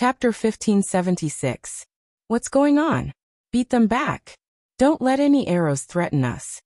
Chapter 1576. What's going on? Beat them back. Don't let any arrows threaten us.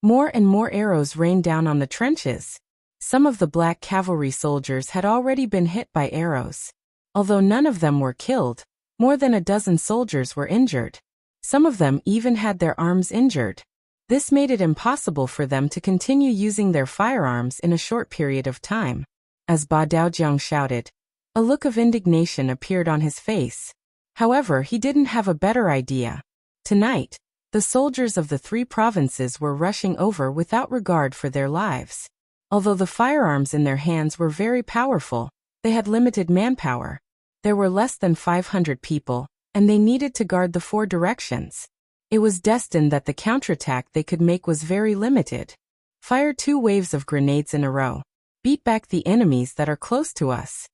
More and more arrows rained down on the trenches. Some of the black cavalry soldiers had already been hit by arrows. Although none of them were killed, more than a dozen soldiers were injured. Some of them even had their arms injured. This made it impossible for them to continue using their firearms in a short period of time. As Ba Daojiang shouted, a look of indignation appeared on his face. However, he didn't have a better idea. Tonight, the soldiers of the 3 provinces were rushing over without regard for their lives. Although the firearms in their hands were very powerful, they had limited manpower. There were less than 500 people, and they needed to guard the 4 directions. It was destined that the counterattack they could make was very limited. Fire 2 waves of grenades in a row. Beat back the enemies that are close to us.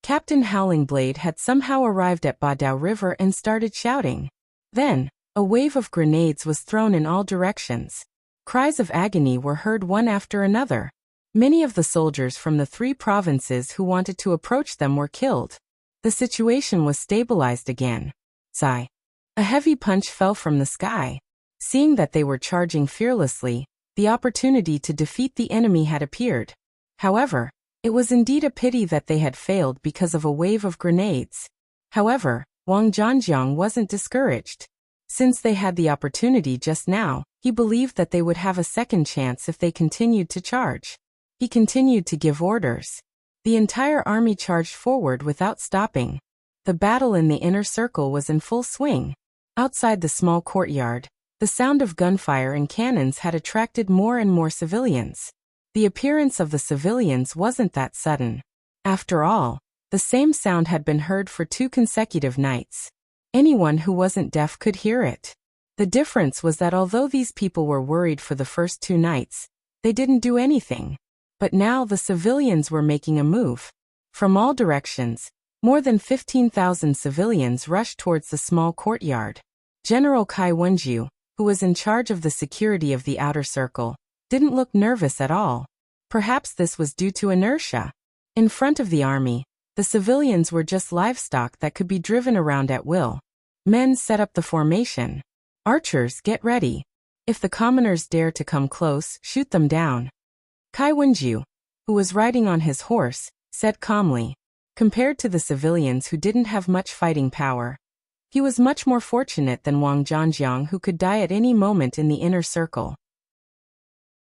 Captain Howling Blade had somehow arrived at Badao River and started shouting. Then, a wave of grenades was thrown in all directions. Cries of agony were heard one after another. Many of the soldiers from the 3 provinces who wanted to approach them were killed. The situation was stabilized again. Sigh. A heavy punch fell from the sky. Seeing that they were charging fearlessly, the opportunity to defeat the enemy had appeared. However, it was indeed a pity that they had failed because of a wave of grenades. However, Wang Zhanjiang wasn't discouraged. Since they had the opportunity just now, he believed that they would have a second chance if they continued to charge. He continued to give orders. The entire army charged forward without stopping. The battle in the inner circle was in full swing. Outside the small courtyard, the sound of gunfire and cannons had attracted more and more civilians. The appearance of the civilians wasn't that sudden. After all, the same sound had been heard for 2 consecutive nights. Anyone who wasn't deaf could hear it. The difference was that although these people were worried for the first 2 nights, they didn't do anything. But now the civilians were making a move. From all directions, more than 15,000 civilians rushed towards the small courtyard. General Kai Wenju, who was in charge of the security of the outer circle, didn't look nervous at all. Perhaps this was due to inertia. In front of the army, the civilians were just livestock that could be driven around at will. Men set up the formation. Archers, get ready. If the commoners dare to come close, shoot them down. Kai Wenju, who was riding on his horse, said calmly. Compared to the civilians who didn't have much fighting power, he was much more fortunate than Wang Zhanjiang, who could die at any moment in the inner circle.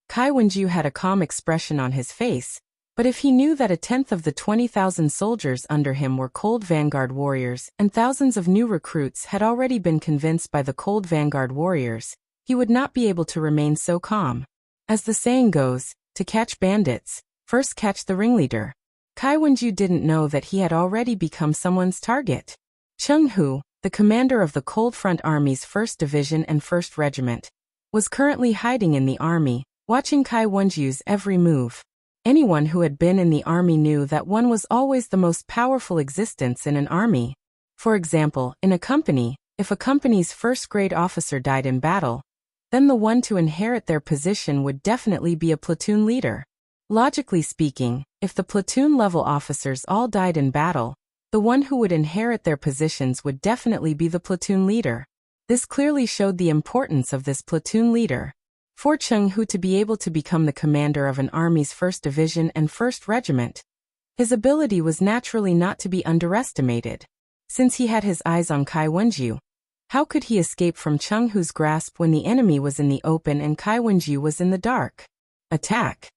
Kai Wenju had a calm expression on his face, but if he knew that 1/10 of the 20,000 soldiers under him were cold vanguard warriors and thousands of new recruits had already been convinced by the cold vanguard warriors, he would not be able to remain so calm. As the saying goes, to catch bandits, first catch the ringleader. Kai Wenju didn't know that he had already become someone's target. Cheng Hu, the commander of the Cold Front Army's 1st Division and 1st Regiment, was currently hiding in the army, watching Kai Wenju's every move. Anyone who had been in the army knew that one was always the most powerful existence in an army. For example, in a company, if a company's 1st-grade officer died in battle, then the one to inherit their position would definitely be a platoon leader. Logically speaking, if the platoon-level officers all died in battle, the one who would inherit their positions would definitely be the platoon leader. This clearly showed the importance of this platoon leader. For Cheng Hu to be able to become the commander of an army's 1st Division and 1st Regiment, his ability was naturally not to be underestimated. Since he had his eyes on Kai Wenju, how could he escape from Cheng Hu's grasp when the enemy was in the open and Kai Wenju was in the dark? Attack!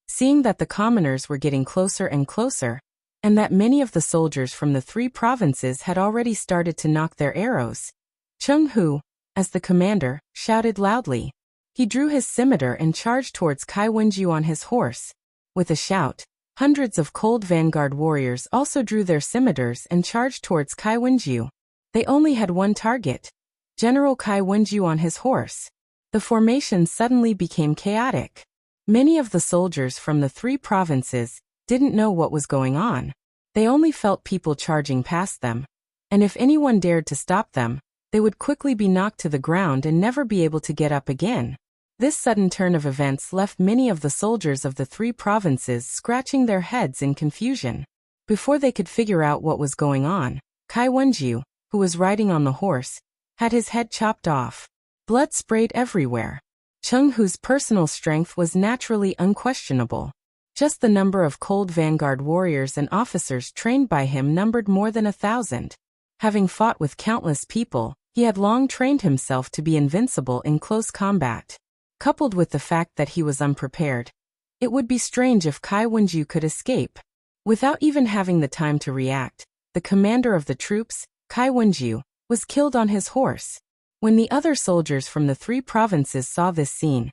Seeing that the commoners were getting closer and closer, and that many of the soldiers from the 3 provinces had already started to knock their arrows, Cheng Hu, as the commander, shouted loudly. He drew his scimitar and charged towards Kai Wenju on his horse. With a shout, hundreds of cold vanguard warriors also drew their scimitars and charged towards Kai Wenju. They only had one target, General Kai Wenju on his horse. The formation suddenly became chaotic. Many of the soldiers from the 3 provinces didn't know what was going on. They only felt people charging past them, and if anyone dared to stop them, they would quickly be knocked to the ground and never be able to get up again. This sudden turn of events left many of the soldiers of the 3 provinces scratching their heads in confusion. Before they could figure out what was going on, Kai Wenjiu, who was riding on the horse, had his head chopped off. Blood sprayed everywhere. Cheng Hu's personal strength was naturally unquestionable. Just the number of cold vanguard warriors and officers trained by him numbered more than 1,000. Having fought with countless people, he had long trained himself to be invincible in close combat. Coupled with the fact that he was unprepared, it would be strange if Kai Wenjiu could escape. Without even having the time to react, the commander of the troops, Kai Wenjiu, was killed on his horse. When the other soldiers from the 3 provinces saw this scene,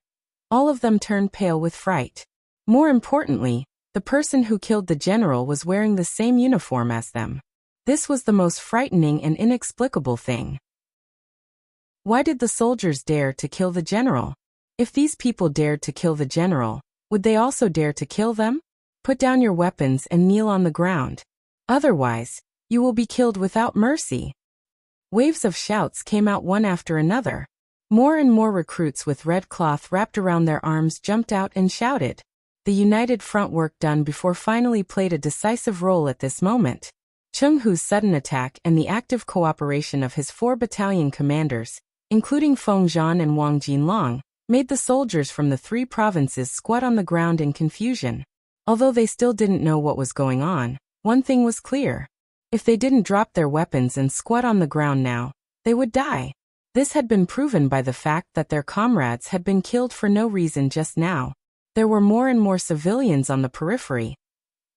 all of them turned pale with fright. More importantly, the person who killed the general was wearing the same uniform as them. This was the most frightening and inexplicable thing. Why did the soldiers dare to kill the general? If these people dared to kill the general, would they also dare to kill them? Put down your weapons and kneel on the ground. Otherwise, you will be killed without mercy. Waves of shouts came out one after another. More and more recruits with red cloth wrapped around their arms jumped out and shouted. The united front work done before finally played a decisive role at this moment. Cheng Hu's sudden attack and the active cooperation of his 4 battalion commanders, including Feng Zhan and Wang Jinlong, made the soldiers from the 3 provinces squat on the ground in confusion. Although they still didn't know what was going on, one thing was clear. If they didn't drop their weapons and squat on the ground now, they would die. This had been proven by the fact that their comrades had been killed for no reason just now. There were more and more civilians on the periphery,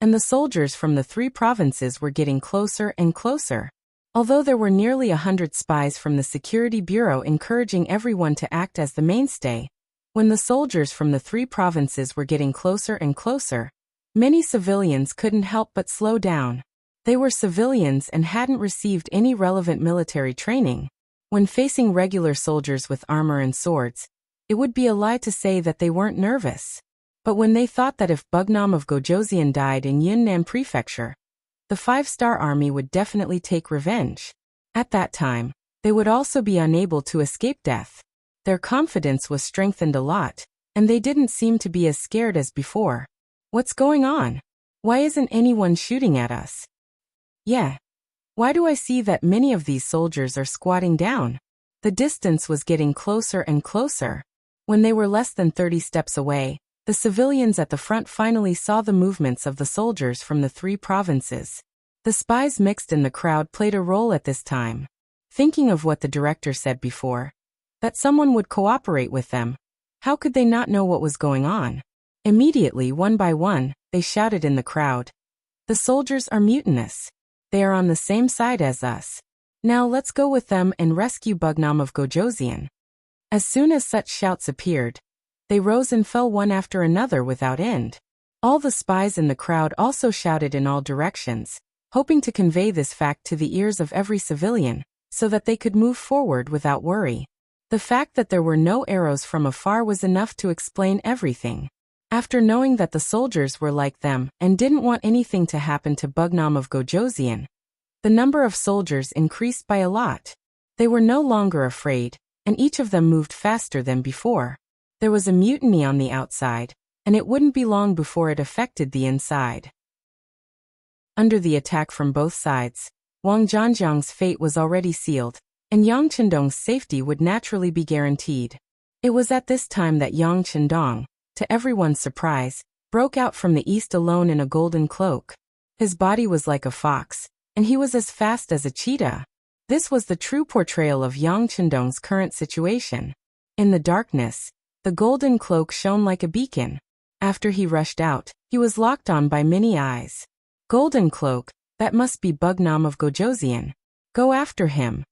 and the soldiers from the 3 provinces were getting closer and closer. Although there were nearly 100 spies from the Security Bureau encouraging everyone to act as the mainstay, when the soldiers from the 3 provinces were getting closer and closer, many civilians couldn't help but slow down. They were civilians and hadn't received any relevant military training. When facing regular soldiers with armor and swords, it would be a lie to say that they weren't nervous. But when they thought that if Bugnam of Gojoseon died in Yunnan Prefecture, the 5-star army would definitely take revenge. At that time, they would also be unable to escape death. Their confidence was strengthened a lot, and they didn't seem to be as scared as before. What's going on? Why isn't anyone shooting at us? Yeah. Why do I see that many of these soldiers are squatting down? The distance was getting closer and closer. When they were less than 30 steps away, the civilians at the front finally saw the movements of the soldiers from the 3 provinces. The spies mixed in the crowd played a role at this time. Thinking of what the director said before, that someone would cooperate with them, how could they not know what was going on? Immediately, one by one, they shouted in the crowd. The soldiers are mutinous. They are on the same side as us. Now let's go with them and rescue Bugnam of Gojoseon. As soon as such shouts appeared, they rose and fell one after another without end. All the spies in the crowd also shouted in all directions, hoping to convey this fact to the ears of every civilian, so that they could move forward without worry. The fact that there were no arrows from afar was enough to explain everything. After knowing that the soldiers were like them and didn't want anything to happen to Bugnam of Gojoseon, the number of soldiers increased by a lot. They were no longer afraid, and each of them moved faster than before. There was a mutiny on the outside, and it wouldn't be long before it affected the inside. Under the attack from both sides, Wang Zhanjiang's fate was already sealed, and Yang Chendong's safety would naturally be guaranteed. It was at this time that Yang Chendong, to everyone's surprise, broke out from the east alone in a golden cloak. His body was like a fox, and he was as fast as a cheetah. This was the true portrayal of Yang Chendong's current situation. In the darkness, the golden cloak shone like a beacon. After he rushed out, he was locked on by many eyes. Golden cloak, that must be Bugnam of Gojoseon. Go after him.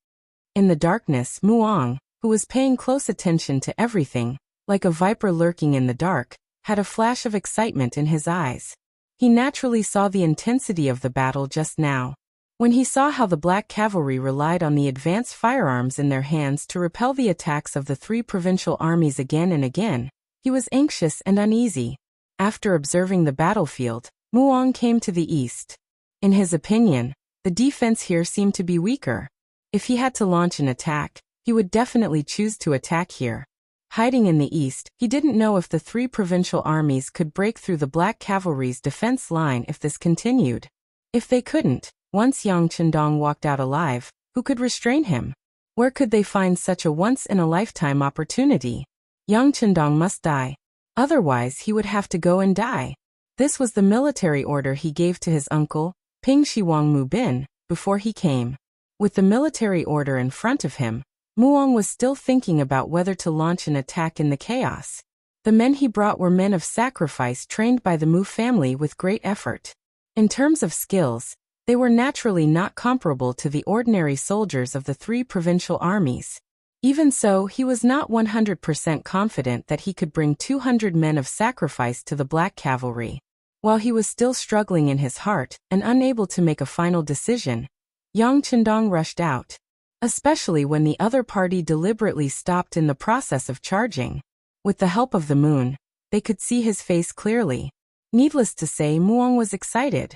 In the darkness, Muong, who was paying close attention to everything, like a viper lurking in the dark, had a flash of excitement in his eyes. He naturally saw the intensity of the battle just now. When he saw how the Black Cavalry relied on the advanced firearms in their hands to repel the attacks of the 3 provincial armies again and again, he was anxious and uneasy. After observing the battlefield, Muong came to the east. In his opinion, the defense here seemed to be weaker. If he had to launch an attack, he would definitely choose to attack here. Hiding in the east, he didn't know if the 3 provincial armies could break through the Black Cavalry's defense line if this continued. If they couldn't, once Yang Chendong walked out alive, who could restrain him? Where could they find such a once-in-a-lifetime opportunity? Yang Chendong must die. Otherwise he would have to go and die. This was the military order he gave to his uncle, Ping Shiwang Mu Bin, before he came. With the military order in front of him, Muong was still thinking about whether to launch an attack in the chaos. The men he brought were men of sacrifice trained by the Mu family with great effort. In terms of skills, they were naturally not comparable to the ordinary soldiers of the three provincial armies. Even so, he was not 100% confident that he could bring 200 men of sacrifice to the Black Cavalry. While he was still struggling in his heart and unable to make a final decision, Yang Chendong rushed out. Especially when the other party deliberately stopped in the process of charging. With the help of the moon, they could see his face clearly. Needless to say, Muong was excited.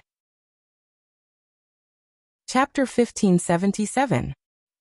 Chapter 1577.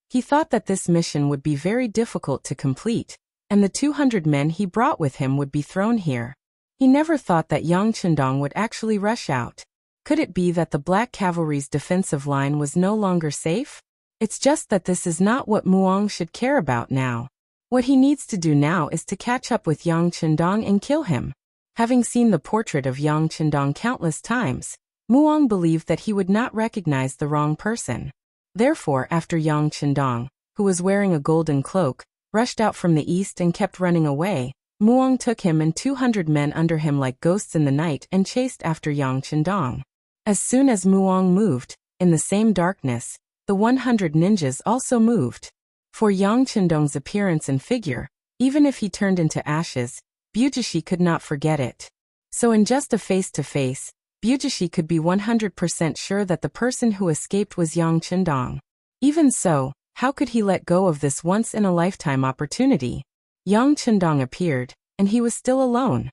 He thought that this mission would be very difficult to complete, and the 200 men he brought with him would be thrown here. He never thought that Yang Chendong would actually rush out. Could it be that the Black Cavalry's defensive line was no longer safe? It's just that this is not what Muong should care about now. What he needs to do now is to catch up with Yang Chendong and kill him. Having seen the portrait of Yang Chendong countless times, Muong believed that he would not recognize the wrong person. Therefore, after Yang Chendong, who was wearing a golden cloak, rushed out from the east and kept running away, Muong took him and 200 men under him like ghosts in the night and chased after Yang Chendong. As soon as Muong moved, in the same darkness, the 100 ninjas also moved. For Yang Chendong's appearance and figure, even if he turned into ashes, Bujishi could not forget it. So in just a face-to-face, Bujishi could be 100% sure that the person who escaped was Yang Chendong. Even so, how could he let go of this once-in-a-lifetime opportunity? Yang Chendong appeared, and he was still alone.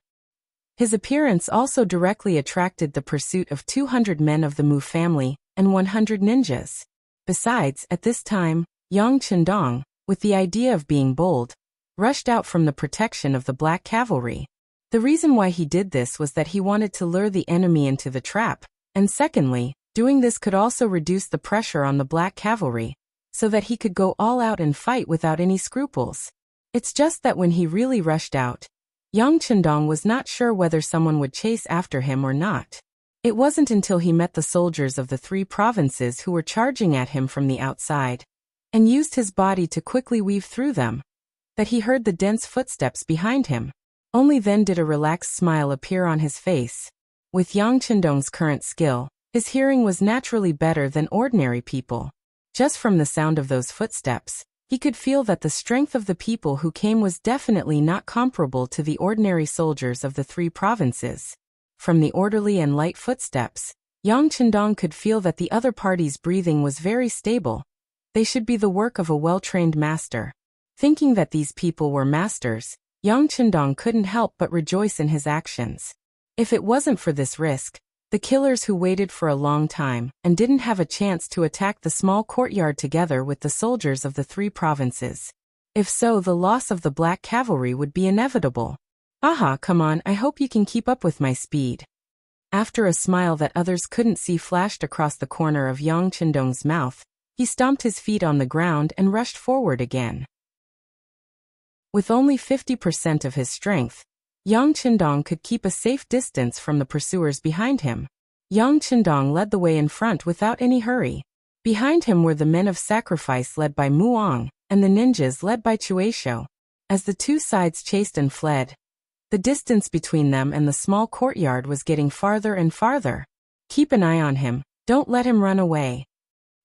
His appearance also directly attracted the pursuit of 200 men of the Mu family and 100 ninjas. Besides, at this time, Yang Chendong, with the idea of being bold, rushed out from the protection of the Black Cavalry. The reason why he did this was that he wanted to lure the enemy into the trap, and secondly, doing this could also reduce the pressure on the Black Cavalry, so that he could go all out and fight without any scruples. It's just that when he really rushed out, Yang Chendong was not sure whether someone would chase after him or not. It wasn't until he met the soldiers of the three provinces who were charging at him from the outside, and used his body to quickly weave through them, that he heard the dense footsteps behind him. Only then did a relaxed smile appear on his face. With Yang Chendong's current skill, his hearing was naturally better than ordinary people. Just from the sound of those footsteps, he could feel that the strength of the people who came was definitely not comparable to the ordinary soldiers of the three provinces. From the orderly and light footsteps, Yang Chendong could feel that the other party's breathing was very stable. They should be the work of a well-trained master. Thinking that these people were masters, Yang Chendong couldn't help but rejoice in his actions. If it wasn't for this risk, the killers who waited for a long time and didn't have a chance to attack the small courtyard together with the soldiers of the three provinces. If so, the loss of the Black Cavalry would be inevitable. Aha, come on, I hope you can keep up with my speed. After a smile that others couldn't see flashed across the corner of Yang Chendong's mouth, he stomped his feet on the ground and rushed forward again. With only 50% of his strength, Yang Chendong could keep a safe distance from the pursuers behind him. Yang Chendong led the way in front without any hurry. Behind him were the men of sacrifice led by Muong, and the ninjas led by Chueisho. As the two sides chased and fled, the distance between them and the small courtyard was getting farther and farther. Keep an eye on him, don't let him run away.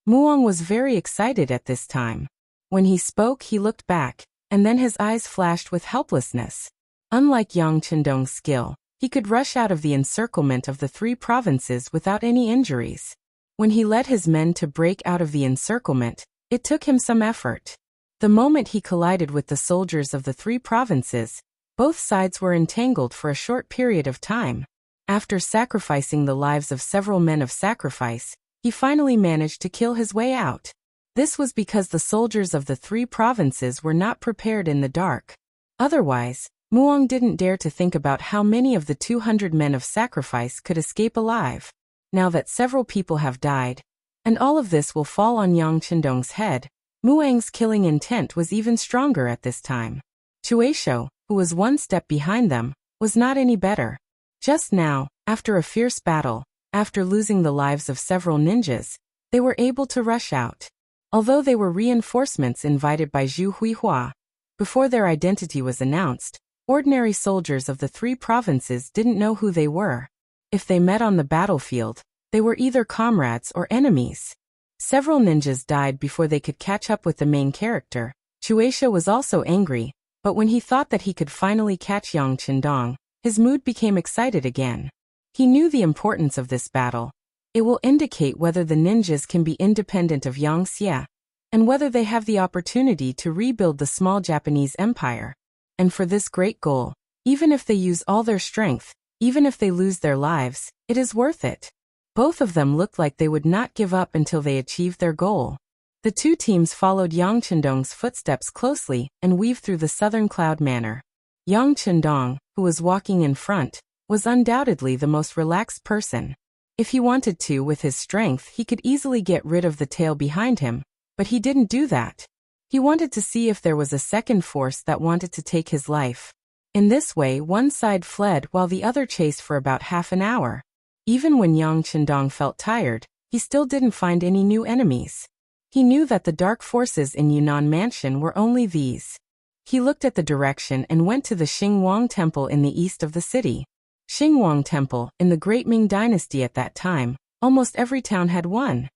Muong was very excited at this time. When he spoke, he looked back, and then his eyes flashed with helplessness. Unlike Yang Chendong's skill, he could rush out of the encirclement of the three provinces without any injuries. When he led his men to break out of the encirclement, it took him some effort. The moment he collided with the soldiers of the three provinces, both sides were entangled for a short period of time. After sacrificing the lives of several men of sacrifice, he finally managed to kill his way out. This was because the soldiers of the three provinces were not prepared in the dark. Otherwise, Muong didn't dare to think about how many of the 200 men of sacrifice could escape alive. now that several people have died, and all of this will fall on Yang Chendong's head, Muang's killing intent was even stronger at this time. Chueisho, who was one step behind them, was not any better. Just now, after a fierce battle, after losing the lives of several ninjas, they were able to rush out. Although they were reinforcements invited by Zhu Huihua, before their identity was announced, ordinary soldiers of the 3 provinces didn't know who they were. If they met on the battlefield, they were either comrades or enemies. Several ninjas died before they could catch up with the main character. Chueisho was also angry, but when he thought that he could finally catch Yang Chendong, his mood became excited again. He knew the importance of this battle. It will indicate whether the ninjas can be independent of Yang Xie, and whether they have the opportunity to rebuild the small Japanese empire. And for this great goal, even if they use all their strength, even if they lose their lives, it is worth it. Both of them looked like they would not give up until they achieved their goal. The 2 teams followed Yang Chendong's footsteps closely and weaved through the southern cloud manor. Yang Chendong, who was walking in front, was undoubtedly the most relaxed person. If he wanted to with his strength, he could easily get rid of the tail behind him, but he didn't do that. He wanted to see if there was a second force that wanted to take his life. In this way, one side fled while the other chased for about half an hour. Even when Yang Chendong felt tired, he still didn't find any new enemies. He knew that the dark forces in Yunnan Mansion were only these. He looked at the direction and went to the Xingwang Temple in the east of the city. Xingwang Temple, in the Great Ming Dynasty at that time, almost every town had one.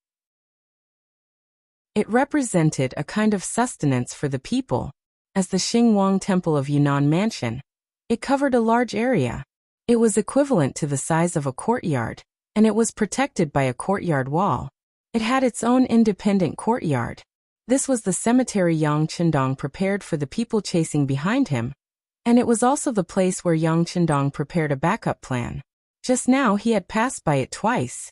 It represented a kind of sustenance for the people. As the Xingwang Temple of Yunnan Mansion, it covered a large area. It was equivalent to the size of a courtyard, and it was protected by a courtyard wall. It had its own independent courtyard. This was the cemetery Yang Chendong prepared for the people chasing behind him, and it was also the place where Yang Chendong prepared a backup plan. Just now he had passed by it twice.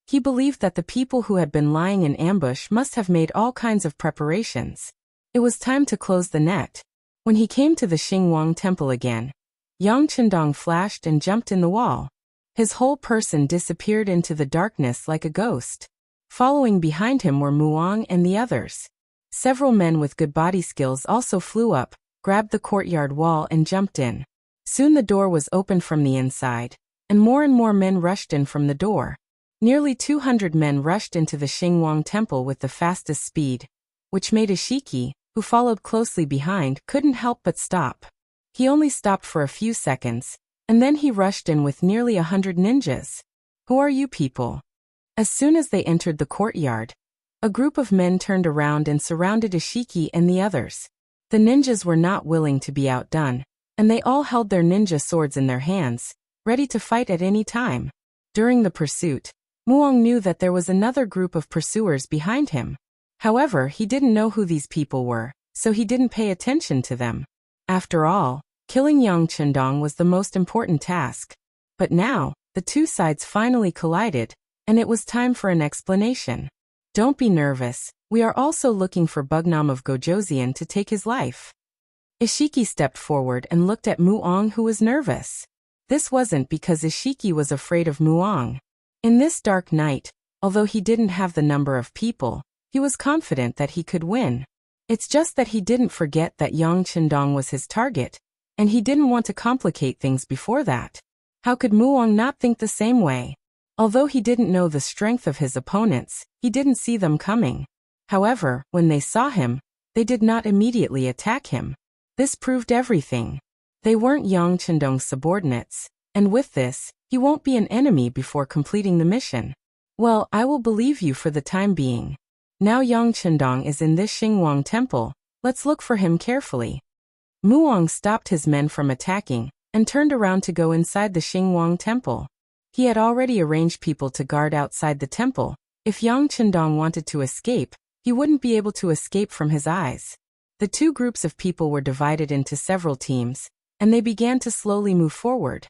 He believed that the people who had been lying in ambush must have made all kinds of preparations. It was time to close the net. When he came to the Xingwang Temple again, Yang Chendong flashed and jumped in the wall. His whole person disappeared into the darkness like a ghost. Following behind him were Muang and the others. Several men with good body skills also flew up, grabbed the courtyard wall and jumped in. Soon the door was opened from the inside, and more men rushed in from the door. Nearly 200 men rushed into the Xingwang Temple with the fastest speed, which made Ishiki, who followed closely behind, couldn't help but stop. He only stopped for a few seconds, and then he rushed in with nearly 100 ninjas. Who are you people? As soon as they entered the courtyard, a group of men turned around and surrounded Ishiki and the others. The ninjas were not willing to be outdone, and they all held their ninja swords in their hands, ready to fight at any time. During the pursuit, Muang knew that there was another group of pursuers behind him. However, he didn't know who these people were, so he didn't pay attention to them. After all, killing Yang Chendong was the most important task. But now, the 2 sides finally collided, and it was time for an explanation. Don't be nervous, we are also looking for Bugnam of Gojoseon to take his life. Ishiki stepped forward and looked at Muang, who was nervous. This wasn't because Ishiki was afraid of Muang. In this dark night, although he didn't have the number of people, he was confident that he could win. It's just that he didn't forget that Yang Chendong was his target, and he didn't want to complicate things before that. How could Muang not think the same way? Although he didn't know the strength of his opponents, he didn't see them coming. However, when they saw him, they did not immediately attack him. This proved everything. They weren't Yang Chendong's subordinates, and with this, he won't be an enemy before completing the mission. Well, I will believe you for the time being. Now Yang Chendong is in this Xingwang Temple, let's look for him carefully. Muang stopped his men from attacking, and turned around to go inside the Xingwang Temple. He had already arranged people to guard outside the temple. If Yang Chendong wanted to escape, he wouldn't be able to escape from his eyes. The 2 groups of people were divided into several teams, and they began to slowly move forward.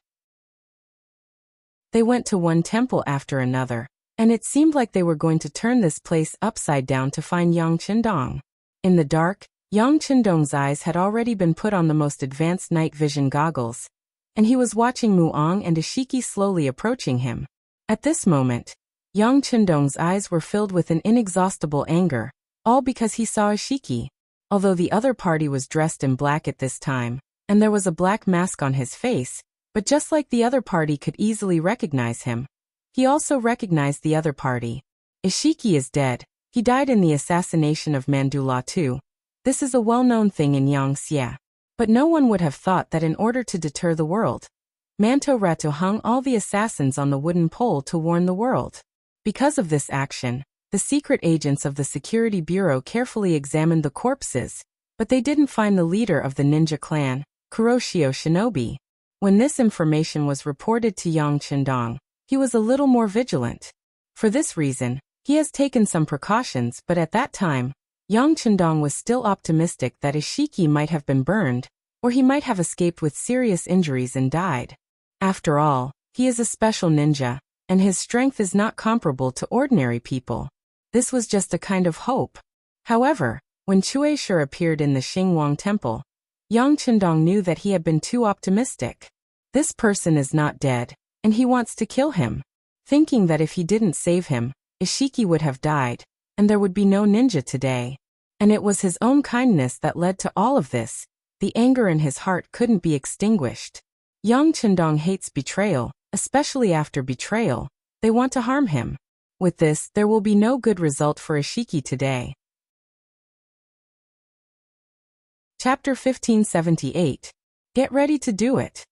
They went to one temple after another, and it seemed like they were going to turn this place upside down to find Yang Chendong. In the dark, Yang Chendong's eyes had already been put on the most advanced night vision goggles, and he was watching Muang and Ishiki slowly approaching him. At this moment, Yang Chendong's eyes were filled with an inexhaustible anger, all because he saw Ishiki. Although the other party was dressed in black at this time, and there was a black mask on his face, but just like the other party could easily recognize him, he also recognized the other party. Ishiki is dead. He died in the assassination of Mandula too. This is a well-known thing in Yangxia. But no one would have thought that in order to deter the world, Manto Ratu hung all the assassins on the wooden pole to warn the world. Because of this action, the secret agents of the Security Bureau carefully examined the corpses, but they didn't find the leader of the ninja clan, Kuroshio Shinobi. When this information was reported to Yang Chendong, he was a little more vigilant. For this reason, he has taken some precautions, but at that time, Yang Chendong was still optimistic that Ishiki might have been burned, or he might have escaped with serious injuries and died. After all, he is a special ninja, and his strength is not comparable to ordinary people. This was just a kind of hope. However, when Cui Shi appeared in the Xingwang temple, Yang Chendong knew that he had been too optimistic. This person is not dead, and he wants to kill him. Thinking that if he didn't save him, Ishiki would have died, and there would be no ninja today. And it was his own kindness that led to all of this. The anger in his heart couldn't be extinguished. Yang Chendong hates betrayal, especially after betrayal. They want to harm him. With this, there will be no good result for Ishiki today. Chapter 1578. Get ready to do it.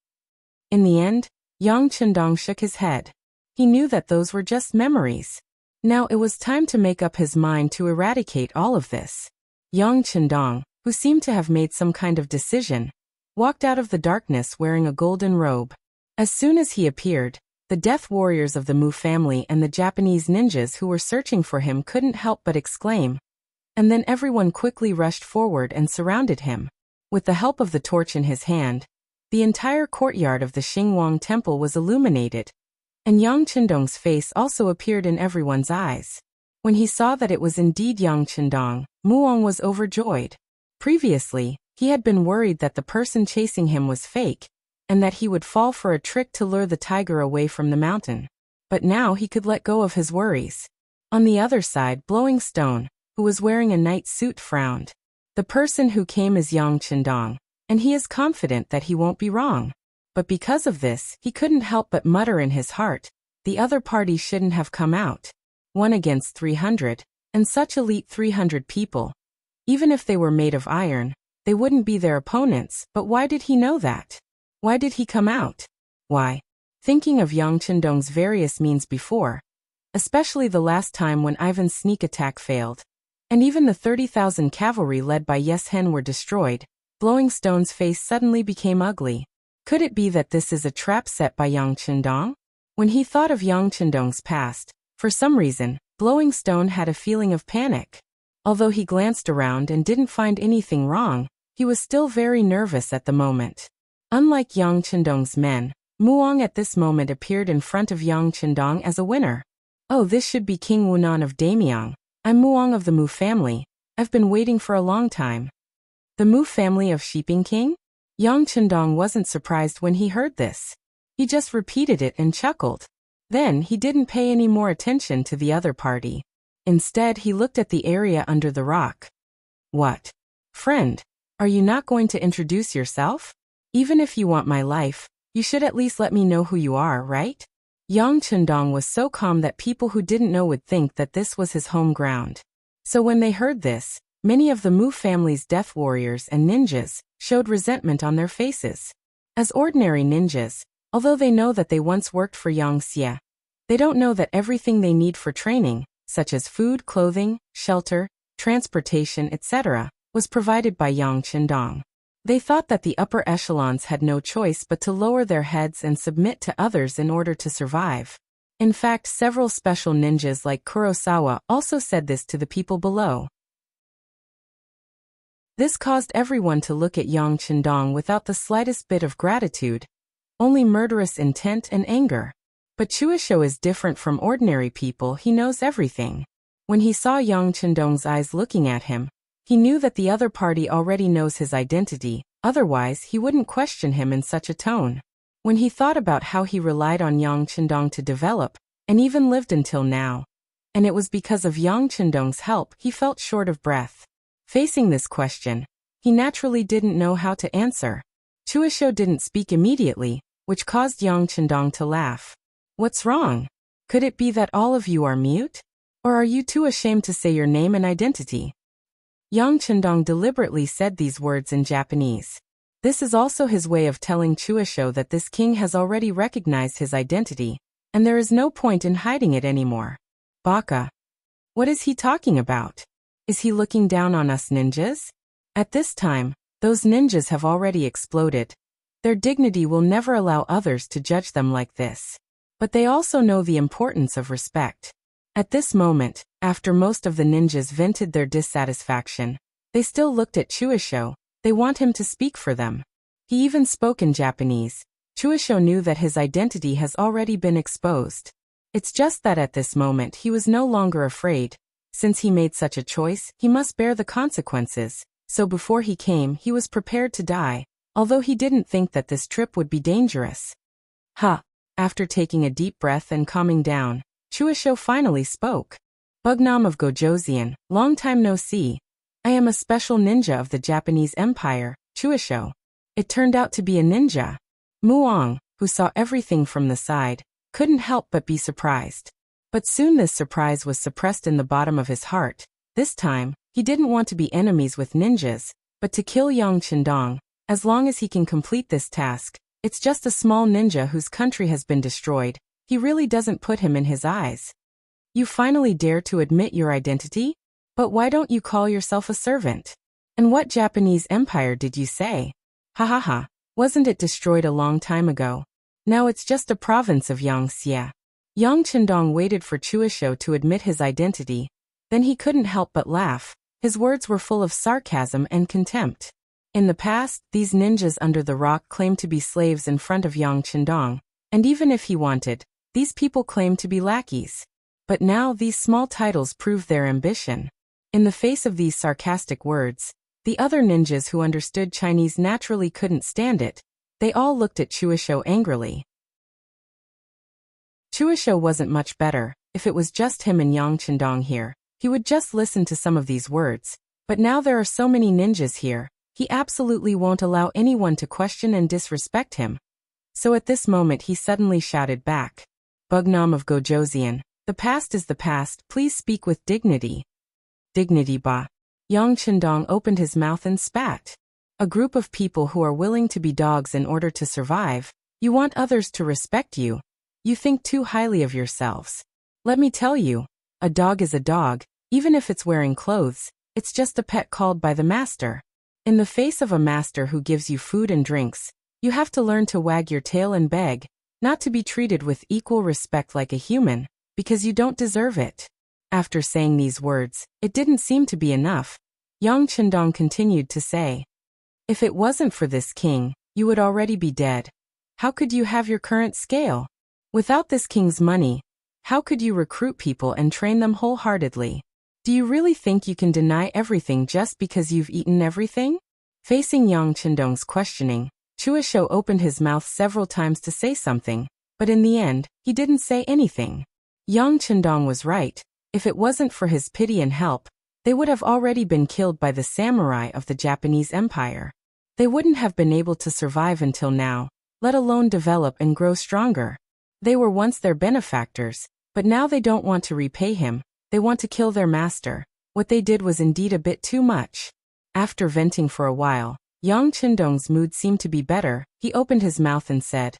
In the end, Yang Chendong shook his head. He knew that those were just memories. Now it was time to make up his mind to eradicate all of this. Yang Chendong, who seemed to have made some kind of decision, walked out of the darkness wearing a golden robe. As soon as he appeared, the death warriors of the Mu family and the Japanese ninjas who were searching for him couldn't help but exclaim. And then everyone quickly rushed forward and surrounded him. With the help of the torch in his hand, the entire courtyard of the Xingwang temple was illuminated, and Yang Chendong's face also appeared in everyone's eyes. When he saw that it was indeed Yang Chendong, Muong was overjoyed. Previously, he had been worried that the person chasing him was fake, and that he would fall for a trick to lure the tiger away from the mountain. But now he could let go of his worries. On the other side, Blowing Stone, who was wearing a night suit, frowned. The person who came is Yang Chendong, and he is confident that he won't be wrong. But because of this, he couldn't help but mutter in his heart, the other party shouldn't have come out. 1 against 300, and such elite 300 people. Even if they were made of iron, they wouldn't be their opponents, but why did he know that? Why did he come out? Why? Thinking of Yang Chendong's various means before, especially the last time when Ivan's sneak attack failed, and even the 30,000 cavalry led by Yes Hen were destroyed, Blowing Stone's face suddenly became ugly. Could it be that this is a trap set by Yang Chendong? When he thought of Yang Chendong's past, for some reason, Blowing Stone had a feeling of panic. Although he glanced around and didn't find anything wrong, he was still very nervous at the moment. Unlike Yang Chendong's men, Muong at this moment appeared in front of Yang Chendong as a winner. Oh, this should be King Wunan of Damyang. I'm Muong of the Mu family. I've been waiting for a long time. The Mu family of Shiping King? Yang Chendong wasn't surprised when he heard this. He just repeated it and chuckled. Then he didn't pay any more attention to the other party. Instead, he looked at the area under the rock. What? Friend, are you not going to introduce yourself? Even if you want my life, you should at least let me know who you are, right? Yang Chendong was so calm that people who didn't know would think that this was his home ground. So when they heard this, many of the Mu family's death warriors and ninjas showed resentment on their faces. As ordinary ninjas, although they know that they once worked for Yangxia, they don't know that everything they need for training, such as food, clothing, shelter, transportation, etc., was provided by Yang Chendong. They thought that the upper echelons had no choice but to lower their heads and submit to others in order to survive. In fact, several special ninjas like Kurosawa also said this to the people below. This caused everyone to look at Yang Chendong without the slightest bit of gratitude, only murderous intent and anger. But Chuisho is different from ordinary people. He knows everything. When he saw Yang Chendong's eyes looking at him, he knew that the other party already knows his identity, otherwise he wouldn't question him in such a tone. When he thought about how he relied on Yang Chendong to develop, and even lived until now. And it was because of Yang Chendong's help he felt short of breath. Facing this question, he naturally didn't know how to answer. Chuisho didn't speak immediately, which caused Yang Chendong to laugh. What's wrong? Could it be that all of you are mute? Or are you too ashamed to say your name and identity? Yang Chendong deliberately said these words in Japanese. This is also his way of telling Chuisho that this king has already recognized his identity, and there is no point in hiding it anymore. Baka. What is he talking about? Is he looking down on us ninjas? At this time, those ninjas have already exploded. Their dignity will never allow others to judge them like this. But they also know the importance of respect. At this moment, after most of the ninjas vented their dissatisfaction, they still looked at Chuisho. They want him to speak for them. He even spoke in Japanese. Chuisho knew that his identity has already been exposed. It's just that at this moment he was no longer afraid. Since he made such a choice, he must bear the consequences. So before he came, he was prepared to die, although he didn't think that this trip would be dangerous. After taking a deep breath and calming down, Chuisho finally spoke. Bugnam of Gojoseon, long time no see. I am a special ninja of the Japanese Empire, Chuisho. It turned out to be a ninja. Muong, who saw everything from the side, couldn't help but be surprised. But soon this surprise was suppressed in the bottom of his heart. This time, he didn't want to be enemies with ninjas, but to kill Yang Chendong. As long as he can complete this task, it's just a small ninja whose country has been destroyed. He really doesn't put him in his eyes. You finally dare to admit your identity? But why don't you call yourself a servant? And what Japanese empire did you say? Wasn't it destroyed a long time ago? Now it's just a province of Yangxia. Yang Chendong waited for Chuisho to admit his identity. Then he couldn't help but laugh. His words were full of sarcasm and contempt. In the past, these ninjas under the rock claimed to be slaves in front of Yang Chendong, and even if he wanted, these people claimed to be lackeys. But now these small titles prove their ambition. In the face of these sarcastic words, the other ninjas who understood Chinese naturally couldn't stand it. They all looked at Chuisho angrily. Chuisho wasn't much better. If it was just him and Yang Chendong here, he would just listen to some of these words. But now there are so many ninjas here, he absolutely won't allow anyone to question and disrespect him. So at this moment he suddenly shouted back. Bugnam of Gojoseon, the past is the past, please speak with dignity. Dignity ba. Yang Chendong opened his mouth and spat. A group of people who are willing to be dogs in order to survive. You want others to respect you. You think too highly of yourselves. Let me tell you, a dog is a dog, even if it's wearing clothes, it's just a pet called by the master. In the face of a master who gives you food and drinks, you have to learn to wag your tail and beg, not to be treated with equal respect like a human, because you don't deserve it. After saying these words, it didn't seem to be enough. Yang Chendong continued to say, if it wasn't for this king, you would already be dead. How could you have your current scale? Without this king's money, how could you recruit people and train them wholeheartedly? Do you really think you can deny everything just because you've eaten everything? Facing Yang Chendong's questioning, Chuisho opened his mouth several times to say something, but in the end, he didn't say anything. Yang Chendong was right. If it wasn't for his pity and help, they would have already been killed by the samurai of the Japanese Empire. They wouldn't have been able to survive until now, let alone develop and grow stronger. They were once their benefactors, but now they don't want to repay him. They want to kill their master. What they did was indeed a bit too much. After venting for a while, Yang Chendong's mood seemed to be better. He opened his mouth and said,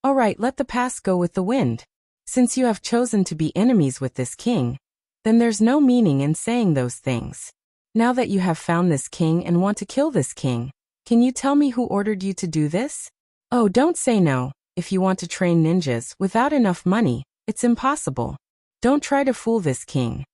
all right, let the past go with the wind. Since you have chosen to be enemies with this king, then there's no meaning in saying those things. Now that you have found this king and want to kill this king, can you tell me who ordered you to do this? Oh, don't say no. If you want to train ninjas without enough money, it's impossible. Don't try to fool this king.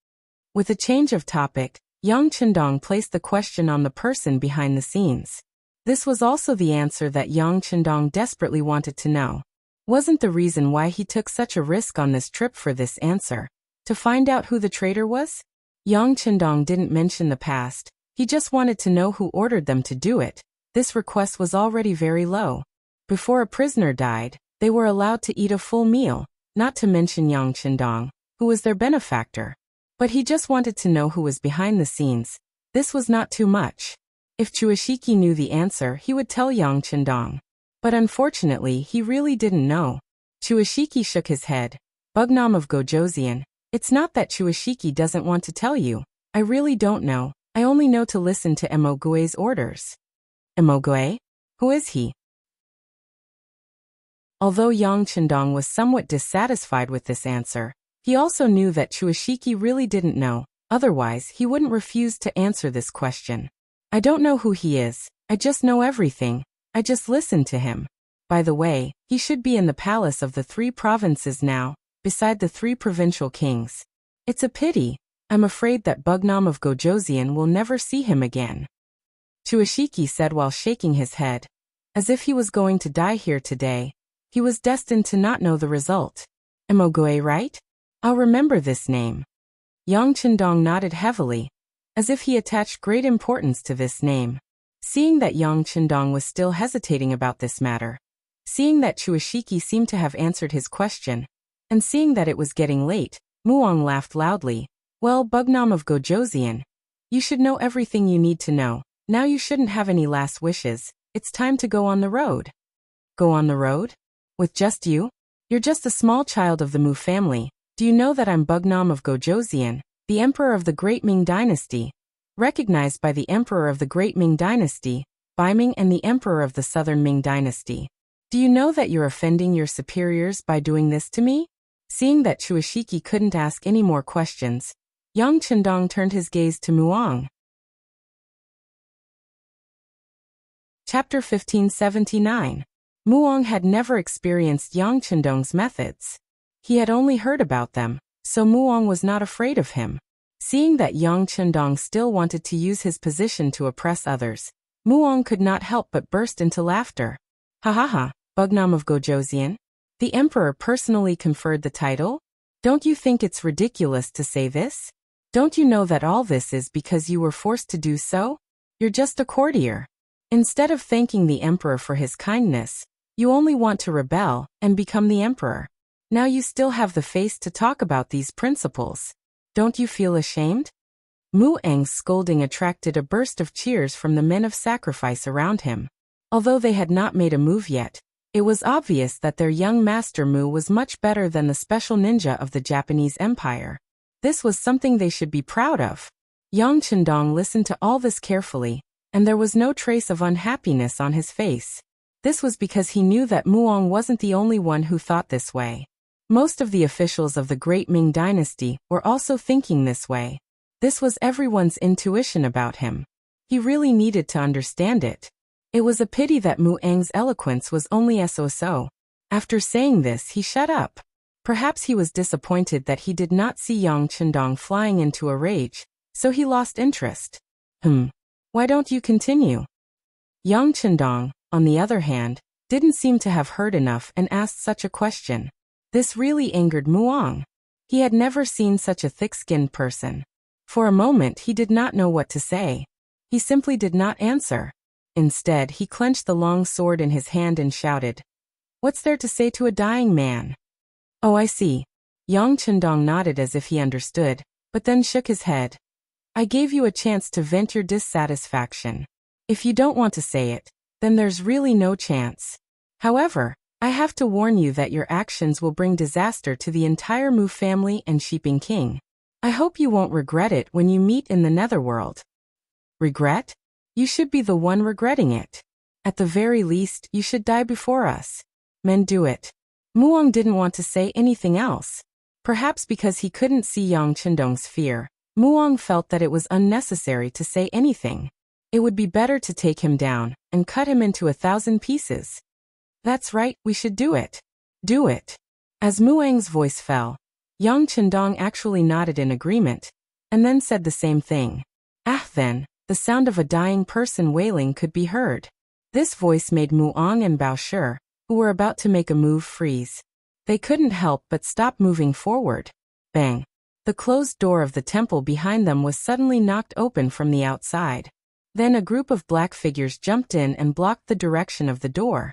With a change of topic, Yang Chendong placed the question on the person behind the scenes. This was also the answer that Yang Chendong desperately wanted to know. Wasn't the reason why he took such a risk on this trip for this answer? To find out who the traitor was? Yang Chendong didn't mention the past. He just wanted to know who ordered them to do it. This request was already very low. Before a prisoner died, they were allowed to eat a full meal. not to mention Yang Qindong, who was their benefactor. But he just wanted to know who was behind the scenes. This was not too much. If Chuashiki knew the answer, he would tell Yang Qindong. But unfortunately, he really didn't know. Chuashiki shook his head. Bugnam of Gojoseon, it's not that Chuashiki doesn't want to tell you. I really don't know. I only know to listen to Emogue's orders. Emogue? Who is he? Although Yang Qindong was somewhat dissatisfied with this answer, he also knew that Chuashiki really didn't know, otherwise he wouldn't refuse to answer this question. I don't know who he is, I just know everything, I just listened to him. By the way, he should be in the palace of the 3 provinces now, beside the 3 provincial kings. It's a pity, I'm afraid that Bugnam of Gojoseon will never see him again. Chuashiki said while shaking his head. As if he was going to die here today. He was destined to not know the result. Emogue, right? I'll remember this name. Yang Qindong nodded heavily, as if he attached great importance to this name. Seeing that Yang Qindong was still hesitating about this matter, seeing that Chuashiki seemed to have answered his question, and seeing that it was getting late, Muong laughed loudly. Well, Bugnam of Gojoseon, you should know everything you need to know. Now you shouldn't have any last wishes. It's time to go on the road. Go on the road? With just you? You're just a small child of the Mu family. Do you know that I'm Bugnam of Gojoseon, the emperor of the Great Ming Dynasty? Recognized by the emperor of the Great Ming Dynasty, Baiming, and the emperor of the Southern Ming Dynasty. Do you know that you're offending your superiors by doing this to me? Seeing that Chuashiki couldn't ask any more questions, Yang Qindong turned his gaze to Muong. Chapter 1579. Muong had never experienced Yang Qindong's methods. He had only heard about them, so Muong was not afraid of him. Seeing that Yang Qindong still wanted to use his position to oppress others, Muong could not help but burst into laughter. Ha ha ha, Bugnam of Gojoseon? The emperor personally conferred the title? Don't you think it's ridiculous to say this? Don't you know that all this is because you were forced to do so? You're just a courtier. Instead of thanking the emperor for his kindness, you only want to rebel and become the emperor. Now you still have the face to talk about these principles. Don't you feel ashamed? Mu Eng's scolding attracted a burst of cheers from the men of sacrifice around him. Although they had not made a move yet, it was obvious that their young master Mu was much better than the special ninja of the Japanese Empire. This was something they should be proud of. Yang Qindong listened to all this carefully, and there was no trace of unhappiness on his face. This was because he knew that Muong wasn't the only one who thought this way. Most of the officials of the Great Ming Dynasty were also thinking this way. This was everyone's intuition about him. He really needed to understand it. It was a pity that Mu Eng's eloquence was only so-so. After saying this, he shut up. Perhaps he was disappointed that he did not see Yang Qindong flying into a rage, so he lost interest. Why don't you continue? Yang Qindong, on the other hand, didn't seem to have heard enough and asked such a question. This really angered Muong. He had never seen such a thick-skinned person. For a moment he did not know what to say. He simply did not answer. Instead, he clenched the long sword in his hand and shouted, "What's there to say to a dying man?" Oh, I see. Yang Qindong nodded as if he understood, but then shook his head. I gave you a chance to vent your dissatisfaction. If you don't want to say it, then there's really no chance. However, I have to warn you that your actions will bring disaster to the entire Mu family and Shiping King. I hope you won't regret it when you meet in the netherworld. Regret? You should be the one regretting it. At the very least, you should die before us. Men do it. Muong didn't want to say anything else. Perhaps because he couldn't see Yang Qindong's fear, Muong felt that it was unnecessary to say anything. It would be better to take him down and cut him into 1,000 pieces. That's right, we should do it. Do it. As Mueng's voice fell, Yang Qindong actually nodded in agreement, and then said the same thing. Then, the sound of a dying person wailing could be heard. This voice made Muong and Bao Shi, who were about to make a move, freeze. They couldn't help but stop moving forward. Bang! The closed door of the temple behind them was suddenly knocked open from the outside. Then a group of black figures jumped in and blocked the direction of the door.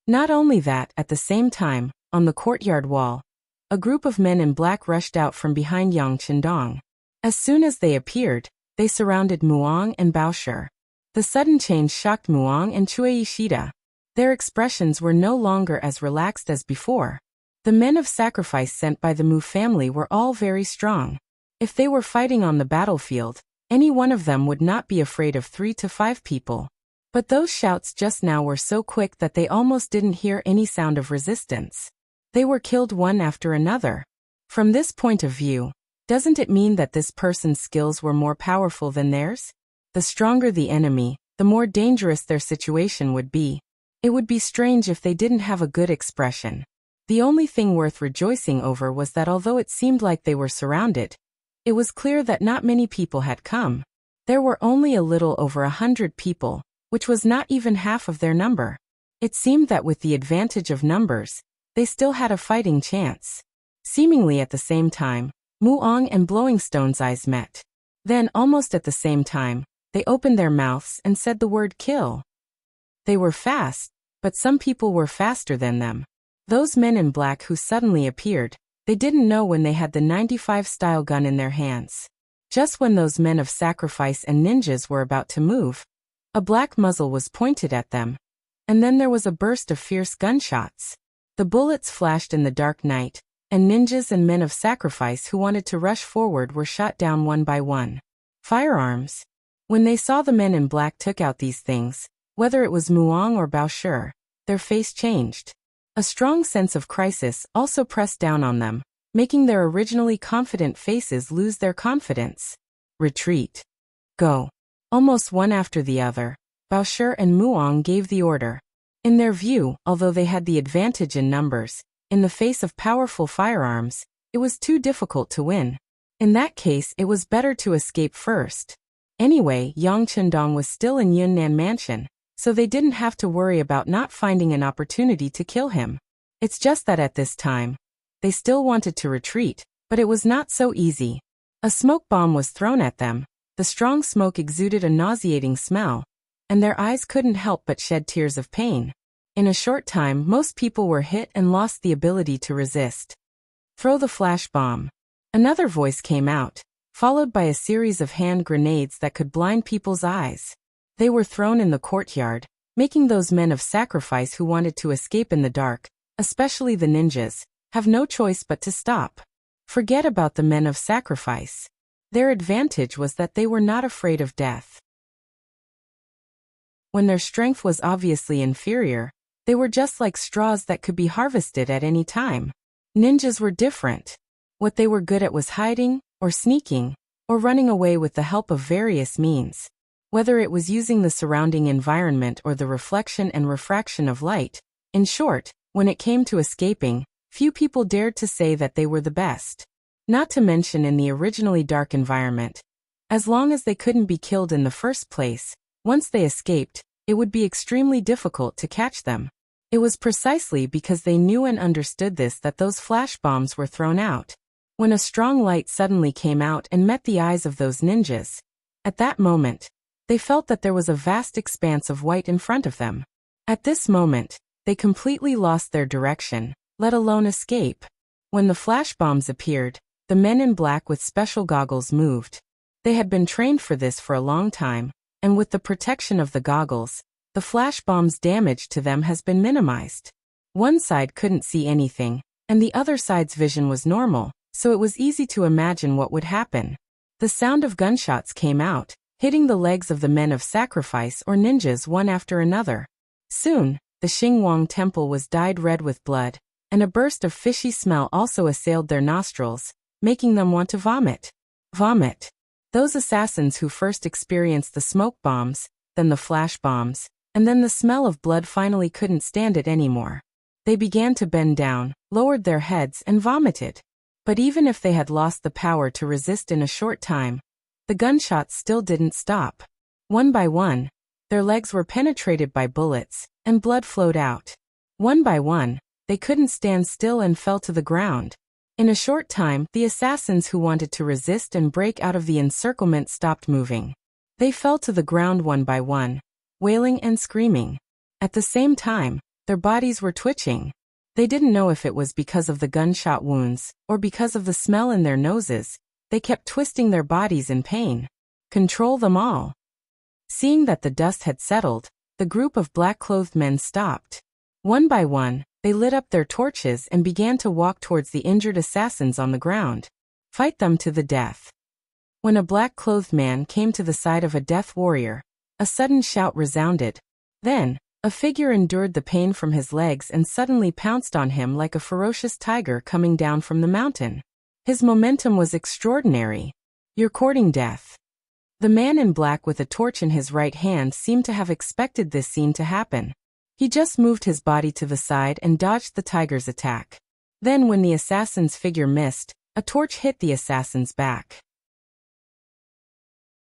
Not only that, at the same time, on the courtyard wall, a group of men in black rushed out from behind Yang Chendong. As soon as they appeared, they surrounded Muang and Baoshi. The sudden change shocked Muang and Cui Ishida. Their expressions were no longer as relaxed as before. The men of sacrifice sent by the Mu family were all very strong. If they were fighting on the battlefield, any one of them would not be afraid of 3 to 5 people. But those shouts just now were so quick that they almost didn't hear any sound of resistance. They were killed one after another. From this point of view, doesn't it mean that this person's skills were more powerful than theirs? The stronger the enemy, the more dangerous their situation would be. It would be strange if they didn't have a good expression. The only thing worth rejoicing over was that although it seemed like they were surrounded, it was clear that not many people had come. There were only a little over 100 people, which was not even half of their number. It seemed that with the advantage of numbers, they still had a fighting chance. Seemingly at the same time, Muang and Blowingstone's eyes met. Then, almost at the same time, they opened their mouths and said the word kill. They were fast, but some people were faster than them. Those men in black who suddenly appeared, they didn't know when they had the 95 style gun in their hands. Just when those men of sacrifice and ninjas were about to move, a black muzzle was pointed at them, and then there was a burst of fierce gunshots. The bullets flashed in the dark night, and ninjas and men of sacrifice who wanted to rush forward were shot down one by one. Firearms. When they saw the men in black took out these things, whether it was Muang or Baoshi, their face changed. A strong sense of crisis also pressed down on them, making their originally confident faces lose their confidence. Retreat. Go. Almost one after the other, Baoshi and Muang gave the order. In their view, although they had the advantage in numbers, in the face of powerful firearms, it was too difficult to win. In that case, it was better to escape first. Anyway, Yang Chendong was still in Yunnan Mansion, so they didn't have to worry about not finding an opportunity to kill him. It's just that at this time, they still wanted to retreat, but it was not so easy. A smoke bomb was thrown at them. The strong smoke exuded a nauseating smell, and their eyes couldn't help but shed tears of pain. In a short time, most people were hit and lost the ability to resist. Throw the flash bomb. Another voice came out, followed by a series of hand grenades that could blind people's eyes. They were thrown in the courtyard, making those men of sacrifice who wanted to escape in the dark, especially the ninjas, have no choice but to stop. Forget about the men of sacrifice. Their advantage was that they were not afraid of death. When their strength was obviously inferior, they were just like straws that could be harvested at any time. Ninjas were different. What they were good at was hiding, or sneaking, or running away with the help of various means. Whether it was using the surrounding environment or the reflection and refraction of light. In short, when it came to escaping, few people dared to say that they were the best. Not to mention in the originally dark environment. As long as they couldn't be killed in the first place, once they escaped, it would be extremely difficult to catch them. It was precisely because they knew and understood this that those flash bombs were thrown out. When a strong light suddenly came out and met the eyes of those ninjas, at that moment, they felt that there was a vast expanse of white in front of them. At this moment, they completely lost their direction, let alone escape. When the flash bombs appeared, the men in black with special goggles moved. They had been trained for this for a long time, and with the protection of the goggles, the flash bomb's damage to them has been minimized. One side couldn't see anything, and the other side's vision was normal, so it was easy to imagine what would happen. The sound of gunshots came out, hitting the legs of the men of sacrifice or ninjas one after another. Soon, the Xingwang temple was dyed red with blood, and a burst of fishy smell also assailed their nostrils, making them want to vomit. Vomit. Those assassins who first experienced the smoke bombs, then the flash bombs, and then the smell of blood finally couldn't stand it anymore. They began to bend down, lowered their heads, and vomited. But even if they had lost the power to resist in a short time, the gunshots still didn't stop. One by one, their legs were penetrated by bullets, and blood flowed out. One by one, they couldn't stand still and fell to the ground. In a short time, the assassins who wanted to resist and break out of the encirclement stopped moving. They fell to the ground one by one, wailing and screaming. At the same time, Their bodies were twitching. They didn't know if it was because of the gunshot wounds, or because of the smell in their noses. They kept twisting their bodies in pain. Control them all. Seeing that the dust had settled, the group of black-clothed men stopped. One by one, they lit up their torches and began to walk towards the injured assassins on the ground. Fight them to the death. When a black-clothed man came to the side of a death warrior, a sudden shout resounded. Then, a figure endured the pain from his legs and suddenly pounced on him like a ferocious tiger coming down from the mountain. His momentum was extraordinary. You're courting death. The man in black with a torch in his right hand seemed to have expected this scene to happen. He just moved his body to the side and dodged the tiger's attack. Then when the assassin's figure missed, a torch hit the assassin's back.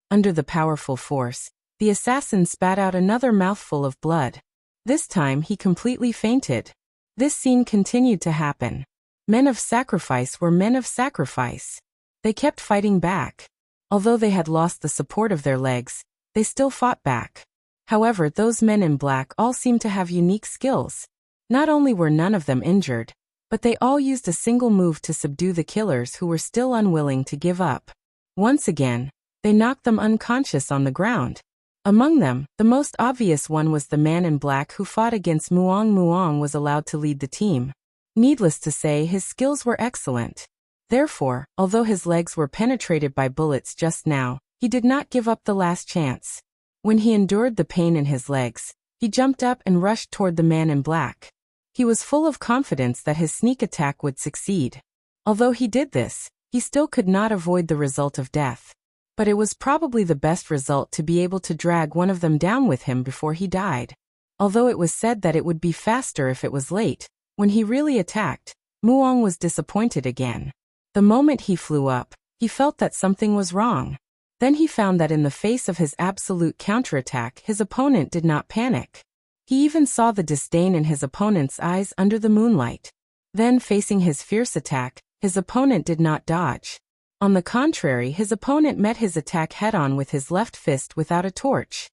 Under the powerful force, the assassin spat out another mouthful of blood. This time he completely fainted. This scene continued to happen. Men of sacrifice were men of sacrifice. They kept fighting back. Although they had lost the support of their legs, they still fought back. However, those men in black all seemed to have unique skills. Not only were none of them injured, but they all used a single move to subdue the killers who were still unwilling to give up. Once again, they knocked them unconscious on the ground. Among them, the most obvious one was the man in black who fought against Muong. Muong was allowed to lead the team. Needless to say, his skills were excellent. Therefore, although his legs were penetrated by bullets just now, he did not give up the last chance. When he endured the pain in his legs, he jumped up and rushed toward the man in black. He was full of confidence that his sneak attack would succeed. Although he did this, he still could not avoid the result of death. But it was probably the best result to be able to drag one of them down with him before he died. Although it was said that it would be faster if it was late, when he really attacked, Muong was disappointed again. The moment he flew up, he felt that something was wrong. Then he found that in the face of his absolute counterattack, his opponent did not panic. He even saw the disdain in his opponent's eyes under the moonlight. Then, facing his fierce attack, his opponent did not dodge. On the contrary, his opponent met his attack head-on with his left fist without a torch.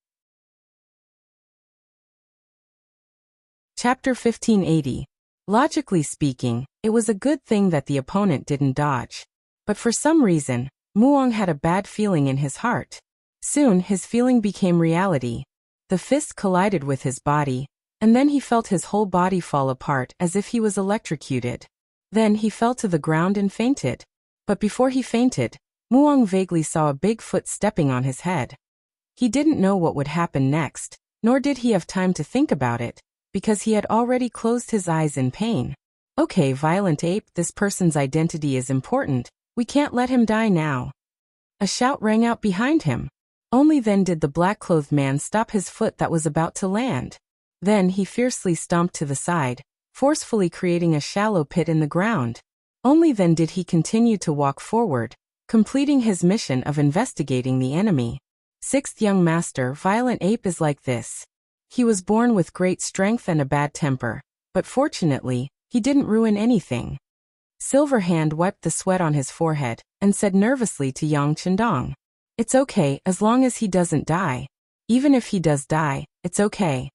Chapter 1580. Logically speaking, it was a good thing that the opponent didn't dodge. But for some reason, Muong had a bad feeling in his heart. Soon his feeling became reality. The fist collided with his body, and then he felt his whole body fall apart as if he was electrocuted. Then he fell to the ground and fainted. But before he fainted, Muong vaguely saw a big foot stepping on his head. He didn't know what would happen next, nor did he have time to think about it, because he had already closed his eyes in pain. Okay, violent ape, this person's identity is important. We can't let him die now. A shout rang out behind him. Only then did the black-clothed man stop his foot that was about to land. Then he fiercely stomped to the side, forcefully creating a shallow pit in the ground. Only then did he continue to walk forward, completing his mission of investigating the enemy. Sixth young master, violent ape is like this. He was born with great strength and a bad temper, but fortunately, he didn't ruin anything. Silverhand wiped the sweat on his forehead and said nervously to Yang Chendong, "It's okay as long as he doesn't die. Even if he does die, it's okay."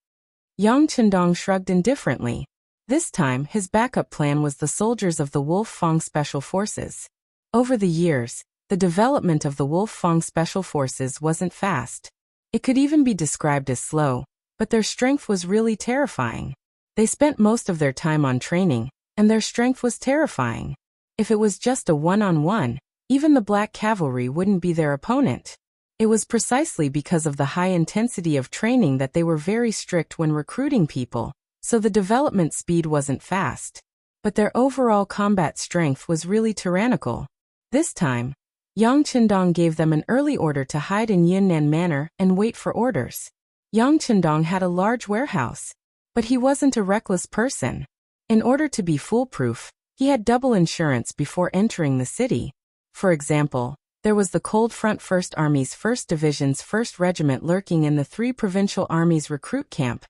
Yang Chendong shrugged indifferently. This time, his backup plan was the soldiers of the Wolf Fong Special Forces. Over the years, the development of the Wolf Fong Special Forces wasn't fast. It could even be described as slow, but their strength was really terrifying. They spent most of their time on training, and their strength was terrifying. If it was just a one-on-one, even the Black Cavalry wouldn't be their opponent. It was precisely because of the high intensity of training that they were very strict when recruiting people, so the development speed wasn't fast. But their overall combat strength was really tyrannical. This time, Yang Chendong gave them an early order to hide in Yunnan Manor and wait for orders. Yang Chendong had a large warehouse, but he wasn't a reckless person. In order to be foolproof, he had double insurance before entering the city. For example, there was the Cold Front 1st Army's 1st Division's 1st Regiment lurking in the 3 Provincial Armies recruit camp,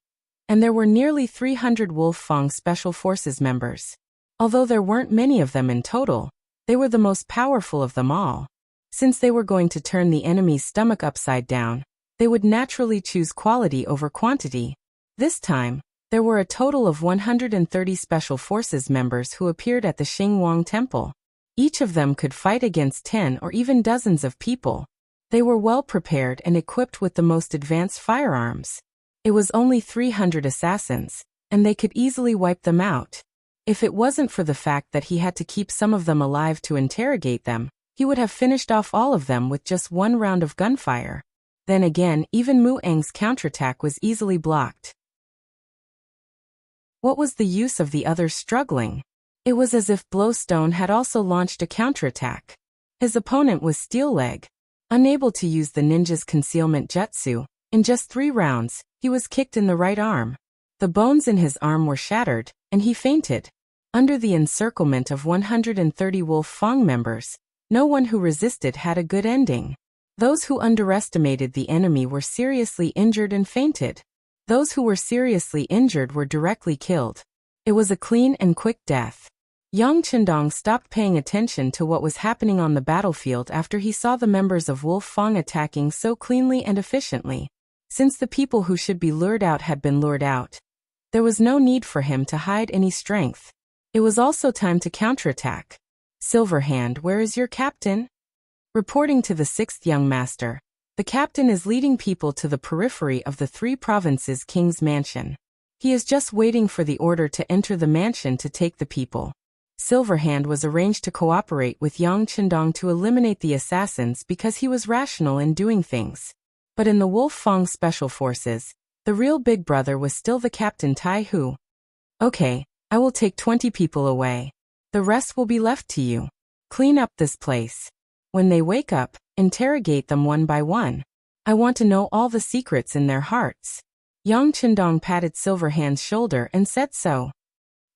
and there were nearly 300 Wolf Fong Special Forces members. Although there weren't many of them in total, they were the most powerful of them all. Since they were going to turn the enemy's stomach upside down, they would naturally choose quality over quantity. This time, There were a total of 130 Special Forces members who appeared at the Xingwang Temple. Each of them could fight against 10 or even dozens of people. They were well prepared and equipped with the most advanced firearms. It was only 300 assassins, and they could easily wipe them out. If it wasn't for the fact that he had to keep some of them alive to interrogate them, he would have finished off all of them with just one round of gunfire. Then again, even Mu Eng's counterattack was easily blocked. What was the use of the others struggling? It was as if Blowstone had also launched a counterattack. His opponent was Steelleg. Unable to use the ninja's concealment jutsu, in just 3 rounds, he was kicked in the right arm. The bones in his arm were shattered, and he fainted. Under the encirclement of 130 Wolf Fang members, no one who resisted had a good ending. Those who underestimated the enemy were seriously injured and fainted. Those who were seriously injured were directly killed. It was a clean and quick death. Yang Chendong stopped paying attention to what was happening on the battlefield after he saw the members of Wolf Fang attacking so cleanly and efficiently. Since the people who should be lured out had been lured out, there was no need for him to hide any strength. It was also time to counterattack. Silverhand, where is your captain? Reporting to the 6th young master, the captain is leading people to the periphery of the 3 provinces' king's mansion. He is just waiting for the order to enter the mansion to take the people. Silverhand was arranged to cooperate with Yang Chendong to eliminate the assassins because he was rational in doing things. But in the Wolf Fang Special Forces, the real big brother was still the captain Tai Hu. Okay, I will take 20 people away. The rest will be left to you. Clean up this place. When they wake up, interrogate them one by one. I want to know all the secrets in their hearts. Yang Chendong patted Silverhand's shoulder and said so.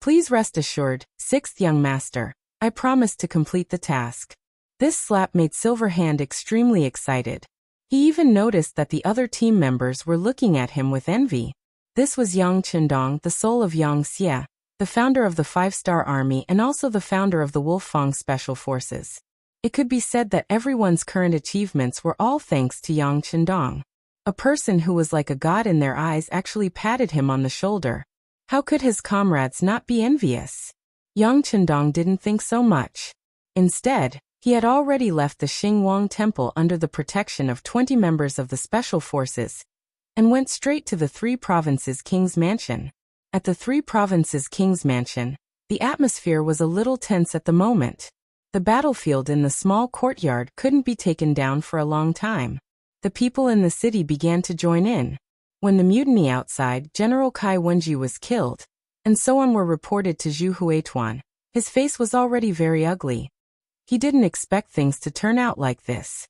Please rest assured, 6th young master, I promise to complete the task. This slap made Silverhand extremely excited. He even noticed that the other team members were looking at him with envy. This was Yang Chendong, the soul of Yang Xie, the founder of the 5-star army and also the founder of the Wolf Fang Special Forces. It could be said that everyone's current achievements were all thanks to Yang Chendong. A person who was like a god in their eyes actually patted him on the shoulder. How could his comrades not be envious? Yang Chendong didn't think so much. Instead, he had already left the Xingwang Temple under the protection of 20 members of the Special Forces and went straight to the 3 provinces' king's mansion. At the 3 provinces' king's mansion, the atmosphere was a little tense at the moment. The battlefield in the small courtyard couldn't be taken down for a long time. The people in the city began to join in. When the mutiny outside General Kai Wenji was killed, and so on were reported to Zhu Huituan, his face was already very ugly. He didn't expect things to turn out like this.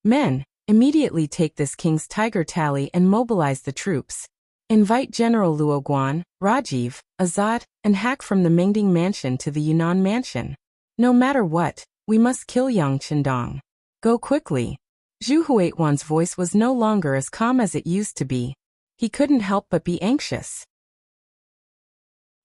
Men, immediately take this king's tiger tally and mobilize the troops. Invite General Luoguan, Rajiv, Azad, and Hak from the Mingding Mansion to the Yunnan Mansion. No matter what, we must kill Yang Chendong. Go quickly. Zhu Huituan's voice was no longer as calm as it used to be. He couldn't help but be anxious.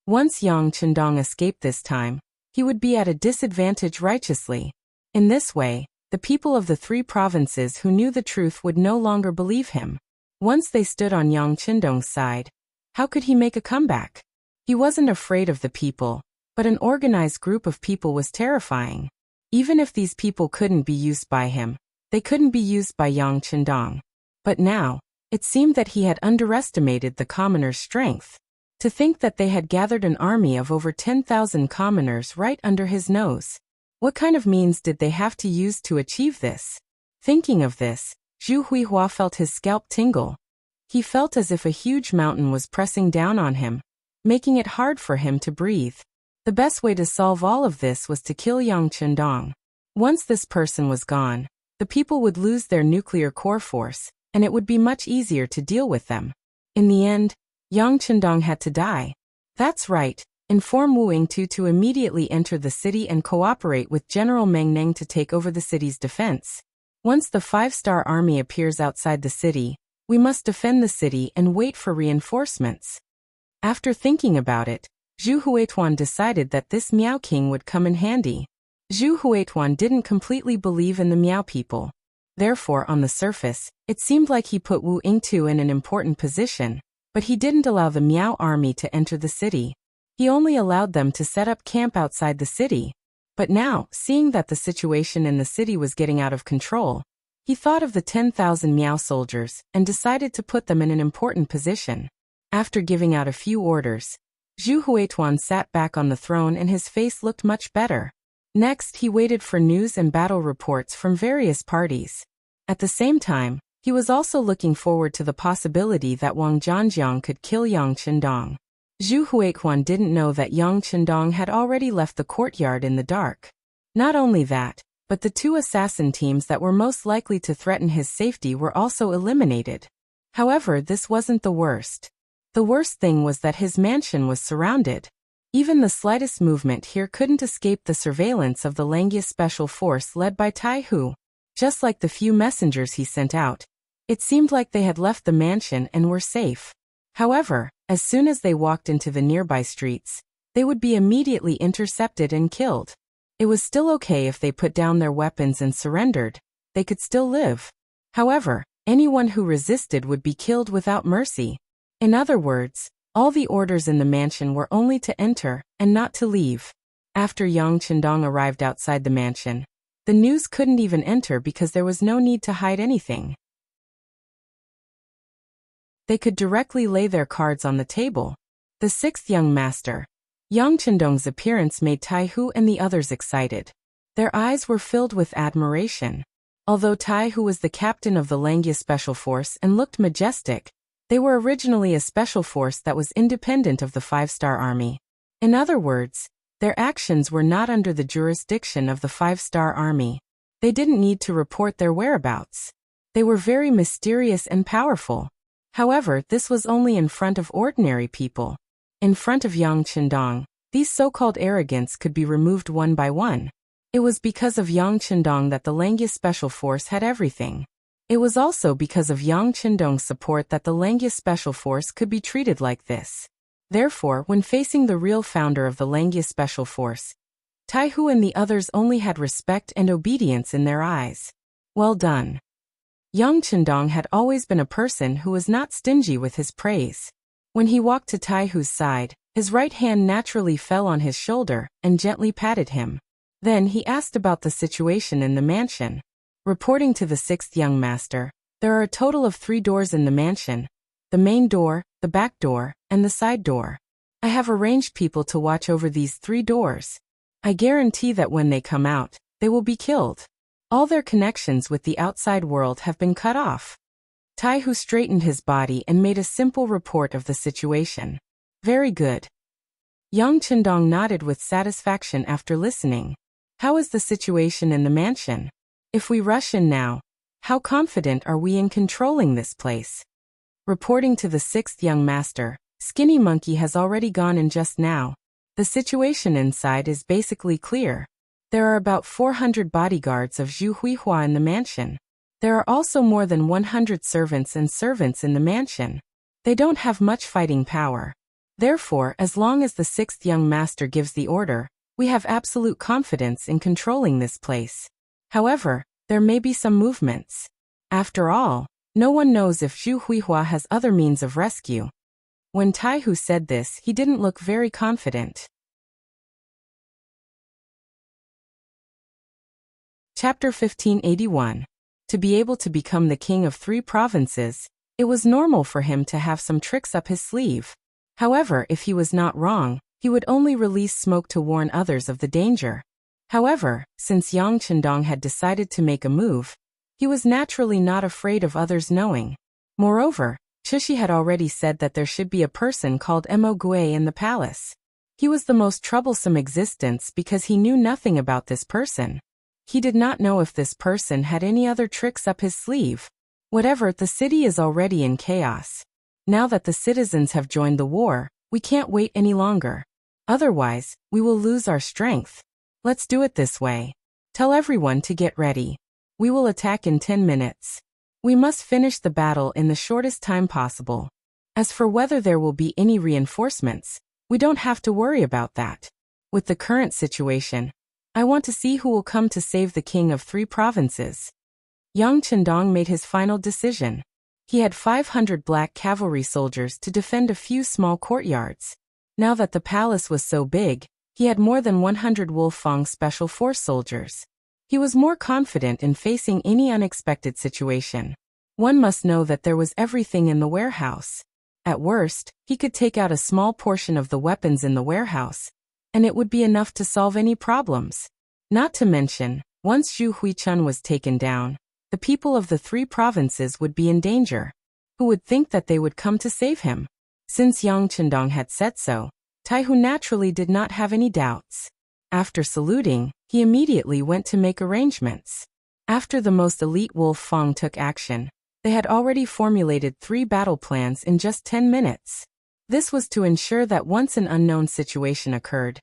Once Yang Chendong escaped this time, he would be at a disadvantage righteously. In this way, the people of the 3 provinces who knew the truth would no longer believe him. Once they stood on Yang Chendong's side, how could he make a comeback? He wasn't afraid of the people, but an organized group of people was terrifying. Even if these people couldn't be used by him, they couldn't be used by Yang Chendong. But now, it seemed that he had underestimated the commoners' strength. To think that they had gathered an army of over 10,000 commoners right under his nose. What kind of means did they have to use to achieve this? Thinking of this, Zhu Huihua felt his scalp tingle. He felt as if a huge mountain was pressing down on him, making it hard for him to breathe. The best way to solve all of this was to kill Yang Chendong. Once this person was gone, the people would lose their nuclear core force, and it would be much easier to deal with them. In the end, Yang Chendong had to die. That's right, inform Wu Yingtu to immediately enter the city and cooperate with General Meng Neng to take over the city's defense. Once the 5-star army appears outside the city, we must defend the city and wait for reinforcements. After thinking about it, Zhu Huituan decided that this Miao King would come in handy. Zhu Huituan didn't completely believe in the Miao people. Therefore, on the surface, it seemed like he put Wu Yingtu in an important position. But he didn't allow the Miao army to enter the city. He only allowed them to set up camp outside the city. But now, seeing that the situation in the city was getting out of control, he thought of the 10,000 Miao soldiers and decided to put them in an important position. After giving out a few orders, Zhu Huituan sat back on the throne and his face looked much better. Next, he waited for news and battle reports from various parties. At the same time, he was also looking forward to the possibility that Wang Zhanjiang could kill Yang Qindong. Zhu Huituan didn't know that Yang Qindong had already left the courtyard in the dark. Not only that, but the two assassin teams that were most likely to threaten his safety were also eliminated. However, this wasn't the worst. The worst thing was that his mansion was surrounded. Even the slightest movement here couldn't escape the surveillance of the Langia Special Force led by Tai Hu. Just like the few messengers he sent out, it seemed like they had left the mansion and were safe. However, as soon as they walked into the nearby streets, they would be immediately intercepted and killed. It was still okay if they put down their weapons and surrendered. They could still live. However, anyone who resisted would be killed without mercy. In other words, all the orders in the mansion were only to enter and not to leave. After Yang Qindong arrived outside the mansion, the news couldn't even enter because there was no need to hide anything. They could directly lay their cards on the table. The sixth young master, Yang Qindong's appearance made Tai Hu and the others excited. Their eyes were filled with admiration. Although Tai Hu was the captain of the Langia Special Force and looked majestic, they were originally a special force that was independent of the five-star army. In other words, their actions were not under the jurisdiction of the five-star army. They didn't need to report their whereabouts. They were very mysterious and powerful. However, this was only in front of ordinary people. In front of Yang Qindong, these so-called arrogants could be removed one by one. It was because of Yang Qindong that the Langia Special Force had everything. It was also because of Yang Qindong's support that the Langia Special Force could be treated like this. Therefore, when facing the real founder of the Langia Special Force, Tai Hu and the others only had respect and obedience in their eyes. Well done. Yang Qindong had always been a person who was not stingy with his praise. When he walked to Tai Hu's side, his right hand naturally fell on his shoulder and gently patted him. Then he asked about the situation in the mansion. Reporting to the sixth young master, there are a total of 3 doors in the mansion: the main door, the back door, and the side door. I have arranged people to watch over these 3 doors. I guarantee that when they come out, they will be killed. All their connections with the outside world have been cut off. Tai Hu straightened his body and made a simple report of the situation. Very good. Yang Qindong nodded with satisfaction after listening. How is the situation in the mansion? If we rush in now, how confident are we in controlling this place? Reporting to the sixth young master, Skinny Monkey has already gone in just now. The situation inside is basically clear. There are about 400 bodyguards of Zhu Huihua in the mansion. There are also more than 100 servants and servants in the mansion. They don't have much fighting power. Therefore, as long as the sixth young master gives the order, we have absolute confidence in controlling this place. However, there may be some movements. After all, no one knows if Zhu Huihua has other means of rescue. When Tai Hu said this, he didn't look very confident. Chapter 1581. To be able to become the king of 3 provinces, it was normal for him to have some tricks up his sleeve. However, if he was not wrong, he would only release smoke to warn others of the danger. However, since Yang Qindong had decided to make a move, he was naturally not afraid of others knowing. Moreover, Chushi had already said that there should be a person called Mo Gui in the palace. He was the most troublesome existence because he knew nothing about this person. He did not know if this person had any other tricks up his sleeve. Whatever, the city is already in chaos. Now that the citizens have joined the war, we can't wait any longer. Otherwise, we will lose our strength. Let's do it this way. Tell everyone to get ready. We will attack in 10 minutes. We must finish the battle in the shortest time possible. As for whether there will be any reinforcements, we don't have to worry about that. With the current situation, I want to see who will come to save the king of 3 provinces. Yang Qindong made his final decision. He had 500 black cavalry soldiers to defend a few small courtyards. Now that the palace was so big, he had more than 100 Wolfang Special Force soldiers. He was more confident in facing any unexpected situation. One must know that there was everything in the warehouse. At worst, he could take out a small portion of the weapons in the warehouse, and it would be enough to solve any problems. Not to mention, once Zhu Huichun was taken down, the people of the 3 provinces would be in danger. Who would think that they would come to save him? Since Yang Chendong had said so, Taihu naturally did not have any doubts. After saluting, he immediately went to make arrangements. After the most elite Wolf Fang took action, they had already formulated 3 battle plans in just 10 minutes. This was to ensure that once an unknown situation occurred,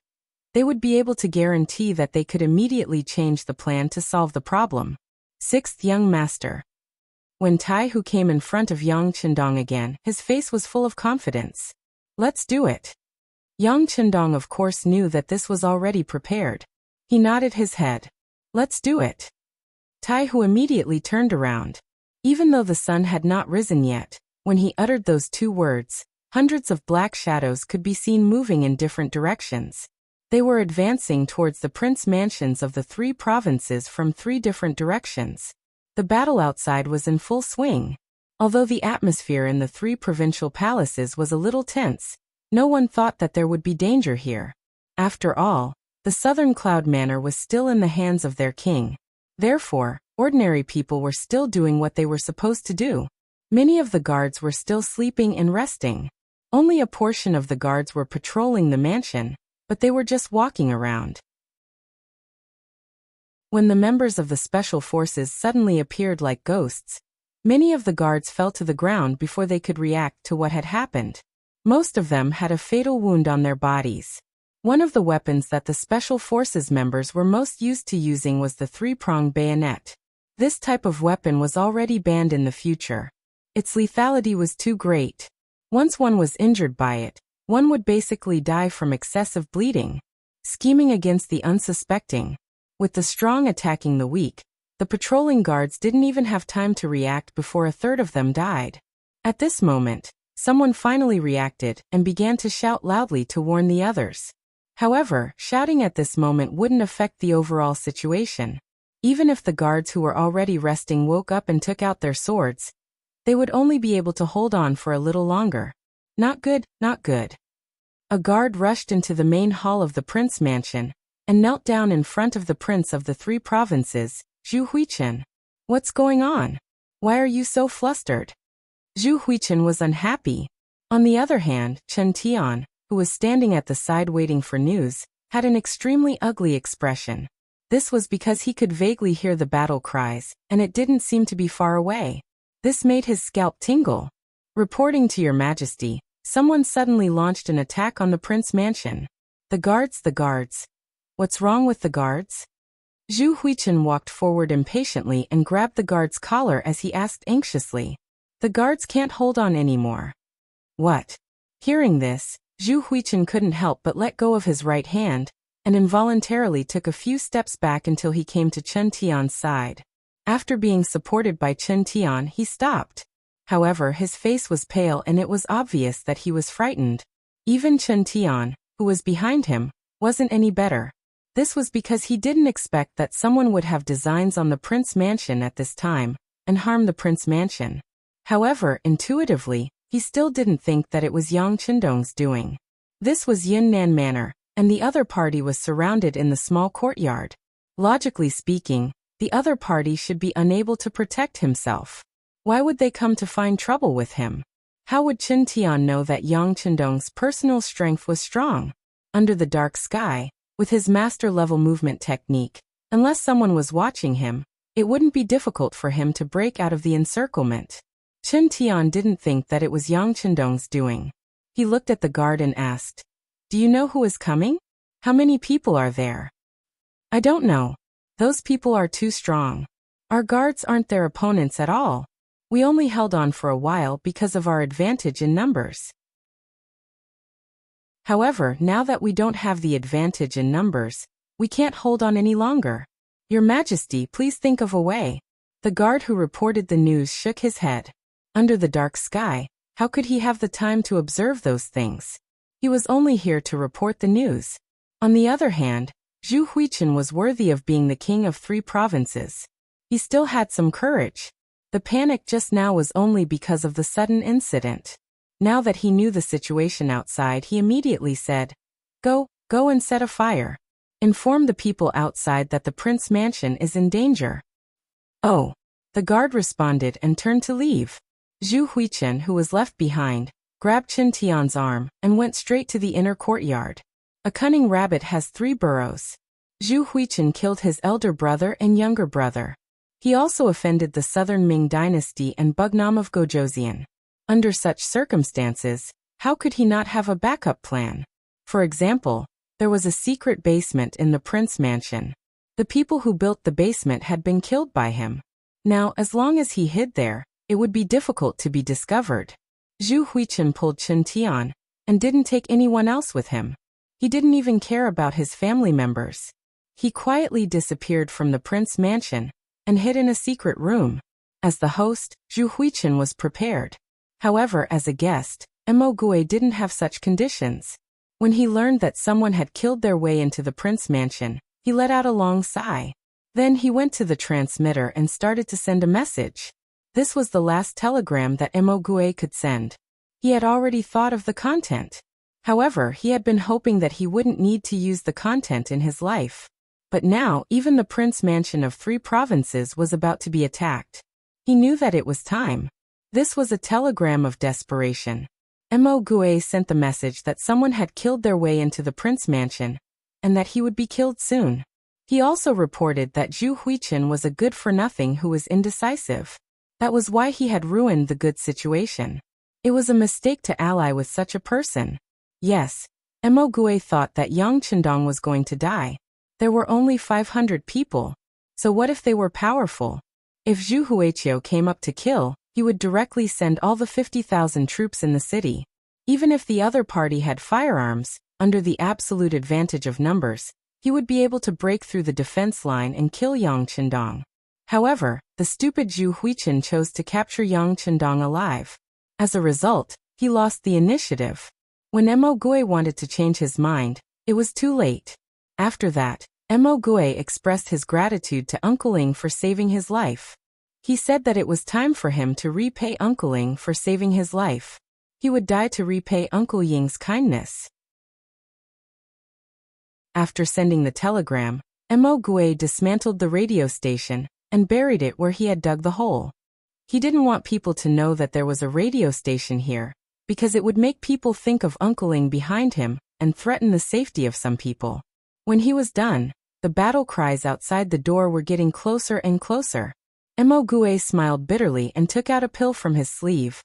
they would be able to guarantee that they could immediately change the plan to solve the problem. 6th Young Master. When Taihu came in front of Yang Chendong again, his face was full of confidence. Let's do it. Yang Chendong of course knew that this was already prepared. He nodded his head. Let's do it. Taihu immediately turned around. Even though the sun had not risen yet, when he uttered those 2 words, hundreds of black shadows could be seen moving in different directions. They were advancing towards the prince mansions of the 3 provinces from 3 different directions. The battle outside was in full swing. Although the atmosphere in the 3 provincial palaces was a little tense, no one thought that there would be danger here. After all, the southern Cloud Manor was still in the hands of their king. Therefore, ordinary people were still doing what they were supposed to do. Many of the guards were still sleeping and resting. Only a portion of the guards were patrolling the mansion, but they were just walking around. When the members of the special forces suddenly appeared like ghosts, many of the guards fell to the ground before they could react to what had happened. Most of them had a fatal wound on their bodies. One of the weapons that the special forces members were most used to using was the 3-pronged bayonet. This type of weapon was already banned in the future. Its lethality was too great. Once one was injured by it, one would basically die from excessive bleeding. Scheming against the unsuspecting. With the strong attacking the weak, the patrolling guards didn't even have time to react before a third of them died. At this moment, someone finally reacted and began to shout loudly to warn the others. However, shouting at this moment wouldn't affect the overall situation. Even if the guards who were already resting woke up and took out their swords, they would only be able to hold on for a little longer. Not good, not good. A guard rushed into the main hall of the prince mansion and knelt down in front of the prince of the 3 provinces, Zhu Huichen. What's going on? Why are you so flustered? Zhu Huichen was unhappy. On the other hand, Chen Tian, who was standing at the side waiting for news, had an extremely ugly expression. This was because he could vaguely hear the battle cries, and it didn't seem to be far away. This made his scalp tingle. Reporting to your majesty, someone suddenly launched an attack on the prince mansion. The guards. What's wrong with the guards? Zhu Huichen walked forward impatiently and grabbed the guard's collar as he asked anxiously. The guards can't hold on anymore. What? Hearing this, Zhu Huichen couldn't help but let go of his right hand, and involuntarily took a few steps back until he came to Chen Tian's side. After being supported by Chen Tian, he stopped. However, his face was pale and it was obvious that he was frightened. Even Chen Tian, who was behind him, wasn't any better. This was because he didn't expect that someone would have designs on the prince mansion at this time, and harm the prince mansion. However, intuitively, he still didn't think that it was Yang Chendong's doing. This was Yunnan Manor, and the other party was surrounded in the small courtyard. Logically speaking, the other party should be unable to protect himself. Why would they come to find trouble with him? How would Chen Tian know that Yang Chendong's personal strength was strong? Under the dark sky, with his master-level movement technique, unless someone was watching him, it wouldn't be difficult for him to break out of the encirclement. Chen Tian didn't think that it was Yang Chendong's doing. He looked at the guard and asked, "Do you know who is coming? How many people are there?" "I don't know. Those people are too strong. Our guards aren't their opponents at all. We only held on for a while because of our advantage in numbers. However, now that we don't have the advantage in numbers, we can't hold on any longer. Your Majesty, please think of a way." The guard who reported the news shook his head. Under the dark sky, how could he have the time to observe those things? He was only here to report the news. On the other hand, Zhu Huichen was worthy of being the king of 3 provinces. He still had some courage. The panic just now was only because of the sudden incident. Now that he knew the situation outside, he immediately said, Go and set a fire. Inform the people outside that the prince mansion is in danger. Oh. The guard responded and turned to leave. Zhu Huichen, who was left behind, grabbed Chen Tian's arm and went straight to the inner courtyard. A cunning rabbit has 3 burrows. Zhu Huichen killed his elder brother and younger brother. He also offended the southern Ming dynasty and Bugnam of Gojoseon. Under such circumstances, how could he not have a backup plan? For example, there was a secret basement in the prince mansion. The people who built the basement had been killed by him. Now, as long as he hid there, it would be difficult to be discovered. Zhu Huichen pulled Chen Tian and didn't take anyone else with him. He didn't even care about his family members. He quietly disappeared from the prince mansion and hid in a secret room. As the host, Zhu Huichen was prepared. However, as a guest, Mo Gui didn't have such conditions. When he learned that someone had killed their way into the prince mansion, he let out a long sigh. Then he went to the transmitter and started to send a message. This was the last telegram that Mo Gui could send. He had already thought of the content. However, he had been hoping that he wouldn't need to use the content in his life. But now, even the prince mansion of 3 provinces was about to be attacked. He knew that it was time. This was a telegram of desperation. Mo Gui sent the message that someone had killed their way into the prince mansion, and that he would be killed soon. He also reported that Zhu Huichen was a good-for-nothing who was indecisive. That was why he had ruined the good situation. It was a mistake to ally with such a person. Yes, Mo Gui thought that Yang Chendong was going to die. There were only 500 people. So what if they were powerful? If Zhu Huiqiu came up to kill, he would directly send all the 50,000 troops in the city. Even if the other party had firearms, under the absolute advantage of numbers, he would be able to break through the defense line and kill Yang Chendong. However, the stupid Zhu Huichen chose to capture Yang Chendong alive. As a result, he lost the initiative. When Mo Gui wanted to change his mind, it was too late. After that, Mo Gui expressed his gratitude to Uncle Ling for saving his life. He said that it was time for him to repay Uncle Ling for saving his life. He would die to repay Uncle Ying's kindness. After sending the telegram, Mo Gui dismantled the radio station and buried it where he had dug the hole. He didn't want people to know that there was a radio station here, because it would make people think of Uncle Ling behind him and threaten the safety of some people. When he was done, the battle cries outside the door were getting closer and closer. Mo Gui smiled bitterly and took out a pill from his sleeve.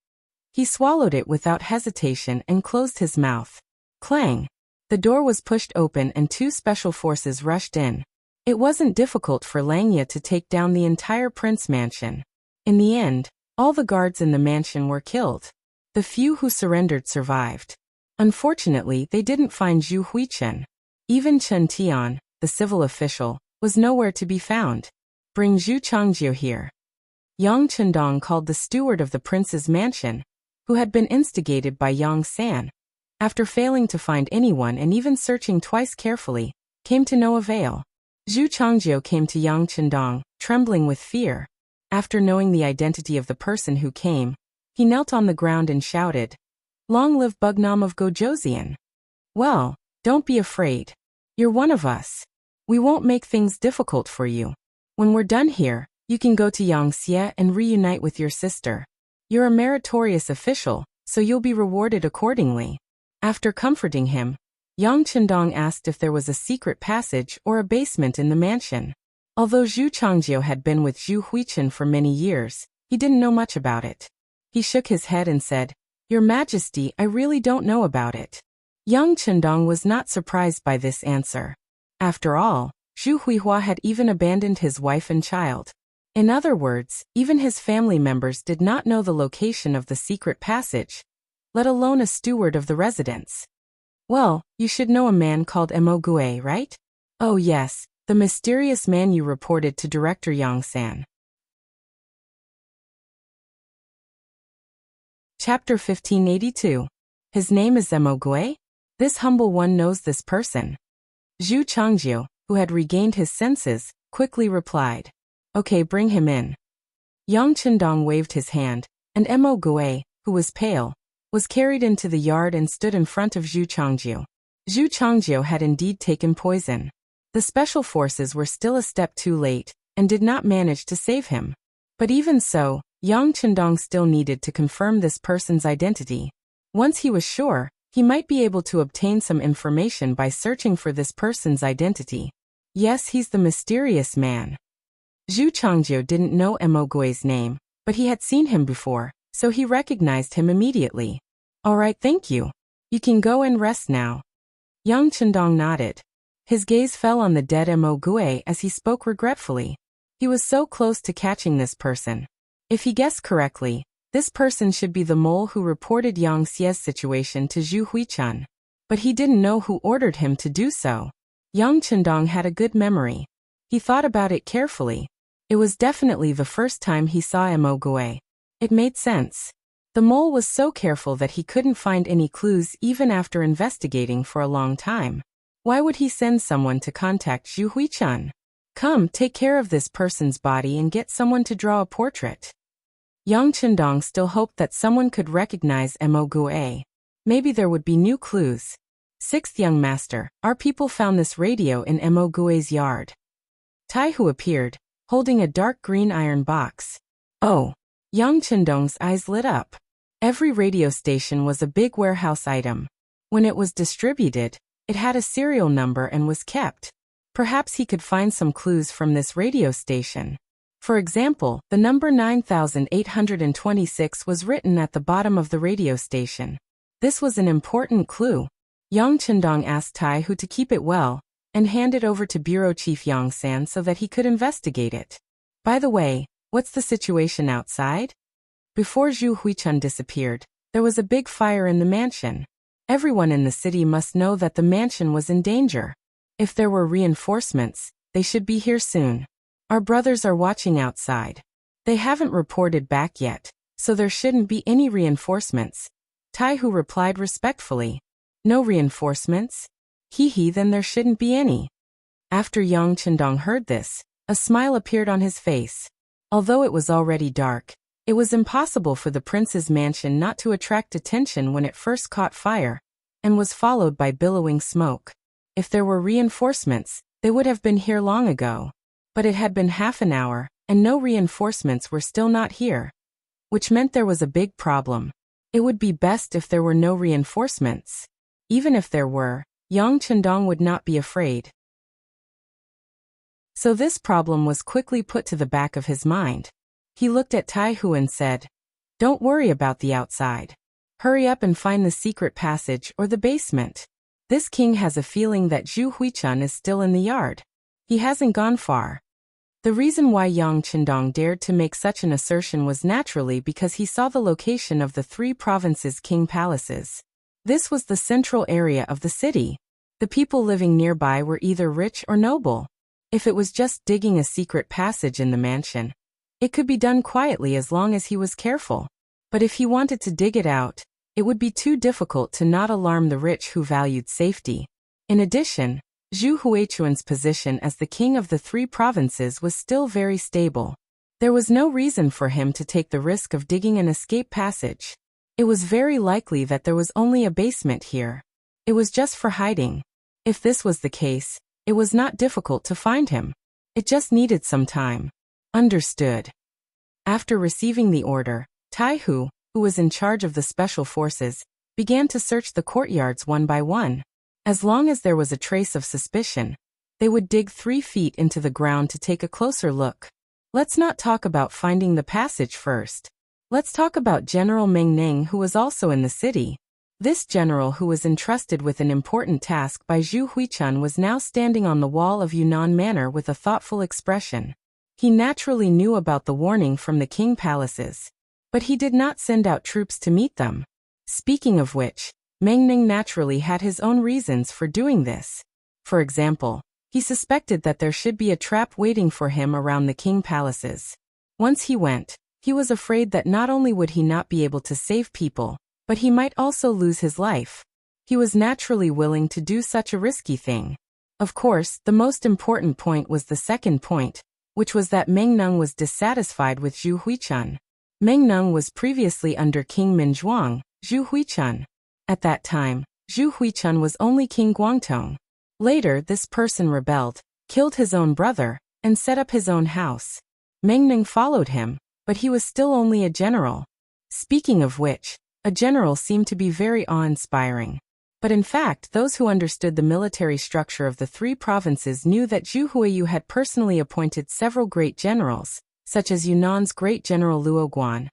He swallowed it without hesitation and closed his mouth. Clang! The door was pushed open and 2 special forces rushed in. It wasn't difficult for Langya to take down the entire prince mansion. In the end, all the guards in the mansion were killed. The few who surrendered survived. Unfortunately, they didn't find Zhu Huichen. Even Chen Tian, the civil official, was nowhere to be found. Bring Zhu Changjiu here. Yang Chendong called the steward of the prince's mansion, who had been instigated by Yang San. After failing to find anyone and even searching twice carefully, came to no avail. Zhu Changjiu came to Yang Chendong, trembling with fear. After knowing the identity of the person who came, he knelt on the ground and shouted, "Long live Bugnam of Gojoseon! Well, don't be afraid. You're one of us. We won't make things difficult for you. When we're done here, you can go to Yangxie and reunite with your sister. You're a meritorious official, so you'll be rewarded accordingly." After comforting him, Yang Chendong asked if there was a secret passage or a basement in the mansion. Although Zhu Changjiu had been with Zhu Huichen for many years, he didn't know much about it. He shook his head and said, "Your Majesty, I really don't know about it." Yang Chendong was not surprised by this answer. After all, Zhu Huihua had even abandoned his wife and child. In other words, even his family members did not know the location of the secret passage, let alone a steward of the residence. Well, you should know a man called Mo Gui, right? Oh yes, the mysterious man you reported to Director Yang San. Chapter 1582. His name is Emogui? This humble one knows this person. Zhu Changjiu, who had regained his senses, quickly replied. Okay, bring him in. Yang Qindong waved his hand, and Emogui, who was pale, was carried into the yard and stood in front of Zhu Changjiu. Zhu Changjiu had indeed taken poison. The special forces were still a step too late, and did not manage to save him. But even so, Yang Qindong still needed to confirm this person's identity. Once he was sure, he might be able to obtain some information by searching for this person's identity. Yes, he's the mysterious man. Zhu Changjiu didn't know Emogui's name, but he had seen him before, so he recognized him immediately. All right, thank you. You can go and rest now. Yang Qindong nodded. His gaze fell on the dead Emogui as he spoke regretfully. He was so close to catching this person. If he guessed correctly, this person should be the mole who reported Yang Xie's situation to Zhu Huichun. But he didn't know who ordered him to do so. Yang Qindong had a good memory. He thought about it carefully. It was definitely the first time he saw Emogui. It made sense. The mole was so careful that he couldn't find any clues even after investigating for a long time. Why would he send someone to contact Zhu Huichun? Come, take care of this person's body and get someone to draw a portrait. Yang Qindong still hoped that someone could recognize Emogui. Maybe there would be new clues. Sixth young master, our people found this radio in Emogui's yard. Taihu appeared, holding a dark green iron box. Oh! Yang Qindong's eyes lit up. Every radio station was a big warehouse item. When it was distributed, it had a serial number and was kept. Perhaps he could find some clues from this radio station. For example, the number 9826 was written at the bottom of the radio station. This was an important clue. Yang Qindong asked Taihu to keep it well, and hand it over to Bureau Chief Yang San so that he could investigate it. By the way, what's the situation outside? Before Zhu Huichun disappeared, there was a big fire in the mansion. Everyone in the city must know that the mansion was in danger. If there were reinforcements, they should be here soon. Our brothers are watching outside. They haven't reported back yet, so there shouldn't be any reinforcements. Taihu replied respectfully. No reinforcements? Hee, then there shouldn't be any. After Yang Qindong heard this, a smile appeared on his face. Although it was already dark, it was impossible for the prince's mansion not to attract attention when it first caught fire, and was followed by billowing smoke. If there were reinforcements, they would have been here long ago. But it had been half an hour, and no reinforcements were still not here. Which meant there was a big problem. It would be best if there were no reinforcements. Even if there were, Yang Qindong would not be afraid. So this problem was quickly put to the back of his mind. He looked at Taihu and said, "Don't worry about the outside. Hurry up and find the secret passage or the basement. This king has a feeling that Zhu Huichun is still in the yard. He hasn't gone far." The reason why Yang Qindong dared to make such an assertion was naturally because he saw the location of the three provinces' king palaces. This was the central area of the city. The people living nearby were either rich or noble. If it was just digging a secret passage in the mansion, it could be done quietly as long as he was careful. But if he wanted to dig it out, it would be too difficult to not alarm the rich who valued safety. In addition, Zhu Huichun's position as the king of the three provinces was still very stable. There was no reason for him to take the risk of digging an escape passage. It was very likely that there was only a basement here. It was just for hiding. If this was the case, it was not difficult to find him. It just needed some time. Understood. After receiving the order, Taihu, who was in charge of the special forces, began to search the courtyards one by one. As long as there was a trace of suspicion, they would dig 3 feet into the ground to take a closer look. Let's not talk about finding the passage first. Let's talk about General Meng Ning, who was also in the city. This general, who was entrusted with an important task by Zhu Huichun, was now standing on the wall of Yunnan Manor with a thoughtful expression. He naturally knew about the warning from the king palaces, but he did not send out troops to meet them. Speaking of which, Meng Ning naturally had his own reasons for doing this. For example, he suspected that there should be a trap waiting for him around the king palaces. Once he went, He was afraid that not only would he not be able to save people, but he might also lose his life. He was naturally willing to do such a risky thing. Of course, the most important point was the second point, which was that Meng Nung was dissatisfied with Zhu Huichun. Meng Nung was previously under King Minzhuang, Zhu Huichun. At that time, Zhu Huichun was only King Guangtong. Later, this person rebelled, killed his own brother, and set up his own house. Meng Nung followed him, but he was still only a general. Speaking of which, a general seemed to be very awe-inspiring. But in fact, those who understood the military structure of the three provinces knew that Zhu Huiyu had personally appointed several great generals, such as Yunnan's great general Luo Guan,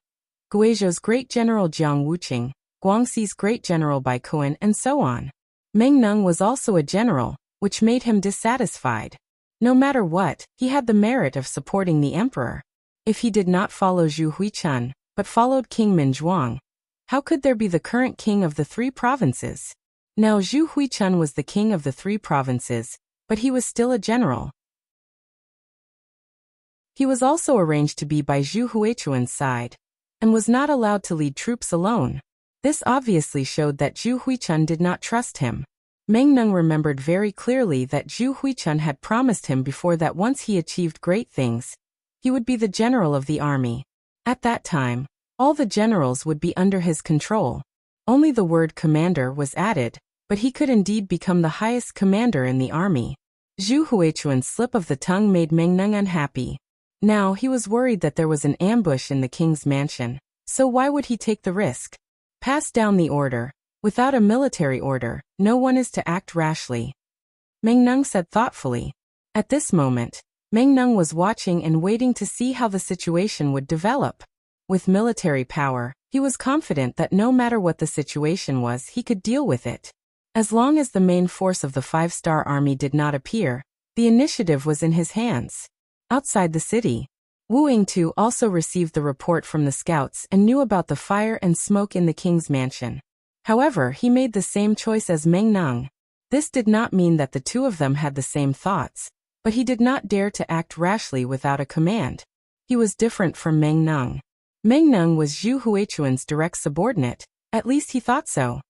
Guizhou's great general Jiang Wuqing, Guangxi's great general Bai Kuan, and so on. Meng Nung was also a general, which made him dissatisfied. No matter what, he had the merit of supporting the emperor. If he did not follow Zhu Huichun, but followed King Minzhuang, how could there be the current king of the three provinces? Now Zhu Huichun was the king of the three provinces, but he was still a general. He was also arranged to be by Zhu Huichuan's side, and was not allowed to lead troops alone. This obviously showed that Zhu Huichun did not trust him. Meng Nung remembered very clearly that Zhu Huichun had promised him before that once he achieved great things, he would be the general of the army. At that time, all the generals would be under his control. Only the word commander was added, but he could indeed become the highest commander in the army. Zhu Huichuan's slip of the tongue made Meng Nung unhappy. Now he was worried that there was an ambush in the king's mansion, so why would he take the risk? Pass down the order. Without a military order, no one is to act rashly, Meng Nung said thoughtfully. At this moment, Meng Nung was watching and waiting to see how the situation would develop. With military power, he was confident that no matter what the situation was, he could deal with it. As long as the main force of the five-star army did not appear, the initiative was in his hands. Outside the city, Wu Yingtu also received the report from the scouts and knew about the fire and smoke in the king's mansion. However, he made the same choice as Meng Nung. This did not mean that the two of them had the same thoughts, but he did not dare to act rashly without a command. He was different from Meng Nung. Meng Nung was Zhu Huichuan's direct subordinate, at least he thought so.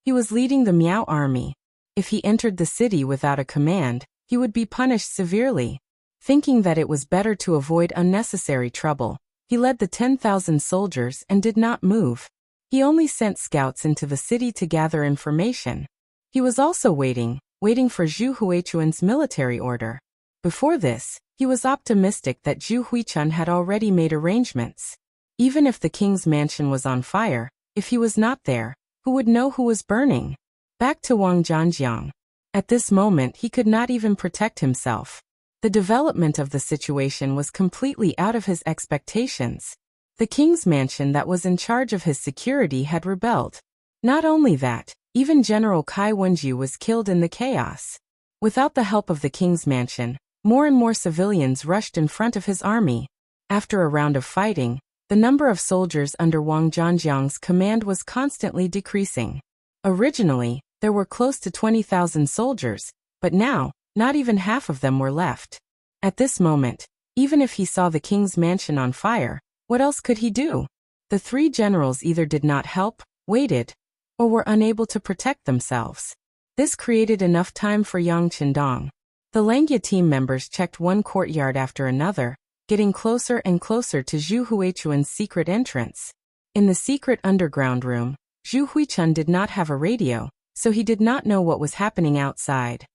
He was leading the Miao army. If he entered the city without a command, he would be punished severely. Thinking that it was better to avoid unnecessary trouble, he led the 10,000 soldiers and did not move. He only sent scouts into the city to gather information. He was also waiting for Zhu Huichuan's military order. Before this, he was optimistic that Zhu Huichun had already made arrangements. Even if the king's mansion was on fire, if he was not there, who would know who was burning? Back to Wang Zhanjiang. At this moment he could not even protect himself. The development of the situation was completely out of his expectations. The king's mansion that was in charge of his security had rebelled. Not only that, even General Kai Wenju was killed in the chaos. Without the help of the king's mansion, more and more civilians rushed in front of his army. After a round of fighting, the number of soldiers under Wang Zhanjiang's command was constantly decreasing. Originally, there were close to 20,000 soldiers, but now, not even half of them were left. At this moment, even if he saw the king's mansion on fire, what else could he do? The three generals either did not help, waited, or were unable to protect themselves. This created enough time for Yang Qindong. The Langya team members checked one courtyard after another, getting closer and closer to Zhu Huichuan's secret entrance. In the secret underground room, Zhu Huichun did not have a radio, so he did not know what was happening outside.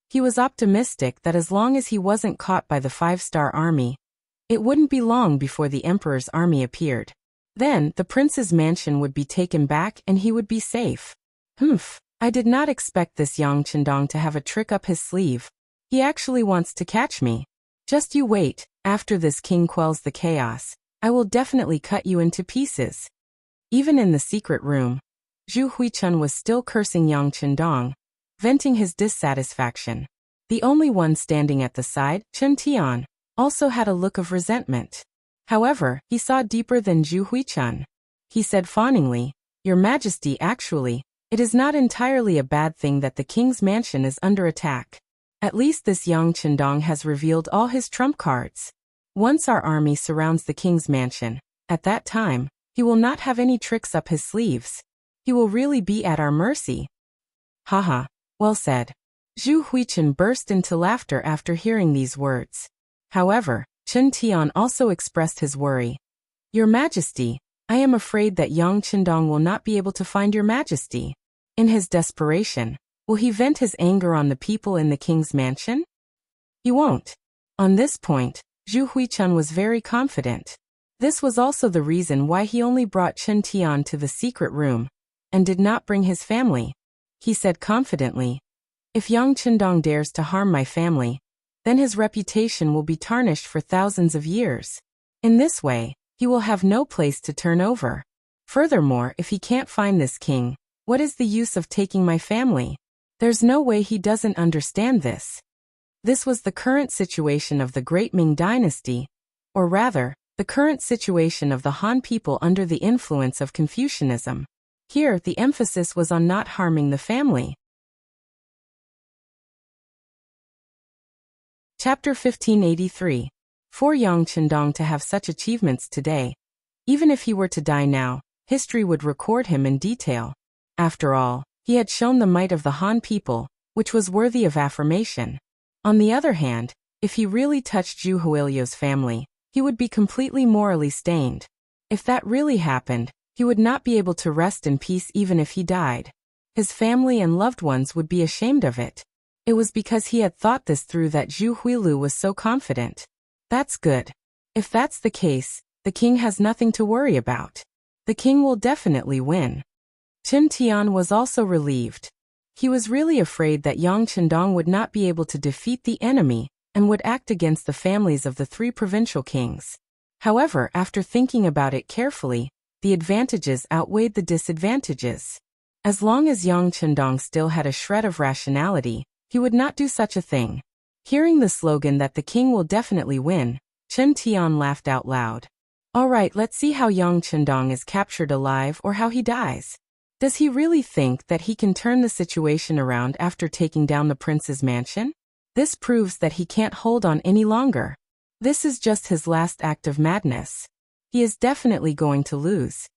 He was optimistic that as long as he wasn't caught by the five-star army, it wouldn't be long before the emperor's army appeared. Then, the prince's mansion would be taken back and he would be safe. I did not expect this Yang Qindong to have a trick up his sleeve. He actually wants to catch me. Just you wait, after this king quells the chaos, I will definitely cut you into pieces. Even in the secret room, Zhu Huichun was still cursing Yang Qindong, venting his dissatisfaction. The only one standing at the side, Chen Tian, also had a look of resentment. However, he saw deeper than Zhu Huichun. He said fawningly, "Your Majesty, actually, it is not entirely a bad thing that the king's mansion is under attack. At least this Yang Qindong has revealed all his trump cards." Once our army surrounds the king's mansion, at that time, he will not have any tricks up his sleeves. He will really be at our mercy. Haha, well said. Zhu Huichen burst into laughter after hearing these words. However, Chen Tian also expressed his worry. Your Majesty, I am afraid that Yang Qindong will not be able to find your Majesty. In his desperation, will he vent his anger on the people in the king's mansion? He won't. On this point, Zhu Huichen was very confident. This was also the reason why he only brought Chen Tian to the secret room, and did not bring his family. He said confidently, if Yang Qindong dares to harm my family, then his reputation will be tarnished for thousands of years. In this way, he will have no place to turn over. Furthermore, if he can't find this king, what is the use of taking my family? There's no way he doesn't understand this. This was the current situation of the Great Ming Dynasty, or rather, the current situation of the Han people under the influence of Confucianism. Here, the emphasis was on not harming the family. Chapter 1583. For Yang Qindong to have such achievements today, even if he were to die now, history would record him in detail. After all, he had shown the might of the Han people, which was worthy of affirmation. On the other hand, if he really touched Zhu Huilio's family, he would be completely morally stained. If that really happened, he would not be able to rest in peace even if he died. His family and loved ones would be ashamed of it. It was because he had thought this through that Zhu Huilu was so confident. That's good. If that's the case, the king has nothing to worry about. The king will definitely win. Chen Tian was also relieved. He was really afraid that Yang Qindong would not be able to defeat the enemy, and would act against the families of the three provincial kings. However, after thinking about it carefully, the advantages outweighed the disadvantages. As long as Yang Qindong still had a shred of rationality, he would not do such a thing. Hearing the slogan that the king will definitely win, Chen Tian laughed out loud. Alright, let's see how Yang Qindong is captured alive or how he dies. Does he really think that he can turn the situation around after taking down the prince's mansion? This proves that he can't hold on any longer. This is just his last act of madness. He is definitely going to lose.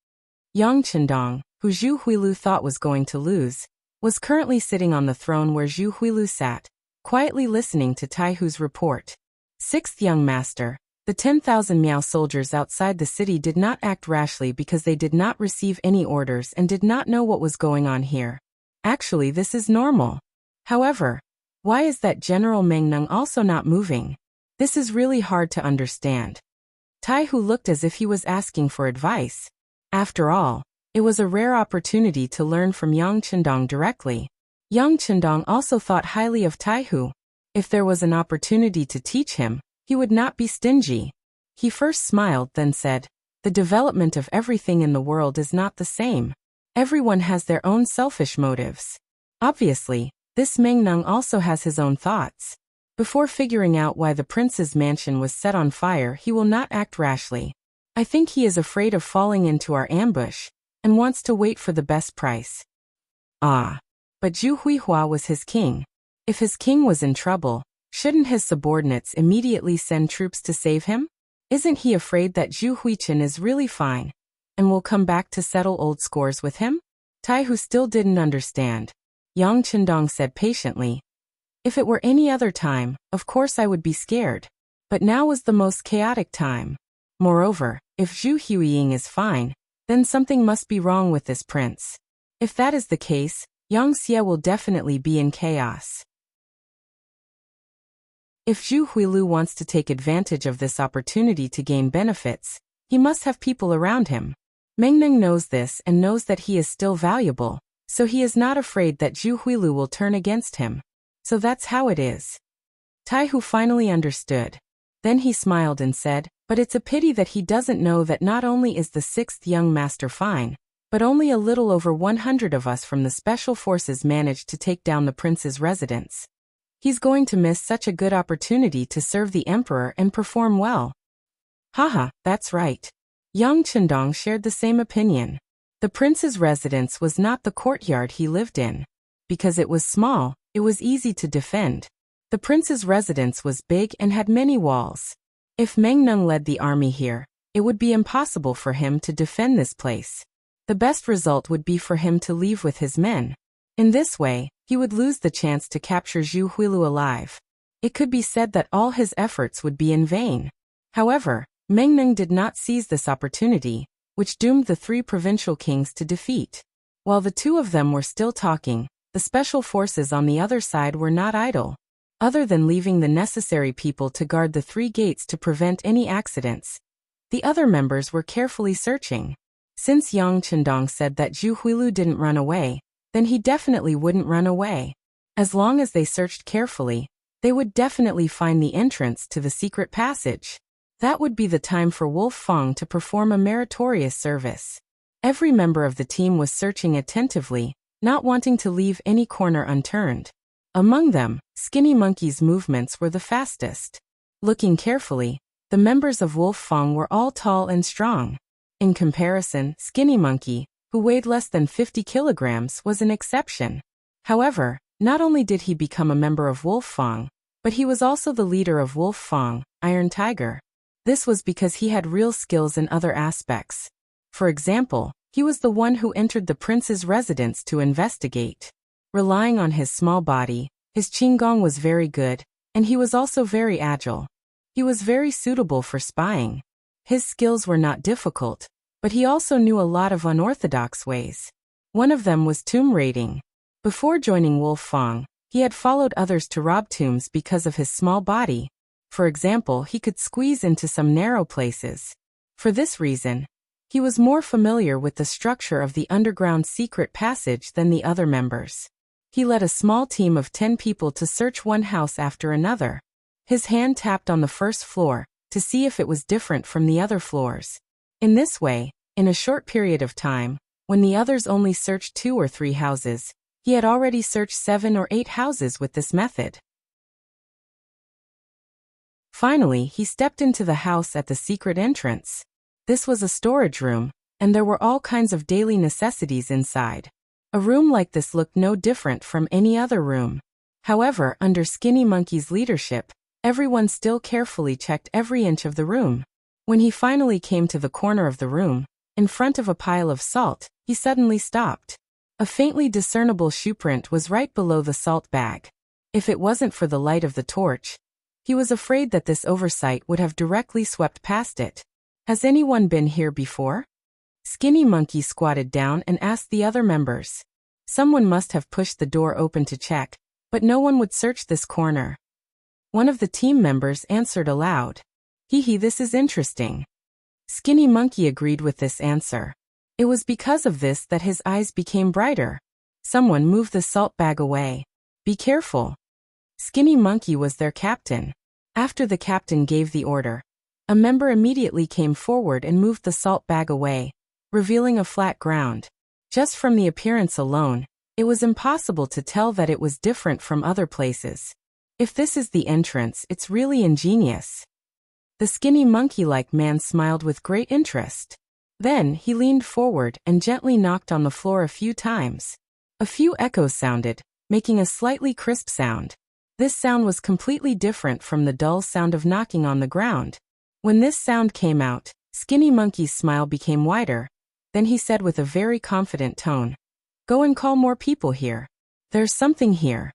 Yang Qindong, who Zhu Huilu thought was going to lose, was currently sitting on the throne where Zhu Huilu sat, quietly listening to Taihu's report. Sixth young master, the 10,000 Miao soldiers outside the city did not act rashly because they did not receive any orders and did not know what was going on here. Actually, this is normal. However, why is that General Meng Neng also not moving? This is really hard to understand. Taihu looked as if he was asking for advice. After all, it was a rare opportunity to learn from Yang Qindong directly. Yang Qindong also thought highly of Taihu. If there was an opportunity to teach him, he would not be stingy. He first smiled, then said, the development of everything in the world is not the same. Everyone has their own selfish motives. Obviously, this Meng Neng also has his own thoughts. Before figuring out why the prince's mansion was set on fire, he will not act rashly. I think he is afraid of falling into our ambush, and wants to wait for the best price. Ah. But Zhu Huihua was his king. If his king was in trouble, shouldn't his subordinates immediately send troops to save him? Isn't he afraid that Zhu Huichen is really fine, and will come back to settle old scores with him? Taihu still didn't understand. Yang Qindong said patiently, if it were any other time, of course I would be scared. But now was the most chaotic time. Moreover, if Zhu Huiying is fine, then something must be wrong with this prince. If that is the case, Yang Xie will definitely be in chaos. If Zhu Huilu wants to take advantage of this opportunity to gain benefits, he must have people around him. Meng Neng knows this and knows that he is still valuable, so he is not afraid that Zhu Huilu will turn against him. So that's how it is. Taihu finally understood. Then he smiled and said, but it's a pity that he doesn't know that not only is the sixth young master fine, but only a little over 100 of us from the special forces managed to take down the prince's residence. He's going to miss such a good opportunity to serve the emperor and perform well. Haha, that's right. Yang Qindong shared the same opinion. The prince's residence was not the courtyard he lived in. Because it was small, it was easy to defend. The prince's residence was big and had many walls. If Meng Neng led the army here, it would be impossible for him to defend this place. The best result would be for him to leave with his men. In this way, he would lose the chance to capture Zhu Huilu alive. It could be said that all his efforts would be in vain. However, Meng Neng did not seize this opportunity, which doomed the 3 provincial kings to defeat. While the 2 of them were still talking, the special forces on the other side were not idle. Other than leaving the necessary people to guard the 3 gates to prevent any accidents, the other members were carefully searching. Since Yang Chendong said that Zhu Huilu didn't run away, then he definitely wouldn't run away. As long as they searched carefully, they would definitely find the entrance to the secret passage. That would be the time for Wolf Fang to perform a meritorious service. Every member of the team was searching attentively, not wanting to leave any corner unturned. Among them, Skinny Monkey's movements were the fastest. Looking carefully, the members of Wolf Fang were all tall and strong. In comparison, Skinny Monkey, who weighed less than 50 kilograms, was an exception. However, not only did he become a member of Wolf Fang, but he was also the leader of Wolf Fang, Iron Tiger. This was because he had real skills in other aspects. For example, he was the one who entered the prince's residence to investigate. Relying on his small body, his qigong was very good, and he was also very agile. He was very suitable for spying. His skills were not difficult, but he also knew a lot of unorthodox ways. One of them was tomb raiding. Before joining Wolf Fang, he had followed others to rob tombs because of his small body. For example, he could squeeze into some narrow places. For this reason, he was more familiar with the structure of the underground secret passage than the other members. He led a small team of 10 people to search one house after another. His hand tapped on the first floor to see if it was different from the other floors. In this way, in a short period of time, when the others only searched 2 or 3 houses, he had already searched 7 or 8 houses with this method. Finally, he stepped into the house at the secret entrance. This was a storage room, and there were all kinds of daily necessities inside. A room like this looked no different from any other room. However, under Skinny Monkey's leadership, everyone still carefully checked every inch of the room. When he finally came to the corner of the room, in front of a pile of salt, he suddenly stopped. A faintly discernible shoe print was right below the salt bag. If it wasn't for the light of the torch, he was afraid that this oversight would have directly swept past it. Has anyone been here before? Skinny Monkey squatted down and asked the other members. Someone must have pushed the door open to check, but no one would search this corner. One of the team members answered aloud. Hee, this is interesting. Skinny Monkey agreed with this answer. It was because of this that his eyes became brighter. Someone moved the salt bag away. Be careful. Skinny Monkey was their captain. After the captain gave the order, a member immediately came forward and moved the salt bag away, revealing a flat ground. Just from the appearance alone, it was impossible to tell that it was different from other places. If this is the entrance, it's really ingenious. The Skinny Monkey-like man smiled with great interest. Then he leaned forward and gently knocked on the floor a few times. A few echoes sounded, making a slightly crisp sound. This sound was completely different from the dull sound of knocking on the ground. When this sound came out, Skinny Monkey's smile became wider. Then he said with a very confident tone, "Go and call more people here. There's something here."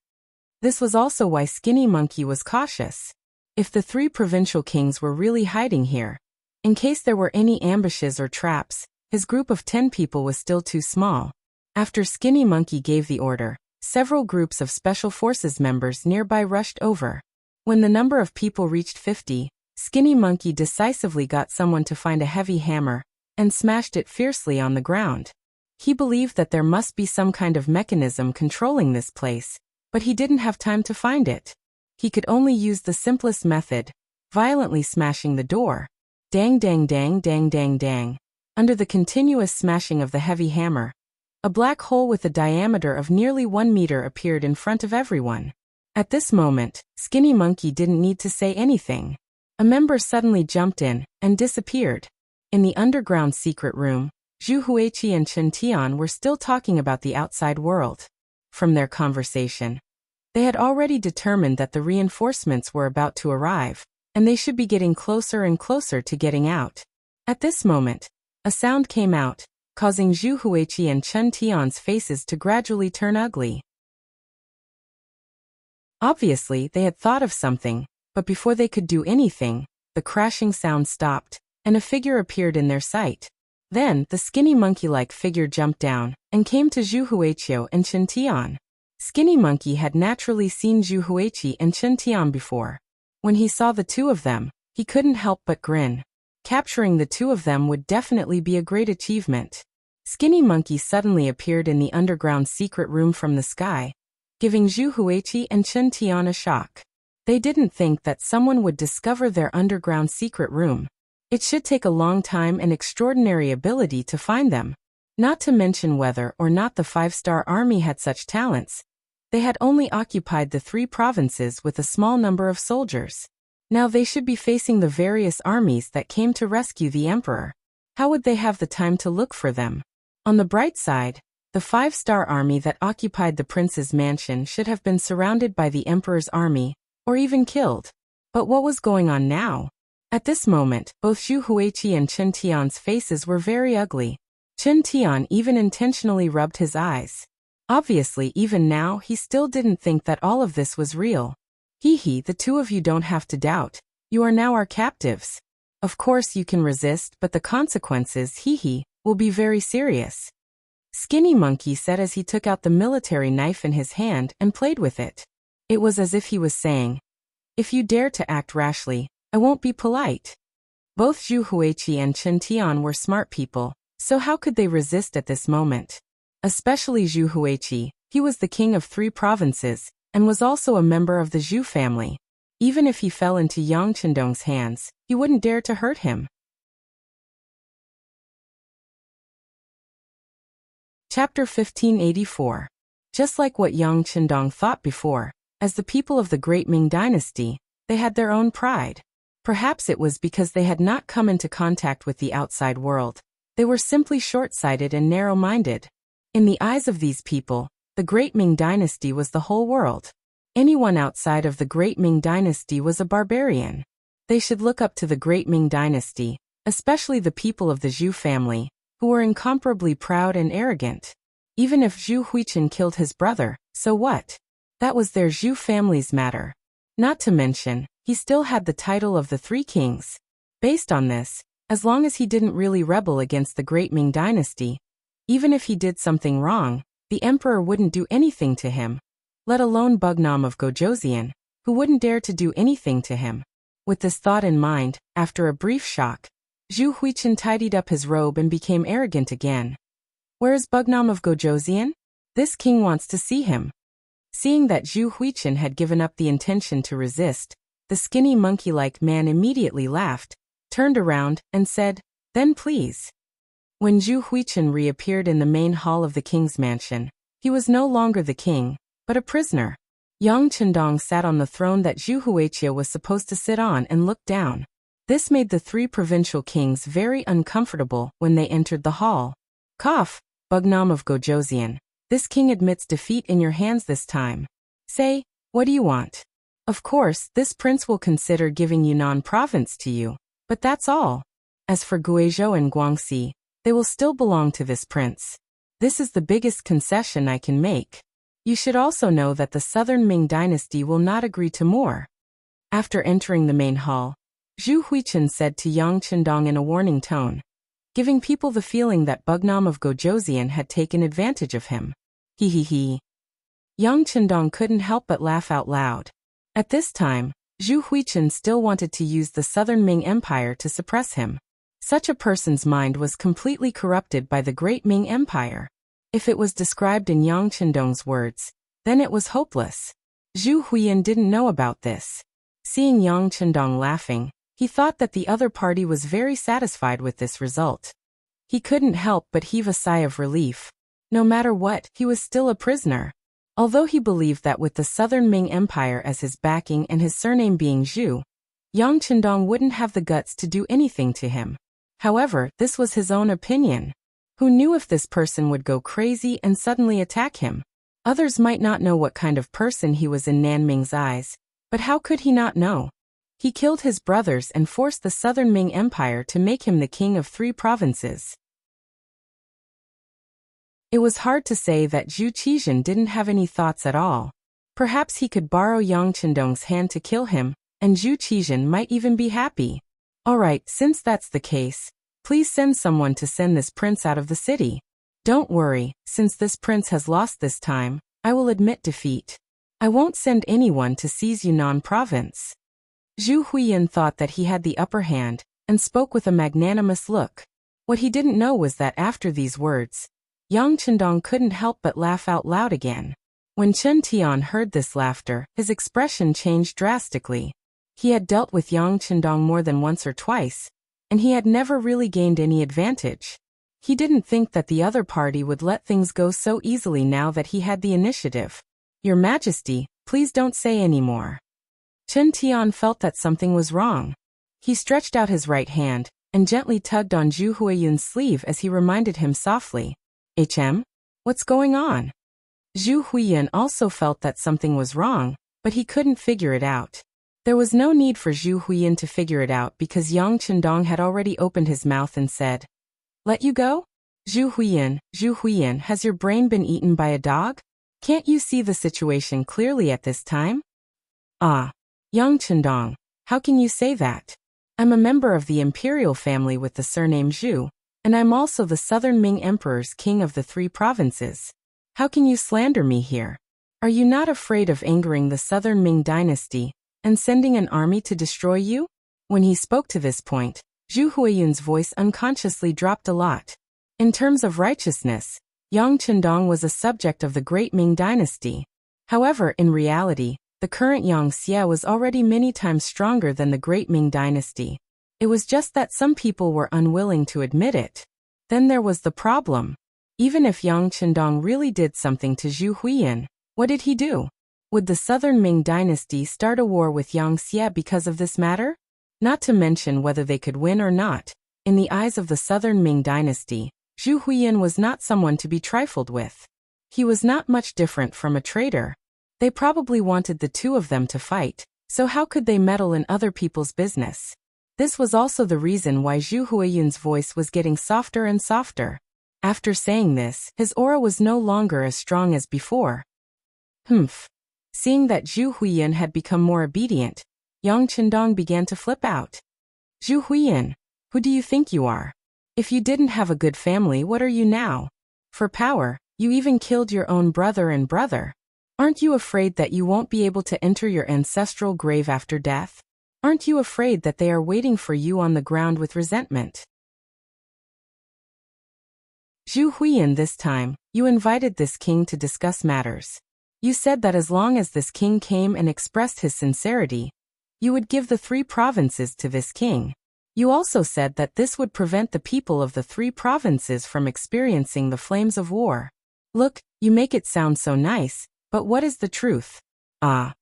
This was also why Skinny Monkey was cautious. If the 3 provincial kings were really hiding here, in case there were any ambushes or traps, his group of 10 people was still too small. After Skinny Monkey gave the order, several groups of Special Forces members nearby rushed over. When the number of people reached 50, Skinny Monkey decisively got someone to find a heavy hammer and smashed it fiercely on the ground. He believed that there must be some kind of mechanism controlling this place, but he didn't have time to find it. He could only use the simplest method, violently smashing the door. Dang dang dang dang dang dang. Under the continuous smashing of the heavy hammer, a black hole with a diameter of nearly 1 meter appeared in front of everyone. At this moment, Skinny Monkey didn't need to say anything. A member suddenly jumped in and disappeared. In the underground secret room, Zhu Huiqi and Chen Tian were still talking about the outside world. From their conversation, they had already determined that the reinforcements were about to arrive. and they should be getting closer and closer to getting out. At this moment, a sound came out, causing Zhu Huiqi and Chen Tian's faces to gradually turn ugly. Obviously, they had thought of something, but before they could do anything, the crashing sound stopped, and a figure appeared in their sight. Then, the skinny monkey-like figure jumped down, and came to Zhu Huiqiu and Chen Tian. Skinny Monkey had naturally seen Zhu Huiqi and Chen Tian before. When he saw the two of them, he couldn't help but grin. Capturing the two of them would definitely be a great achievement. Skinny Monkey suddenly appeared in the underground secret room from the sky, giving Zhu Huiqi and Chen Tian a shock. They didn't think that someone would discover their underground secret room. It should take a long time and extraordinary ability to find them. Not to mention whether or not the 5-star army had such talents. They had only occupied the 3 provinces with a small number of soldiers. Now they should be facing the various armies that came to rescue the emperor. How would they have the time to look for them? On the bright side, the 5-star army that occupied the prince's mansion should have been surrounded by the emperor's army, or even killed. But what was going on now? At this moment, both Zhu Huiqi and Chen Tian's faces were very ugly. Chen Tian even intentionally rubbed his eyes. Obviously, even now, he still didn't think that all of this was real. Hee, the two of you don't have to doubt. You are now our captives. Of course you can resist, but the consequences, hee, will be very serious. Skinny Monkey said as he took out the military knife in his hand and played with it. It was as if he was saying, "If you dare to act rashly, I won't be polite." Both Zhu Huiqi and Chen Tian were smart people, so how could they resist at this moment? Especially Zhu Huiqi, he was the king of 3 provinces, and was also a member of the Zhu family. Even if he fell into Yang Chendong's hands, he wouldn't dare to hurt him. Chapter 1584. Just like what Yang Chendong thought before, as the people of the Great Ming Dynasty, they had their own pride. Perhaps it was because they had not come into contact with the outside world. They were simply short-sighted and narrow-minded. In the eyes of these people, the Great Ming Dynasty was the whole world. Anyone outside of the Great Ming Dynasty was a barbarian. They should look up to the Great Ming Dynasty, especially the people of the Zhu family, who were incomparably proud and arrogant. Even if Zhu Huiqin killed his brother, so what? That was their Zhu family's matter. Not to mention, he still had the title of the 3 kings. Based on this, as long as he didn't really rebel against the Great Ming Dynasty, even if he did something wrong, the emperor wouldn't do anything to him, let alone Bugnam of Gojoseon, who wouldn't dare to do anything to him. With this thought in mind, after a brief shock, Zhu Huiqin tidied up his robe and became arrogant again. "Where is Bugnam of Gojoseon? This king wants to see him." Seeing that Zhu Huiqin had given up the intention to resist, the skinny monkey-like man immediately laughed, turned around, and said, "Then please." When Zhu Huiqin reappeared in the main hall of the king's mansion, he was no longer the king, but a prisoner. Yang Chendong sat on the throne that Zhu Huiqi was supposed to sit on and looked down. This made the 3 provincial kings very uncomfortable when they entered the hall. "Cough, Bugnam of Gojoseon. This king admits defeat in your hands this time. Say, what do you want? Of course, this prince will consider giving Yunnan province to you, but that's all. As for Guizhou and Guangxi, they will still belong to this prince. This is the biggest concession I can make. You should also know that the Southern Ming Dynasty will not agree to more." After entering the main hall, Zhu Huiqin said to Yang Chendong in a warning tone, giving people the feeling that Bugnam of Gojoseon had taken advantage of him. He. Yang Chendong couldn't help but laugh out loud. At this time, Zhu Huiqin still wanted to use the Southern Ming Empire to suppress him. Such a person's mind was completely corrupted by the Great Ming Empire. If it was described in Yang Chendong's words, then it was hopeless. Zhu Huiyin didn't know about this. Seeing Yang Chendong laughing, he thought that the other party was very satisfied with this result. He couldn't help but heave a sigh of relief. No matter what, he was still a prisoner. Although he believed that with the Southern Ming Empire as his backing and his surname being Zhu, Yang Chendong wouldn't have the guts to do anything to him. However, this was his own opinion. Who knew if this person would go crazy and suddenly attack him? Others might not know what kind of person he was in Nanming's eyes, but how could he not know? He killed his brothers and forced the southern Ming Empire to make him the king of 3 provinces. It was hard to say that Zhu Qizhan didn't have any thoughts at all. Perhaps he could borrow Yang Qindong's hand to kill him, and Zhu Qizhan might even be happy. Alright, since that's the case, please send someone to send this prince out of the city. Don't worry, since this prince has lost this time, I will admit defeat. I won't send anyone to seize Yunnan province. Zhu Huiyan thought that he had the upper hand, and spoke with a magnanimous look. What he didn't know was that after these words, Yang Qindong couldn't help but laugh out loud again. When Chen Tian heard this laughter, his expression changed drastically. He had dealt with Yang Qindong more than once or twice, and he had never really gained any advantage. He didn't think that the other party would let things go so easily now that he had the initiative. Your Majesty, please don't say any more. Chen Tian felt that something was wrong. He stretched out his right hand, and gently tugged on Zhu Huiyun's sleeve as he reminded him softly, "HM? What's going on?" Zhu Huiyun also felt that something was wrong, but he couldn't figure it out. There was no need for Zhu Huiyun to figure it out because Yang Qindong had already opened his mouth and said, "Let you go? Zhu Huiyun, has your brain been eaten by a dog? Can't you see the situation clearly at this time?" "Ah, Yang Qindong, how can you say that? I'm a member of the imperial family with the surname Zhu, and I'm also the southern Ming Emperor's king of the 3 provinces. How can you slander me here? Are you not afraid of angering the southern Ming dynasty and sending an army to destroy you?" When he spoke to this point, Zhu Huiyun's voice unconsciously dropped a lot. In terms of righteousness, Yang Qindong was a subject of the great Ming dynasty. However, in reality, the current Yang Xie was already many times stronger than the great Ming dynasty. It was just that some people were unwilling to admit it. Then there was the problem. Even if Yang Qindong really did something to Zhu Huiyun, what did he do? Would the southern Ming dynasty start a war with Yang Xie because of this matter? Not to mention whether they could win or not. In the eyes of the southern Ming dynasty, Zhu Huiyun was not someone to be trifled with. He was not much different from a traitor. They probably wanted the 2 of them to fight, so how could they meddle in other people's business? This was also the reason why Zhu Huiyun's voice was getting softer and softer. After saying this, his aura was no longer as strong as before. Humph. Seeing that Zhu Huiyun had become more obedient, Yang Qindong began to flip out. "Zhu Huiyun, who do you think you are? If you didn't have a good family, what are you now? For power, you even killed your own brother and brother. Aren't you afraid that you won't be able to enter your ancestral grave after death? Aren't you afraid that they are waiting for you on the ground with resentment?" "Zhu Huiyun, this time, you invited this king to discuss matters. You said that as long as this king came and expressed his sincerity, you would give the 3 provinces to this king. You also said that this would prevent the people of the 3 provinces from experiencing the flames of war. Look, you make it sound so nice, but what is the truth?" "Ah."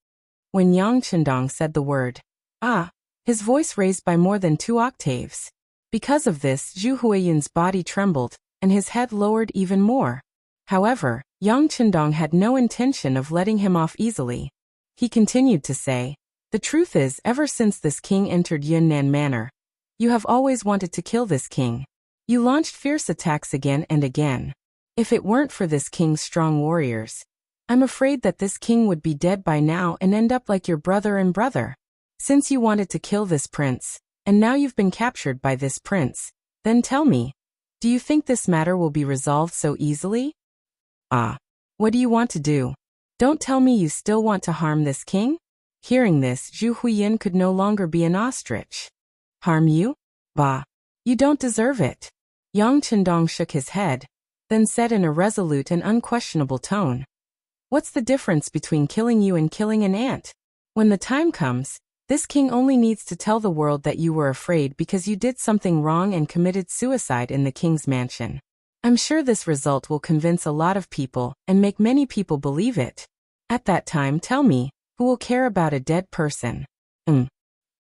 When Yang Qindong said the word, "ah," his voice raised by more than 2 octaves. Because of this, Zhu Huiyun's body trembled, and his head lowered even more. However, Yang Qindong had no intention of letting him off easily. He continued to say, "The truth is, ever since this king entered Yunnan Manor, you have always wanted to kill this king. You launched fierce attacks again and again. If it weren't for this king's strong warriors, I'm afraid that this king would be dead by now and end up like your brother and brother. Since you wanted to kill this prince, and now you've been captured by this prince, then tell me, do you think this matter will be resolved so easily? Ah. What do you want to do? Don't tell me you still want to harm this king?" Hearing this, Zhu Huiyun could no longer be an ostrich. "Harm you? Bah. You don't deserve it." Yang Qindong shook his head, then said in a resolute and unquestionable tone, "What's the difference between killing you and killing an ant? When the time comes, this king only needs to tell the world that you were afraid because you did something wrong and committed suicide in the king's mansion. I'm sure this result will convince a lot of people and make many people believe it. At that time, tell me, who will care about a dead person?"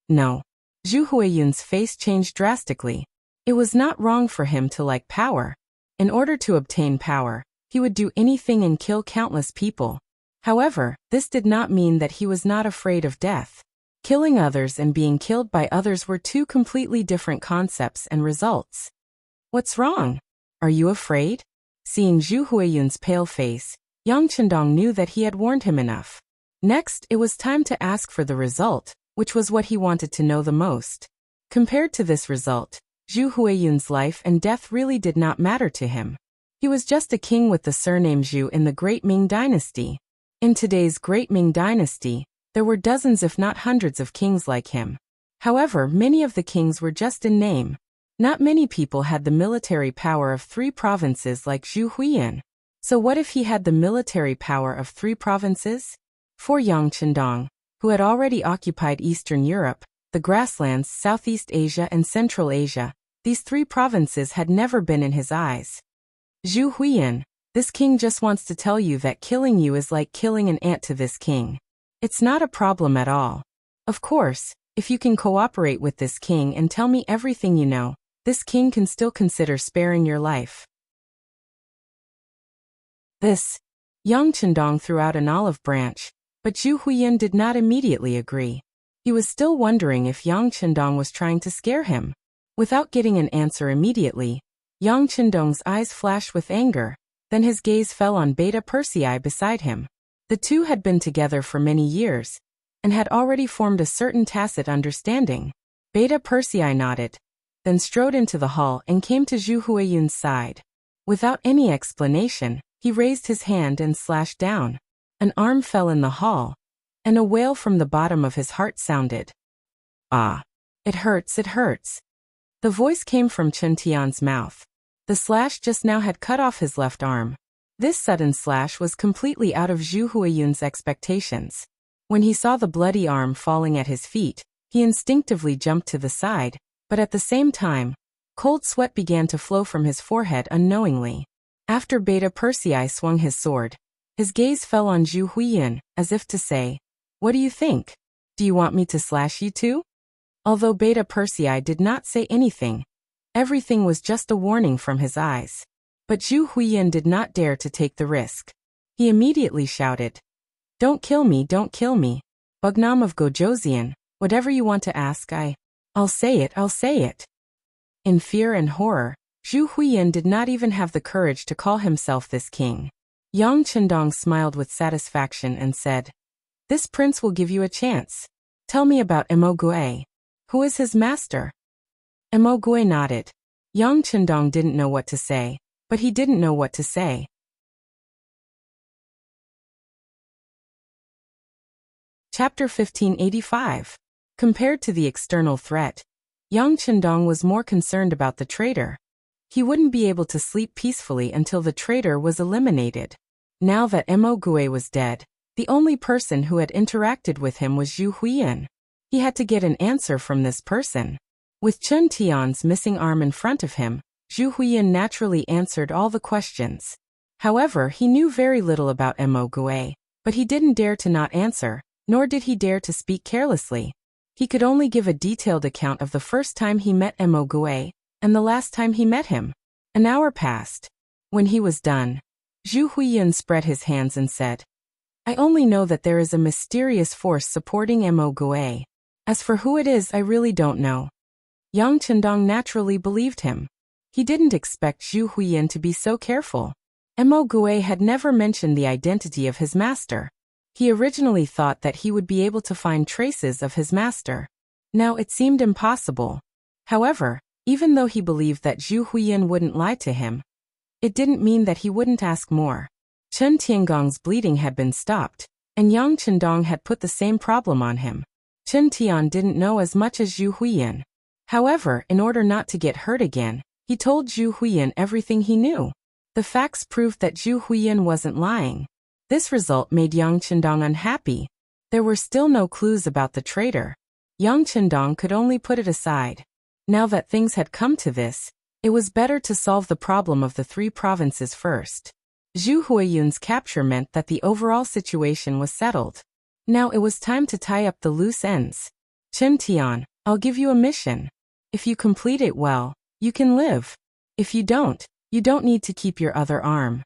No. Zhu Huiyun's face changed drastically. It was not wrong for him to like power. In order to obtain power, he would do anything and kill countless people. However, this did not mean that he was not afraid of death. Killing others and being killed by others were two completely different concepts and results. What's wrong? Are you afraid? Seeing Zhu Huiyun's pale face, Yang Chendong knew that he had warned him enough. Next, it was time to ask for the result, which was what he wanted to know the most. Compared to this result, Zhu Huiyun's life and death really did not matter to him. He was just a king with the surname Zhu in the Great Ming Dynasty. In today's Great Ming Dynasty, there were dozens if not hundreds of kings like him. However, many of the kings were just in name. Not many people had the military power of 3 provinces like Zhu Huiyun. So what if he had the military power of 3 provinces? For Yang Chendong, who had already occupied Eastern Europe, the grasslands, Southeast Asia and Central Asia, these 3 provinces had never been in his eyes. Zhu Huiyun, this king just wants to tell you that killing you is like killing an ant to this king. It's not a problem at all. Of course, if you can cooperate with this king and tell me everything you know, this king can still consider sparing your life. Yang Chendong threw out an olive branch, but Zhu Huiyun did not immediately agree. He was still wondering if Yang Chendong was trying to scare him. Without getting an answer immediately, Yang Chendong's eyes flashed with anger, then his gaze fell on Beta Persei beside him. The two had been together for many years, and had already formed a certain tacit understanding. Beta Persei nodded, then strode into the hall and came to Zhu Huiyun's side. Without any explanation, he raised his hand and slashed down. An arm fell in the hall, and a wail from the bottom of his heart sounded. Ah! It hurts, it hurts. The voice came from Chen Tian's mouth. The slash just now had cut off his left arm. This sudden slash was completely out of Zhu Huiyun's expectations. When he saw the bloody arm falling at his feet, he instinctively jumped to the side, but at the same time, cold sweat began to flow from his forehead unknowingly. After Beta Persei swung his sword, his gaze fell on Zhu Huiyun, as if to say, "What do you think? Do you want me to slash you too?" Although Beta Persei did not say anything, everything was just a warning from his eyes. But Zhu Huiyun did not dare to take the risk. He immediately shouted, don't kill me, Bugnam of Gojoseon, whatever you want to ask I'll say it. In fear and horror, Zhu Huiyun did not even have the courage to call himself this king. Yang Chendong smiled with satisfaction and said, this prince will give you a chance. Tell me about Emogui. Who is his master? Emogui nodded. Yang Chendong didn't know what to say, but he didn't know what to say. Chapter 1585. Compared to the external threat, Yang Chendong was more concerned about the traitor. He wouldn't be able to sleep peacefully until the traitor was eliminated. Now that Emogui was dead, the only person who had interacted with him was Zhu Huiyun. He had to get an answer from this person. With Chen Tian's missing arm in front of him, Zhu Huiyun naturally answered all the questions. However, he knew very little about Emogui, but he didn't dare to not answer, nor did he dare to speak carelessly. He could only give a detailed account of the first time he met Emogui, and the last time he met him. An hour passed. When he was done, Zhu Huiyun spread his hands and said, I only know that there is a mysterious force supporting Emogui. As for who it is, I really don't know. Yang Chendong naturally believed him. He didn't expect Zhu Huiyun to be so careful. Emogui had never mentioned the identity of his master. He originally thought that he would be able to find traces of his master. Now it seemed impossible. However, even though he believed that Zhu Huiyun wouldn't lie to him, it didn't mean that he wouldn't ask more. Chen Tiangong's bleeding had been stopped, and Yang Chendong had put the same problem on him. Chen Tian didn't know as much as Zhu Huiyun. However, in order not to get hurt again, he told Zhu Huiyun everything he knew. The facts proved that Zhu Huiyun wasn't lying. This result made Yang Chendong unhappy. There were still no clues about the traitor. Yang Chendong could only put it aside. Now that things had come to this, it was better to solve the problem of the 3 provinces first. Zhu Huiyun's capture meant that the overall situation was settled. Now it was time to tie up the loose ends. Chen Tian, I'll give you a mission. If you complete it well, you can live. If you don't need to keep your other arm.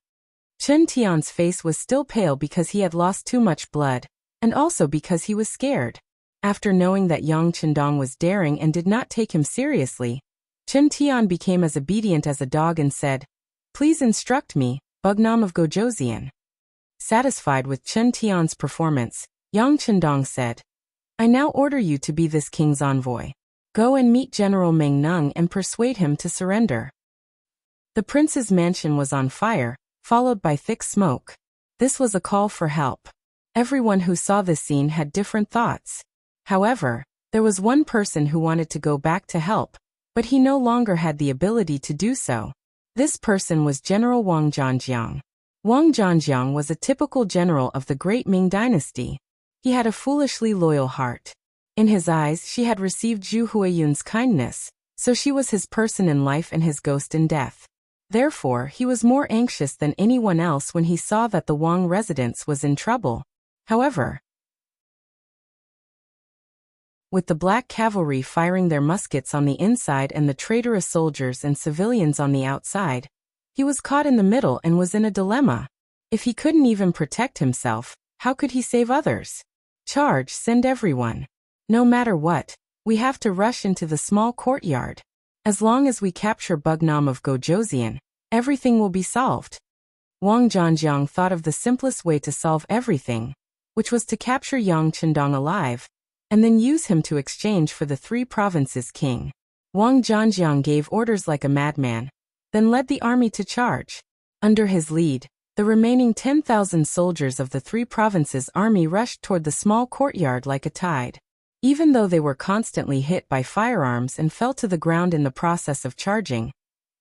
Chen Tian's face was still pale because he had lost too much blood, and also because he was scared. After knowing that Yang Chendong was daring and did not take him seriously, Chen Tian became as obedient as a dog and said, "Please instruct me, Bugnam of Gojoseon." Satisfied with Chen Tian's performance, Yang Chendong said, "I now order you to be this king's envoy. Go and meet General Meng Nung and persuade him to surrender." The prince's mansion was on fire, followed by thick smoke. This was a call for help. Everyone who saw this scene had different thoughts. However, there was one person who wanted to go back to help, but he no longer had the ability to do so. This person was General Wang Zhanjiang. Wang Zhanjiang was a typical general of the Great Ming Dynasty. He had a foolishly loyal heart. In his eyes, she had received Zhu Huayun's kindness, so she was his person in life and his ghost in death. Therefore, he was more anxious than anyone else when he saw that the Wang residence was in trouble. However, with the black cavalry firing their muskets on the inside and the traitorous soldiers and civilians on the outside, he was caught in the middle and was in a dilemma. If he couldn't even protect himself, how could he save others? Charge, send everyone. No matter what, we have to rush into the small courtyard. As long as we capture Bugnam of Gojoseon, everything will be solved. Wang Zhanjiang thought of the simplest way to solve everything, which was to capture Yang Chendong alive, and then use him to exchange for the 3 provinces king. Wang Zhanjiang gave orders like a madman, then led the army to charge. Under his lead, the remaining 10,000 soldiers of the 3 provinces army rushed toward the small courtyard like a tide. Even though they were constantly hit by firearms and fell to the ground in the process of charging,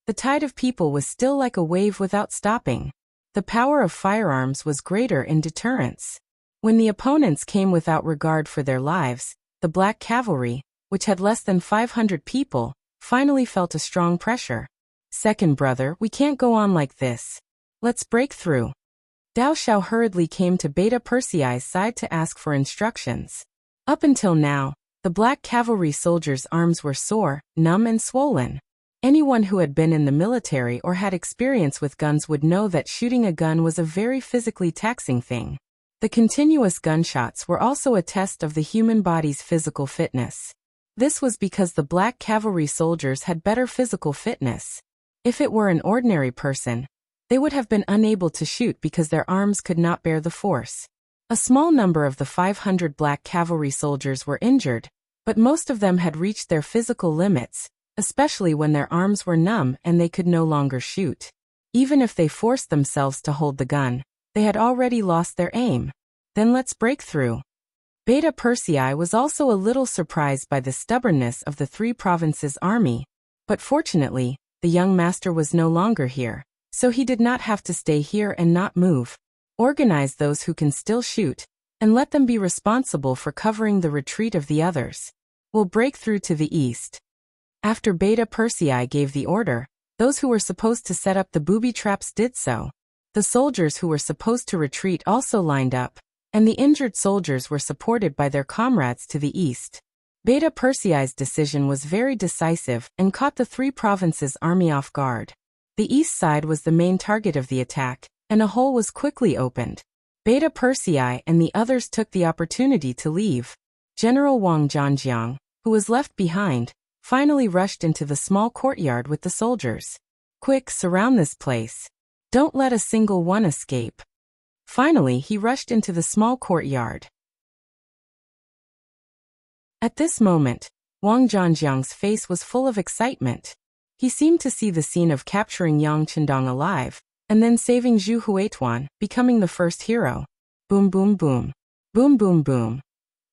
the tide of people was still like a wave without stopping. The power of firearms was greater in deterrence. When the opponents came without regard for their lives, the black cavalry, which had less than 500 people, finally felt a strong pressure. "Second brother, we can't go on like this. Let's break through." Dao Xiao hurriedly came to Beta Persei's side to ask for instructions. Up until now, the black cavalry soldiers' arms were sore, numb and swollen. Anyone who had been in the military or had experience with guns would know that shooting a gun was a very physically taxing thing. The continuous gunshots were also a test of the human body's physical fitness. This was because the black cavalry soldiers had better physical fitness. If it were an ordinary person, they would have been unable to shoot because their arms could not bear the force. A small number of the 500 black cavalry soldiers were injured, but most of them had reached their physical limits, especially when their arms were numb and they could no longer shoot. Even if they forced themselves to hold the gun, they had already lost their aim. Then let's break through. Beta Persei was also a little surprised by the stubbornness of the 3 provinces army, but fortunately, the young master was no longer here, so he did not have to stay here and not move. Organize those who can still shoot, and let them be responsible for covering the retreat of the others. We'll break through to the east. After Beta Persei gave the order, those who were supposed to set up the booby traps did so. The soldiers who were supposed to retreat also lined up, and the injured soldiers were supported by their comrades to the east. Beta Persei's decision was very decisive and caught the 3 provinces army off guard. The east side was the main target of the attack, and a hole was quickly opened. Beta Persei and the others took the opportunity to leave. General Wang Zhanjiang, who was left behind, finally rushed into the small courtyard with the soldiers. "Quick, surround this place. Don't let a single one escape." Finally, he rushed into the small courtyard. At this moment, Wang Zhanjiang's face was full of excitement. He seemed to see the scene of capturing Yang Chendong alive, and then saving Zhu Huituan, becoming the first hero. Boom boom boom. Boom boom boom.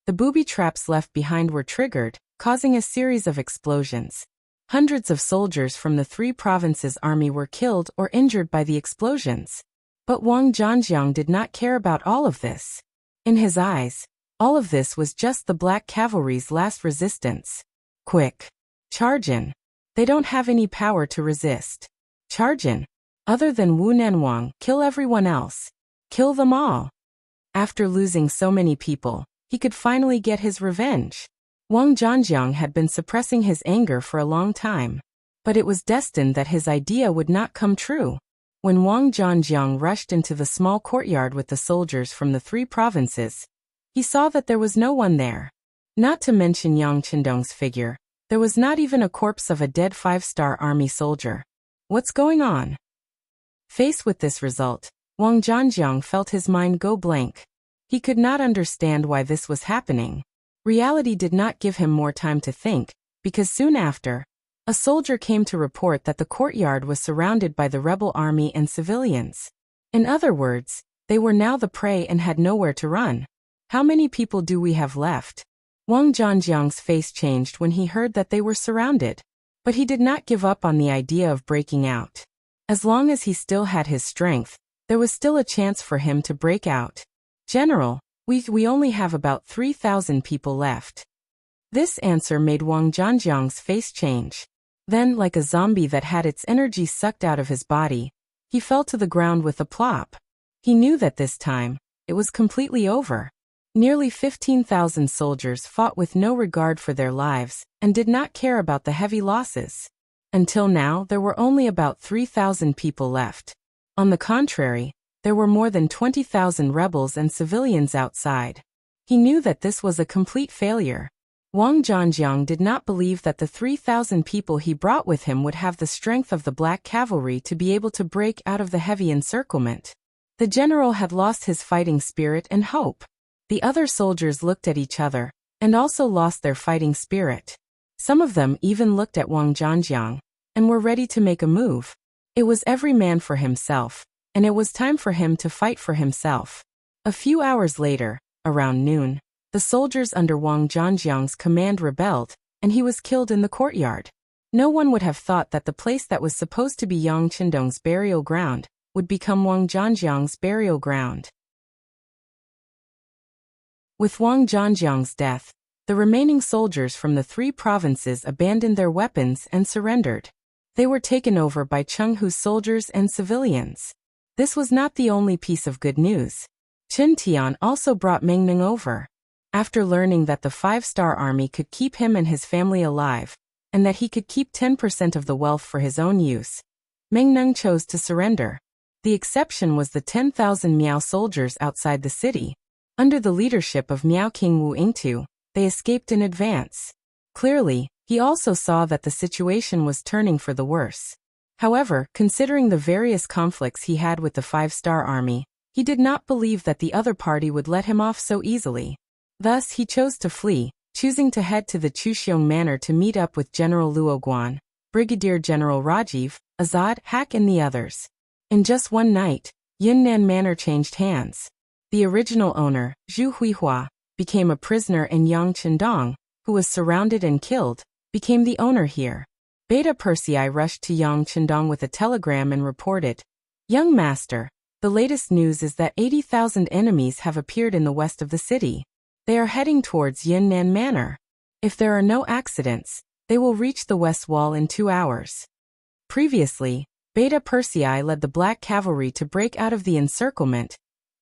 The booby traps left behind were triggered, causing a series of explosions. Hundreds of soldiers from the 3 provinces army were killed or injured by the explosions. But Wang Zhanjiang did not care about all of this. In his eyes, all of this was just the black cavalry's last resistance. Quick! Charge in! They don't have any power to resist. Charge in! Other than Wu Nenwang, kill everyone else. Kill them all. After losing so many people, he could finally get his revenge. Wang Zhanjiang had been suppressing his anger for a long time, but it was destined that his idea would not come true. When Wang Zhanjiang rushed into the small courtyard with the soldiers from the 3 provinces, he saw that there was no one there. Not to mention Yang Qindong's figure, there was not even a corpse of a dead 5-star army soldier. What's going on? Faced with this result, Wang Zhanjiang felt his mind go blank. He could not understand why this was happening. Reality did not give him more time to think, because soon after, a soldier came to report that the courtyard was surrounded by the rebel army and civilians. In other words, they were now the prey and had nowhere to run. How many people do we have left? Wang Zhanjiang's face changed when he heard that they were surrounded. But he did not give up on the idea of breaking out. As long as he still had his strength, there was still a chance for him to break out. General, we only have about 3,000 people left. This answer made Wang Zhanjiang's face change. Then, like a zombie that had its energy sucked out of his body, he fell to the ground with a plop. He knew that this time, it was completely over. Nearly 15,000 soldiers fought with no regard for their lives and did not care about the heavy losses. Until now, there were only about 3,000 people left. On the contrary, there were more than 20,000 rebels and civilians outside. He knew that this was a complete failure. Wang Zhanjiang did not believe that the 3,000 people he brought with him would have the strength of the black cavalry to be able to break out of the heavy encirclement. The general had lost his fighting spirit and hope. The other soldiers looked at each other, and also lost their fighting spirit. Some of them even looked at Wang Zhanjiang, and were ready to make a move. It was every man for himself, and it was time for him to fight for himself. A few hours later, around noon, the soldiers under Wang Zhanjiang's command rebelled, and he was killed in the courtyard. No one would have thought that the place that was supposed to be Yang Qindong's burial ground would become Wang Zhanjiang's burial ground. With Wang Zhanjiang's death, the remaining soldiers from the 3 provinces abandoned their weapons and surrendered. They were taken over by Chenghu's soldiers and civilians. This was not the only piece of good news. Chen Tian also brought Meng Ning over. After learning that the 5-star army could keep him and his family alive, and that he could keep 10% of the wealth for his own use, Meng Ning chose to surrender. The exception was the 10,000 Miao soldiers outside the city. Under the leadership of Miao King Wu Yingtu, they escaped in advance. Clearly, he also saw that the situation was turning for the worse. However, considering the various conflicts he had with the 5-star army, he did not believe that the other party would let him off so easily. Thus, he chose to flee, choosing to head to the Chuxiong Manor to meet up with General Luo Guan, Brigadier General Rajiv, Azad, Hak and the others. In just one night, Yunnan Manor changed hands. The original owner, Zhu Huihua, became a prisoner, and Yang Qindong, who was surrounded and killed, became the owner here. Beta Persei rushed to Yang Qindong with a telegram and reported, "Young master, the latest news is that 80,000 enemies have appeared in the west of the city. They are heading towards Yunnan Manor. If there are no accidents, they will reach the west wall in 2 hours." Previously, Beta Persei led the Black Cavalry to break out of the encirclement,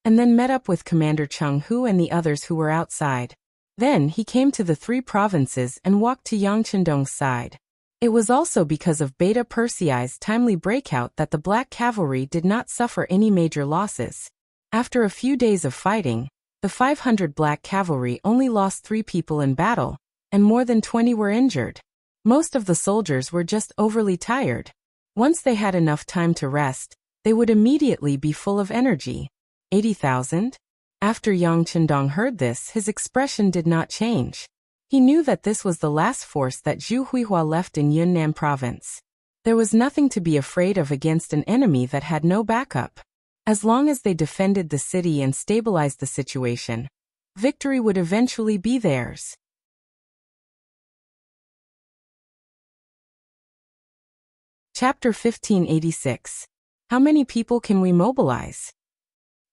and then met up with Commander Cheng Hu and the others who were outside. Then he came to the 3 provinces and walked to Yang Qindong's side. It was also because of Beta Persei's timely breakout that the Black Cavalry did not suffer any major losses. After a few days of fighting, the 500 Black Cavalry only lost 3 people in battle, and more than 20 were injured. Most of the soldiers were just overly tired. Once they had enough time to rest, they would immediately be full of energy. 80,000? After Yang Qindong heard this, his expression did not change. He knew that this was the last force that Zhu Huihua left in Yunnan province. There was nothing to be afraid of against an enemy that had no backup. As long as they defended the city and stabilized the situation, victory would eventually be theirs. Chapter 1586. How many people can we mobilize?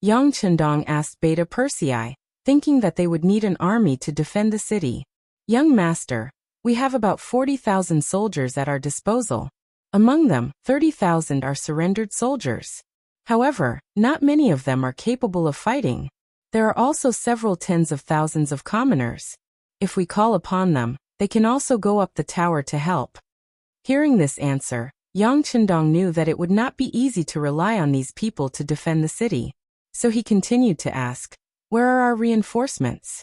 Yang Qindong asked Beta Persei, thinking that they would need an army to defend the city. "Young master, we have about 40,000 soldiers at our disposal. Among them, 30,000 are surrendered soldiers. However, not many of them are capable of fighting. There are also several tens of thousands of commoners. If we call upon them, they can also go up the tower to help." Hearing this answer, Yang Qindong knew that it would not be easy to rely on these people to defend the city. So he continued to ask, "Where are our reinforcements?"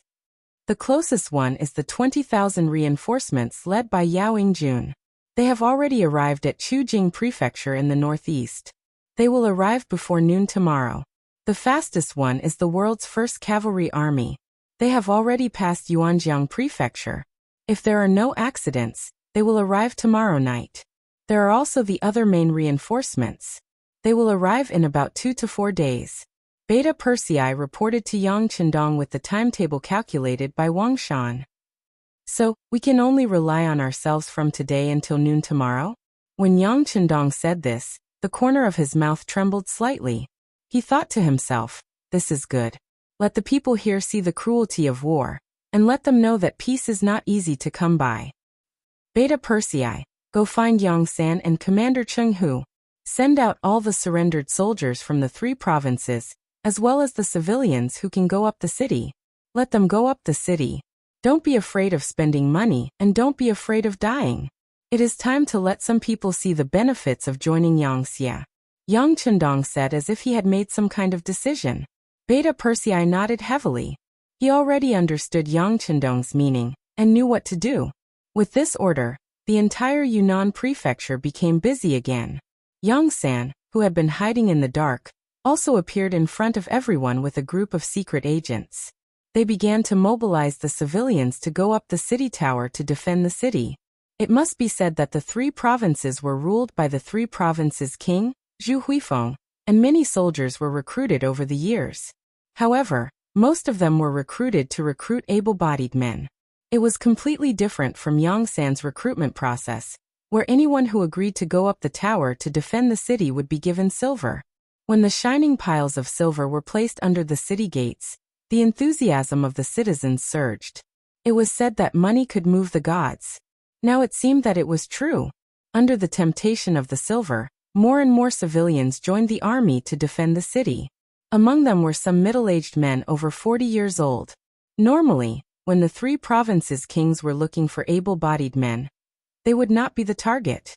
The closest one is the 20,000 reinforcements led by Yao Ingjun. They have already arrived at Chujing Prefecture in the northeast. They will arrive before noon tomorrow. The fastest one is the world's first cavalry army. They have already passed Yuanjiang Prefecture. If there are no accidents, they will arrive tomorrow night. There are also the other main reinforcements. They will arrive in about 2 to 4 days. Beta Persei reported to Yang Chendong with the timetable calculated by Wang Shan. So, we can only rely on ourselves from today until noon tomorrow? When Yang Chendong said this, the corner of his mouth trembled slightly. He thought to himself, this is good. Let the people here see the cruelty of war, and let them know that peace is not easy to come by. Beta Persei, go find Yang San and Commander Cheng Hu. Send out all the surrendered soldiers from the 3 provinces, as well as the civilians who can go up the city. Let them go up the city. Don't be afraid of spending money, and don't be afraid of dying. It is time to let some people see the benefits of joining Yang Xia. Yang Chendong said as if he had made some kind of decision. Beta Persei nodded heavily. He already understood Yang Chendong's meaning, and knew what to do. With this order, the entire Yunnan prefecture became busy again. Yang San, who had been hiding in the dark, also appeared in front of everyone with a group of secret agents. They began to mobilize the civilians to go up the city tower to defend the city. It must be said that the 3 provinces were ruled by the 3 provinces' king, Zhu Huifeng, and many soldiers were recruited over the years. However, most of them were recruited to recruit able-bodied men. It was completely different from Yang San's recruitment process, where anyone who agreed to go up the tower to defend the city would be given silver. When the shining piles of silver were placed under the city gates, the enthusiasm of the citizens surged. It was said that money could move the gods. Now it seemed that it was true. Under the temptation of the silver, more and more civilians joined the army to defend the city. Among them were some middle-aged men over 40 years old. Normally, when the 3 provinces' kings were looking for able-bodied men, they would not be the target.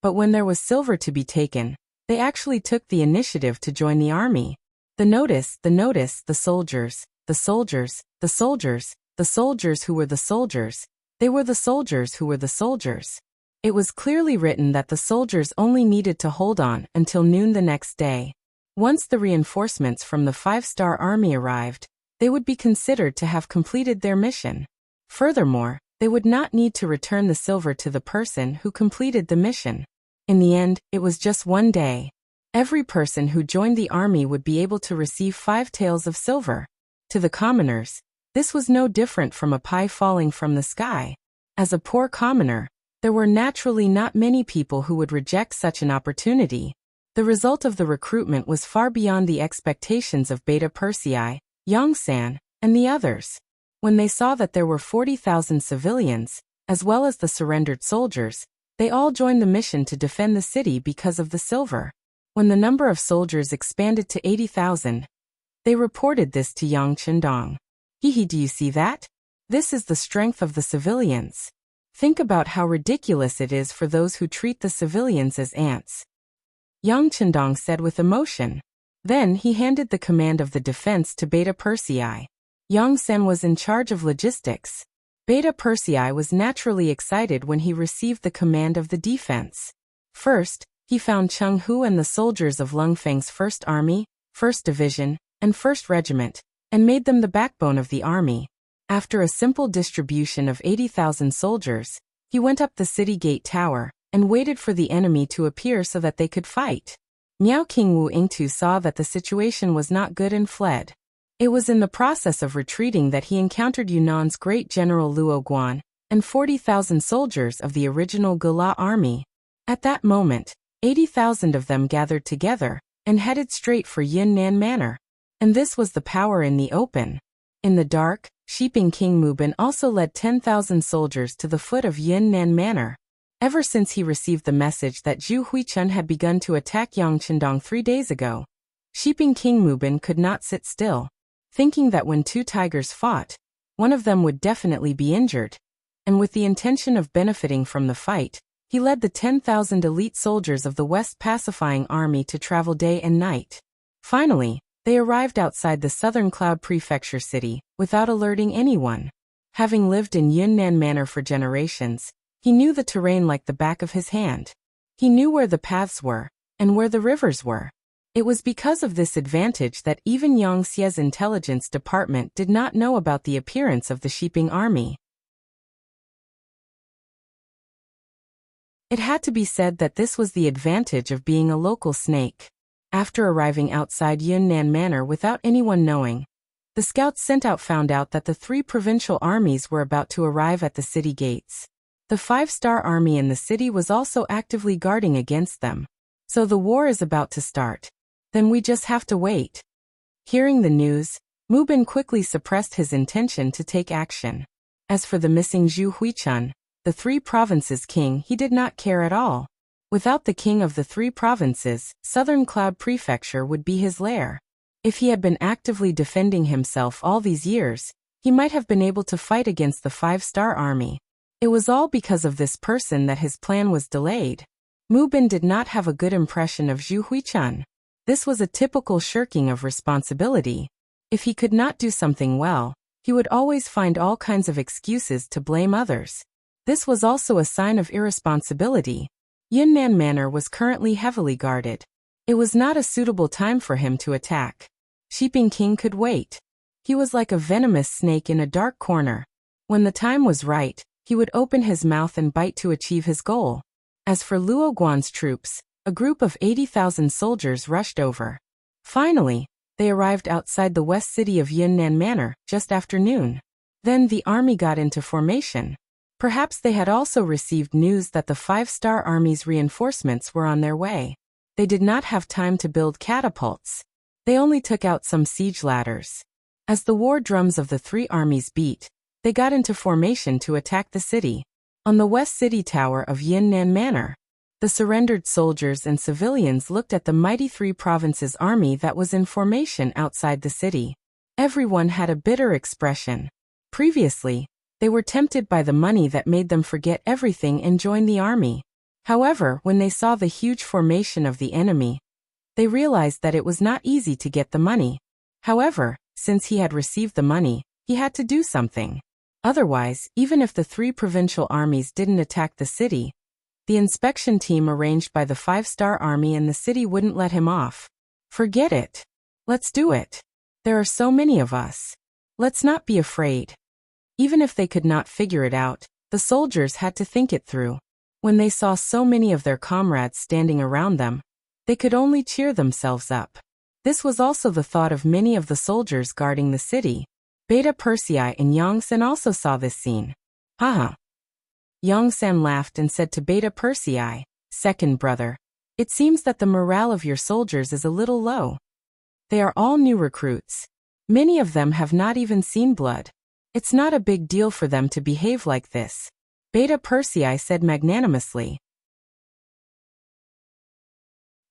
But when there was silver to be taken, they actually took the initiative to join the army. The notice, the soldiers, the soldiers, the soldiers, the soldiers who were the soldiers, they were the soldiers who were the soldiers. It was clearly written that the soldiers only needed to hold on until noon the next day. Once the reinforcements from the 5-star army arrived, they would be considered to have completed their mission. Furthermore, they would not need to return the silver to the person who completed the mission. In the end, it was just 1 day. Every person who joined the army would be able to receive 5 taels of silver. To the commoners, this was no different from a pie falling from the sky. As a poor commoner, there were naturally not many people who would reject such an opportunity. The result of the recruitment was far beyond the expectations of Beta Persei, Yang San, and the others. When they saw that there were 40,000 civilians, as well as the surrendered soldiers, they all joined the mission to defend the city because of the silver. When the number of soldiers expanded to 80,000, they reported this to Yang Chendong. Hihi, do you see that? This is the strength of the civilians. Think about how ridiculous it is for those who treat the civilians as ants. Yang Chendong said with emotion. Then he handed the command of the defense to Beta Persei. Yang San was in charge of logistics. Beta Persei was naturally excited when he received the command of the defense. First, he found Cheng Hu and the soldiers of Lung Feng's 1st Army, 1st Division, and 1st Regiment, and made them the backbone of the army. After a simple distribution of 80,000 soldiers, he went up the city gate tower, and waited for the enemy to appear so that they could fight. Miao King Wu Ingtu saw that the situation was not good and fled. It was in the process of retreating that he encountered Yunnan's great general Luo Guan, and 40,000 soldiers of the original Gala army. At that moment, 80,000 of them gathered together, and headed straight for Yunnan Manor. And this was the power in the open. In the dark, Shiping King Mubin also led 10,000 soldiers to the foot of Yunnan Manor. Ever since he received the message that Zhu Huichun had begun to attack Yang Chendong 3 days ago, Shiping King Mubin could not sit still, thinking that when 2 tigers fought, one of them would definitely be injured. And with the intention of benefiting from the fight, he led the 10,000 elite soldiers of the West Pacifying Army to travel day and night. Finally, They arrived outside the southern Cloud Prefecture city, without alerting anyone. Having lived in Yunnan Manor for generations, he knew the terrain like the back of his hand. He knew where the paths were, and where the rivers were. It was because of this advantage that even Yang Xie's intelligence department did not know about the appearance of the Sheeping army. It had to be said that this was the advantage of being a local snake. After arriving outside Yunnan Manor without anyone knowing, the scouts sent out found out that the 3 provincial armies were about to arrive at the city gates. The 5-star army in the city was also actively guarding against them. So the war is about to start. Then we just have to wait. Hearing the news, Mu Bin quickly suppressed his intention to take action. As for the missing Zhu Huichun, the 3 provinces' king, he did not care at all. Without the king of the 3 provinces, Southern Cloud Prefecture would be his lair. If he had been actively defending himself all these years, he might have been able to fight against the 5-star army. It was all because of this person that his plan was delayed. Mu Bin did not have a good impression of Zhu Huichun. This was a typical shirking of responsibility. If he could not do something well, he would always find all kinds of excuses to blame others. This was also a sign of irresponsibility. Yunnan Manor was currently heavily guarded. It was not a suitable time for him to attack. Sheeping King could wait. He was like a venomous snake in a dark corner. When the time was right, he would open his mouth and bite to achieve his goal. As for Luo Guan's troops, a group of 80,000 soldiers rushed over. Finally, they arrived outside the west city of Yunnan Manor, just after noon. Then the army got into formation. Perhaps they had also received news that the 5-star army's reinforcements were on their way. They did not have time to build catapults. They only took out some siege ladders. As the war drums of the 3 armies beat, they got into formation to attack the city. On the west city tower of Yunnan Manor, the surrendered soldiers and civilians looked at the mighty 3 provinces army that was in formation outside the city. Everyone had a bitter expression. Previously, they were tempted by the money that made them forget everything and join the army. However, when they saw the huge formation of the enemy, they realized that it was not easy to get the money. However, since he had received the money, he had to do something. Otherwise, even if the 3 provincial armies didn't attack the city, the inspection team arranged by the 5-star army in the city wouldn't let him off. Forget it. Let's do it. There are so many of us. Let's not be afraid. Even if they could not figure it out, the soldiers had to think it through. When they saw so many of their comrades standing around them, they could only cheer themselves up. This was also the thought of many of the soldiers guarding the city. Beta Persei and Yongsan also saw this scene. Haha. Yongsan laughed and said to Beta Persei, "Second brother, it seems that the morale of your soldiers is a little low. They are all new recruits. Many of them have not even seen blood. It's not a big deal for them to behave like this," Beta Persei said magnanimously.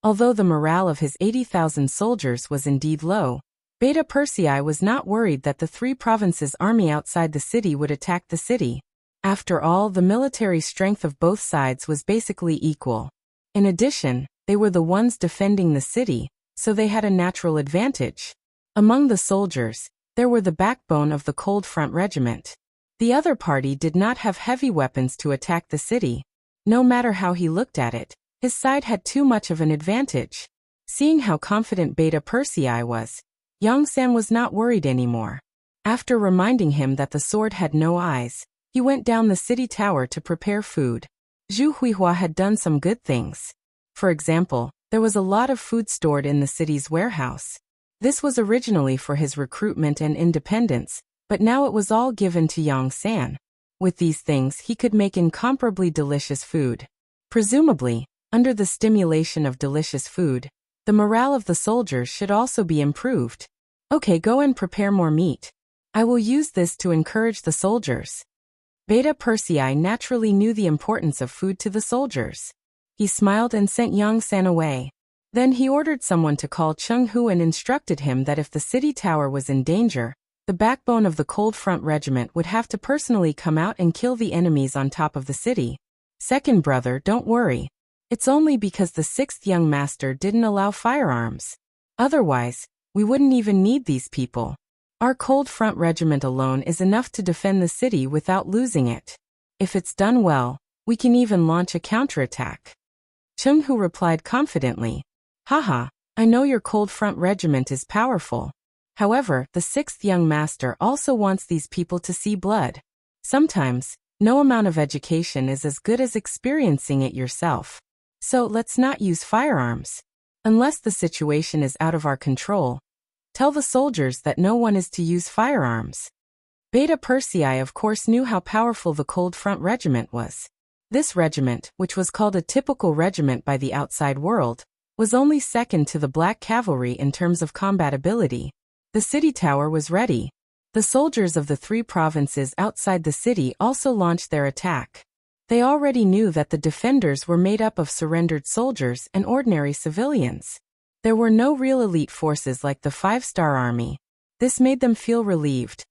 Although the morale of his 80,000 soldiers was indeed low, Beta Persei was not worried that the 3 provinces' army outside the city would attack the city. After all, the military strength of both sides was basically equal. In addition, they were the ones defending the city, so they had a natural advantage. Among the soldiers, there were the backbone of the Cold Front Regiment. The other party did not have heavy weapons to attack the city. No matter how he looked at it, his side had too much of an advantage. Seeing how confident Beta Persei was, Yongsan was not worried anymore. After reminding him that the sword had no eyes, he went down the city tower to prepare food. Zhu Huihua had done some good things. For example, there was a lot of food stored in the city's warehouse. This was originally for his recruitment and independence, but now it was all given to Yongsan. With these things he could make incomparably delicious food. Presumably, under the stimulation of delicious food, the morale of the soldiers should also be improved. Okay, go and prepare more meat. I will use this to encourage the soldiers. Beta Persei naturally knew the importance of food to the soldiers. He smiled and sent Yongsan away. Then he ordered someone to call Cheng Hu and instructed him that if the city tower was in danger, the backbone of the Cold Front Regiment would have to personally come out and kill the enemies on top of the city. Second brother, don't worry. It's only because the 6th young master didn't allow firearms. Otherwise, we wouldn't even need these people. Our cold front regiment alone is enough to defend the city without losing it. If it's done well, we can even launch a counterattack. Chung-Hu replied confidently, Haha, I know your cold front regiment is powerful. However, the 6th young master also wants these people to see blood. Sometimes, no amount of education is as good as experiencing it yourself. So let's not use firearms. Unless the situation is out of our control, tell the soldiers that no one is to use firearms. Beta Persei of course knew how powerful the Cold Front Regiment was. This regiment, which was called a typical regiment by the outside world, was only second to the Black Cavalry in terms of combat ability. The city tower was ready. The soldiers of the 3 provinces outside the city also launched their attack. They already knew that the defenders were made up of surrendered soldiers and ordinary civilians. There were no real elite forces like the 5-star army. This made them feel relieved.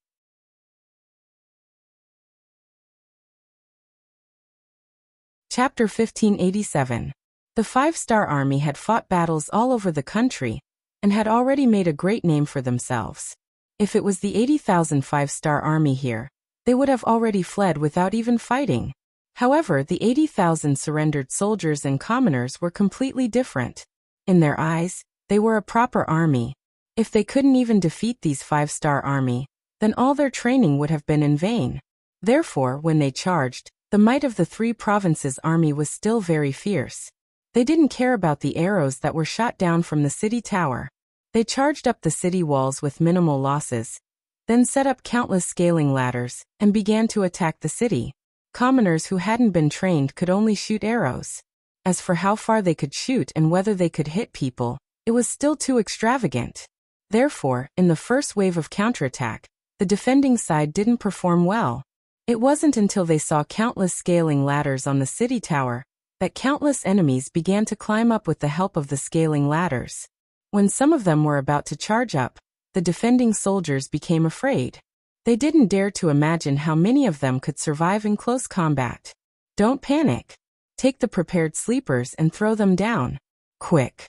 Chapter 1587. The 5-star army had fought battles all over the country and had already made a great name for themselves. If it was the 80,000 5-star army here, they would have already fled without even fighting. However, the 80,000 surrendered soldiers and commoners were completely different. In their eyes, they were a proper army. If they couldn't even defeat these 5-star army, then all their training would have been in vain. Therefore, when they charged, the might of the 3 provinces' army was still very fierce. They didn't care about the arrows that were shot down from the city tower. They charged up the city walls with minimal losses, then set up countless scaling ladders, and began to attack the city. Commoners who hadn't been trained could only shoot arrows. As for how far they could shoot and whether they could hit people, it was still too extravagant. Therefore, in the first wave of counterattack, the defending side didn't perform well. It wasn't until they saw countless scaling ladders on the city tower that countless enemies began to climb up with the help of the scaling ladders. When some of them were about to charge up, the defending soldiers became afraid. They didn't dare to imagine how many of them could survive in close combat. Don't panic. Take the prepared sleepers and throw them down. Quick.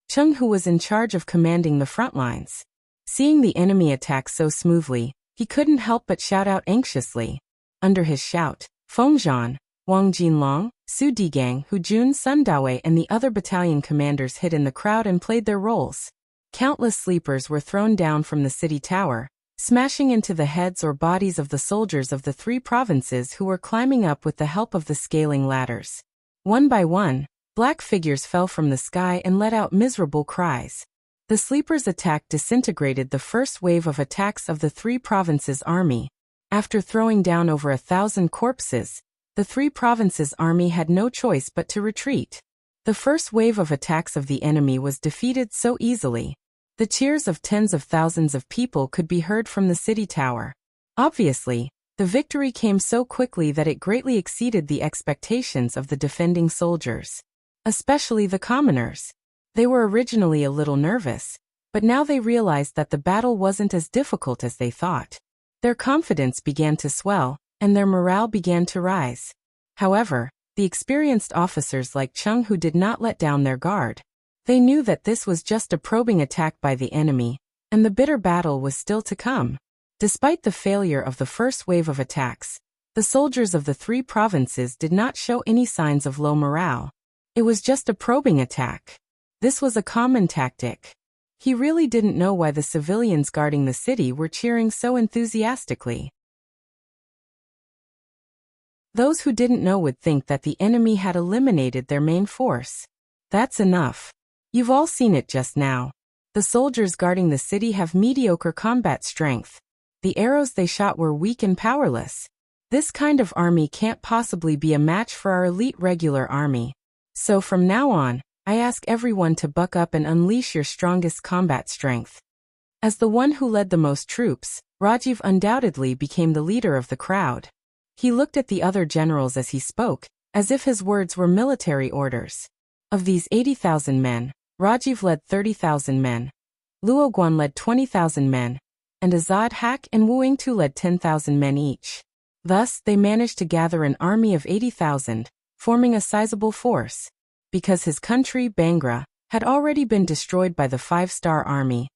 Chung-Hu was in charge of commanding the front lines. Seeing the enemy attack so smoothly, he couldn't help but shout out anxiously. Under his shout, Feng Zhan, Wang Jinlong, Su Digang, Hu Jun, Sun Dawei and the other battalion commanders hid in the crowd and played their roles. Countless sleepers were thrown down from the city tower, smashing into the heads or bodies of the soldiers of the 3 provinces who were climbing up with the help of the scaling ladders. One by one, black figures fell from the sky and let out miserable cries. The sleepers' attack disintegrated the first wave of attacks of the 3 provinces' army. After throwing down over 1,000 corpses, the 3 provinces' army had no choice but to retreat. The first wave of attacks of the enemy was defeated so easily. The cheers of tens of thousands of people could be heard from the city tower. Obviously, the victory came so quickly that it greatly exceeded the expectations of the defending soldiers. Especially the commoners. They were originally a little nervous, but now they realized that the battle wasn't as difficult as they thought. Their confidence began to swell, and their morale began to rise. However, the experienced officers like Chung-Hu did not let down their guard. They knew that this was just a probing attack by the enemy, and the bitter battle was still to come. Despite the failure of the first wave of attacks, the soldiers of the 3 provinces did not show any signs of low morale. It was just a probing attack. This was a common tactic. He really didn't know why the civilians guarding the city were cheering so enthusiastically. Those who didn't know would think that the enemy had eliminated their main force. That's enough. You've all seen it just now. The soldiers guarding the city have mediocre combat strength. The arrows they shot were weak and powerless. This kind of army can't possibly be a match for our elite regular army. So from now on, I ask everyone to buck up and unleash your strongest combat strength. As the one who led the most troops, Rajiv undoubtedly became the leader of the crowd. He looked at the other generals as he spoke, as if his words were military orders. Of these 80,000 men, Rajiv led 30,000 men, Luo Guan led 20,000 men, and Azad Hak and Wu Yingtu led 10,000 men each. Thus, they managed to gather an army of 80,000, forming a sizable force. Because his country, Bangra, had already been destroyed by the 5-star army,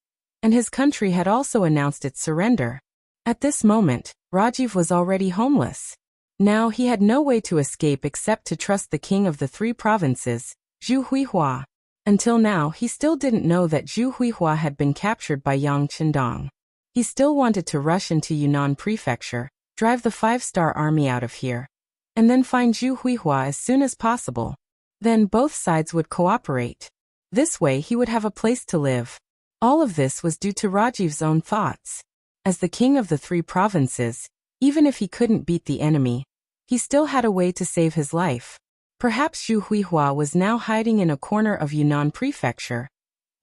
and his country had also announced its surrender. At this moment, Rajiv was already homeless. Now he had no way to escape except to trust the king of the three provinces, Zhu Huihua. Until now, he still didn't know that Zhu Huihua had been captured by Yang Qindong. He still wanted to rush into Yunnan Prefecture, drive the 5-star army out of here, and then find Zhu Huihua as soon as possible. Then both sides would cooperate. This way he would have a place to live. All of this was due to Rajiv's own thoughts. As the king of the three provinces, even if he couldn't beat the enemy, he still had a way to save his life. Perhaps Zhu Huihua was now hiding in a corner of Yunnan Prefecture,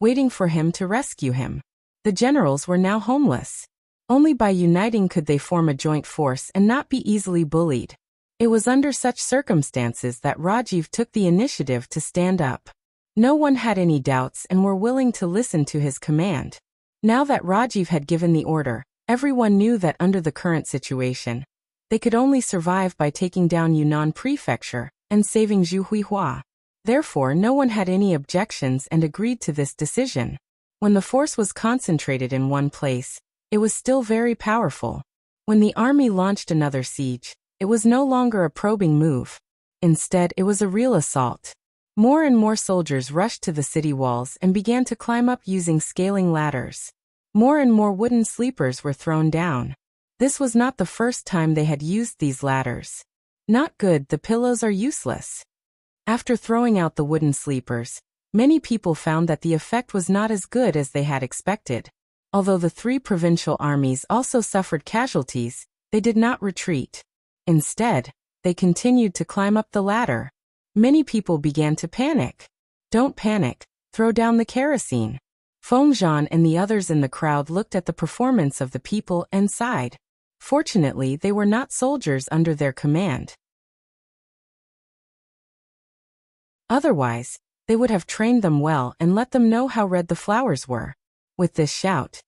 waiting for him to rescue him. The generals were now homeless. Only by uniting could they form a joint force and not be easily bullied. It was under such circumstances that Rajiv took the initiative to stand up. No one had any doubts and were willing to listen to his command. Now that Rajiv had given the order, everyone knew that under the current situation, they could only survive by taking down Yunnan Prefecture and saving Zhu Huihua. Therefore, no one had any objections and agreed to this decision. When the force was concentrated in one place, it was still very powerful. When the army launched another siege, it was no longer a probing move. Instead, it was a real assault. More and more soldiers rushed to the city walls and began to climb up using scaling ladders. More and more wooden sleepers were thrown down. This was not the first time they had used these ladders. Not good, the pillows are useless. After throwing out the wooden sleepers, many people found that the effect was not as good as they had expected. Although the three provincial armies also suffered casualties, they did not retreat. Instead, they continued to climb up the ladder. Many people began to panic. Don't panic, throw down the kerosene. Feng Zhan and the others in the crowd looked at the performance of the people and sighed. Fortunately, they were not soldiers under their command. Otherwise, they would have trained them well and let them know how red the flowers were. With this shout,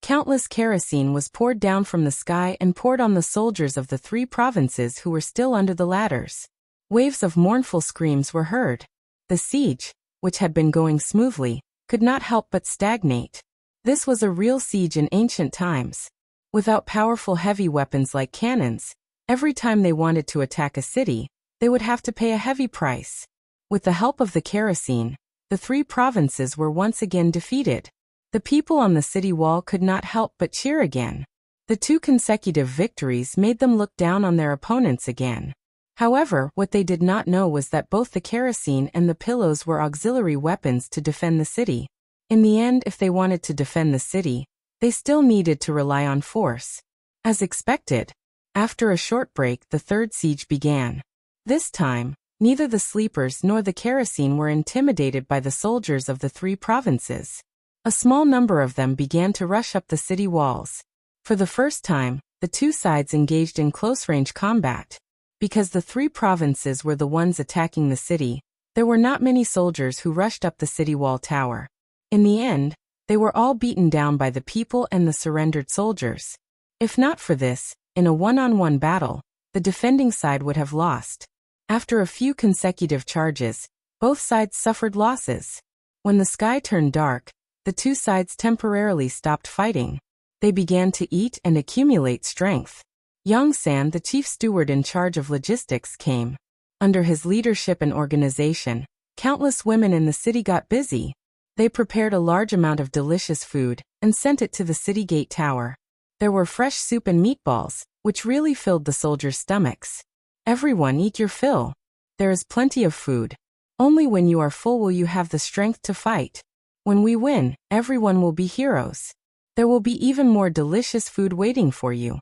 countless kerosene was poured down from the sky and poured on the soldiers of the three provinces who were still under the ladders. Waves of mournful screams were heard. The siege, which had been going smoothly, could not help but stagnate. This was a real siege in ancient times. Without powerful heavy weapons like cannons, every time they wanted to attack a city, they would have to pay a heavy price. With the help of the kerosene, the three provinces were once again defeated. The people on the city wall could not help but cheer again. The 2 consecutive victories made them look down on their opponents again. However, what they did not know was that both the kerosene and the pillows were auxiliary weapons to defend the city. In the end, if they wanted to defend the city, they still needed to rely on force. As expected, after a short break, the third siege began. This time, neither the sleepers nor the kerosene were intimidated by the soldiers of the three provinces. A small number of them began to rush up the city walls. For the first time, the two sides engaged in close-range combat. Because the three provinces were the ones attacking the city, there were not many soldiers who rushed up the city wall tower. In the end, they were all beaten down by the people and the surrendered soldiers. If not for this, in a one-on-one battle, the defending side would have lost. After a few consecutive charges, both sides suffered losses. When the sky turned dark, the two sides temporarily stopped fighting. They began to eat and accumulate strength. Yang San, the chief steward in charge of logistics, came. Under his leadership and organization, countless women in the city got busy. They prepared a large amount of delicious food and sent it to the city gate tower. There were fresh soup and meatballs, which really filled the soldiers' stomachs. Everyone, eat your fill. There is plenty of food. Only when you are full will you have the strength to fight. When we win, everyone will be heroes. There will be even more delicious food waiting for you.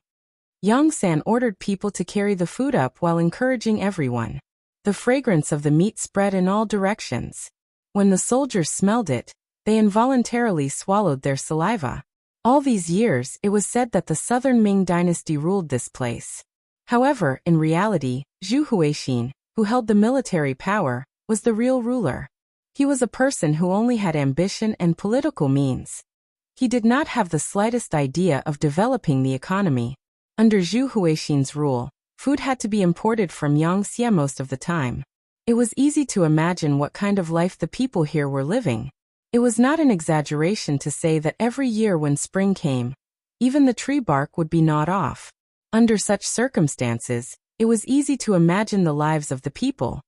Yang San ordered people to carry the food up while encouraging everyone. The fragrance of the meat spread in all directions. When the soldiers smelled it, they involuntarily swallowed their saliva. All these years, it was said that the southern Ming Dynasty ruled this place. However, in reality, Zhu Huixin, who held the military power, was the real ruler. He was a person who only had ambition and political means. He did not have the slightest idea of developing the economy. Under Zhu Huixin's rule, food had to be imported from Yangtze most of the time. It was easy to imagine what kind of life the people here were living. It was not an exaggeration to say that every year when spring came, even the tree bark would be gnawed off. Under such circumstances, it was easy to imagine the lives of the people.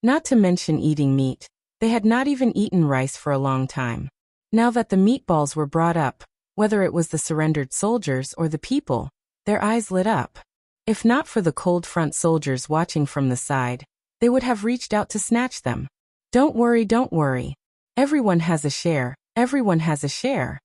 Not to mention eating meat, they had not even eaten rice for a long time. Now that the meatballs were brought up, whether it was the surrendered soldiers or the people, their eyes lit up. If not for the cold front soldiers watching from the side, they would have reached out to snatch them. Don't worry, don't worry. Everyone has a share, everyone has a share.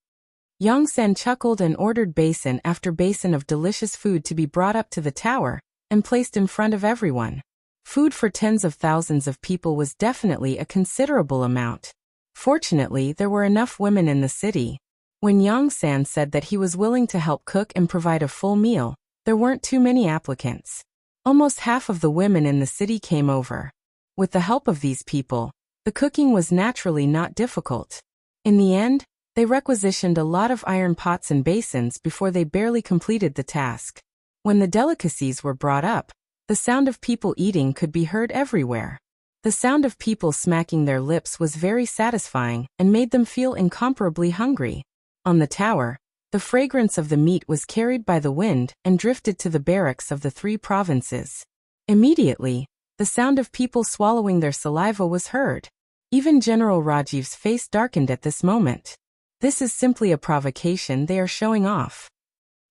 Yongsan chuckled and ordered basin after basin of delicious food to be brought up to the tower and placed in front of everyone. Food for tens of thousands of people was definitely a considerable amount. Fortunately, there were enough women in the city. When Yongsan said that he was willing to help cook and provide a full meal, there weren't too many applicants. Almost half of the women in the city came over. With the help of these people, the cooking was naturally not difficult. In the end, they requisitioned a lot of iron pots and basins before they barely completed the task. When the delicacies were brought up, the sound of people eating could be heard everywhere. The sound of people smacking their lips was very satisfying and made them feel incomparably hungry. On the tower, the fragrance of the meat was carried by the wind and drifted to the barracks of the 3 provinces. Immediately, the sound of people swallowing their saliva was heard. Even General Rajiv's face darkened at this moment. This is simply a provocation they are showing off.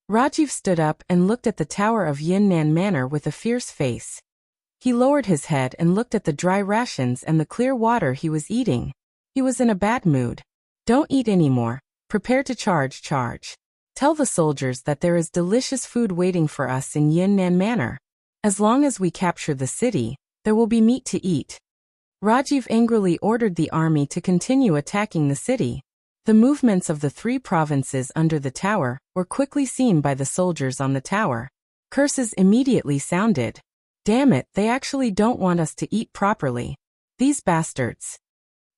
Rajiv stood up and looked at the tower of Yunnan Manor with a fierce face. He lowered his head and looked at the dry rations and the clear water he was eating. He was in a bad mood. Don't eat anymore. Prepare to charge. Tell the soldiers that there is delicious food waiting for us in Yunnan Manor. As long as we capture the city, there will be meat to eat. Rajiv angrily ordered the army to continue attacking the city. The movements of the 3 provinces under the tower were quickly seen by the soldiers on the tower. Curses immediately sounded. Damn it, they actually don't want us to eat properly. These bastards.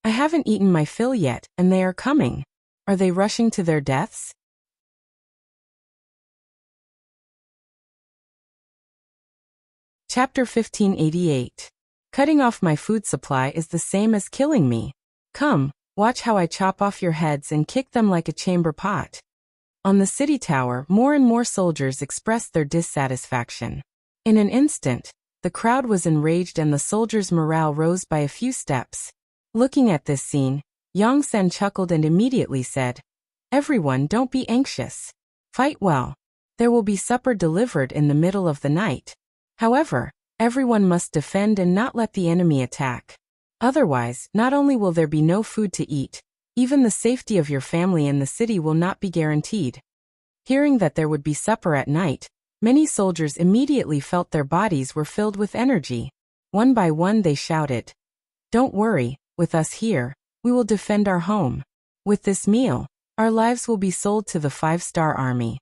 I haven't eaten my fill yet, and they are coming. Are they rushing to their deaths? Chapter 1588. Cutting off my food supply is the same as killing me. Come, watch how I chop off your heads and kick them like a chamber pot. On the city tower, more and more soldiers expressed their dissatisfaction. In an instant, the crowd was enraged and the soldiers' morale rose by a few steps. Looking at this scene, Yongsan chuckled and immediately said, "Everyone, don't be anxious. Fight well. There will be supper delivered in the middle of the night. However, everyone must defend and not let the enemy attack. Otherwise, not only will there be no food to eat, even the safety of your family in the city will not be guaranteed." Hearing that there would be supper at night, many soldiers immediately felt their bodies were filled with energy. One by one they shouted, "Don't worry, with us here, we will defend our home. With this meal, our lives will be sold to the 5-star army.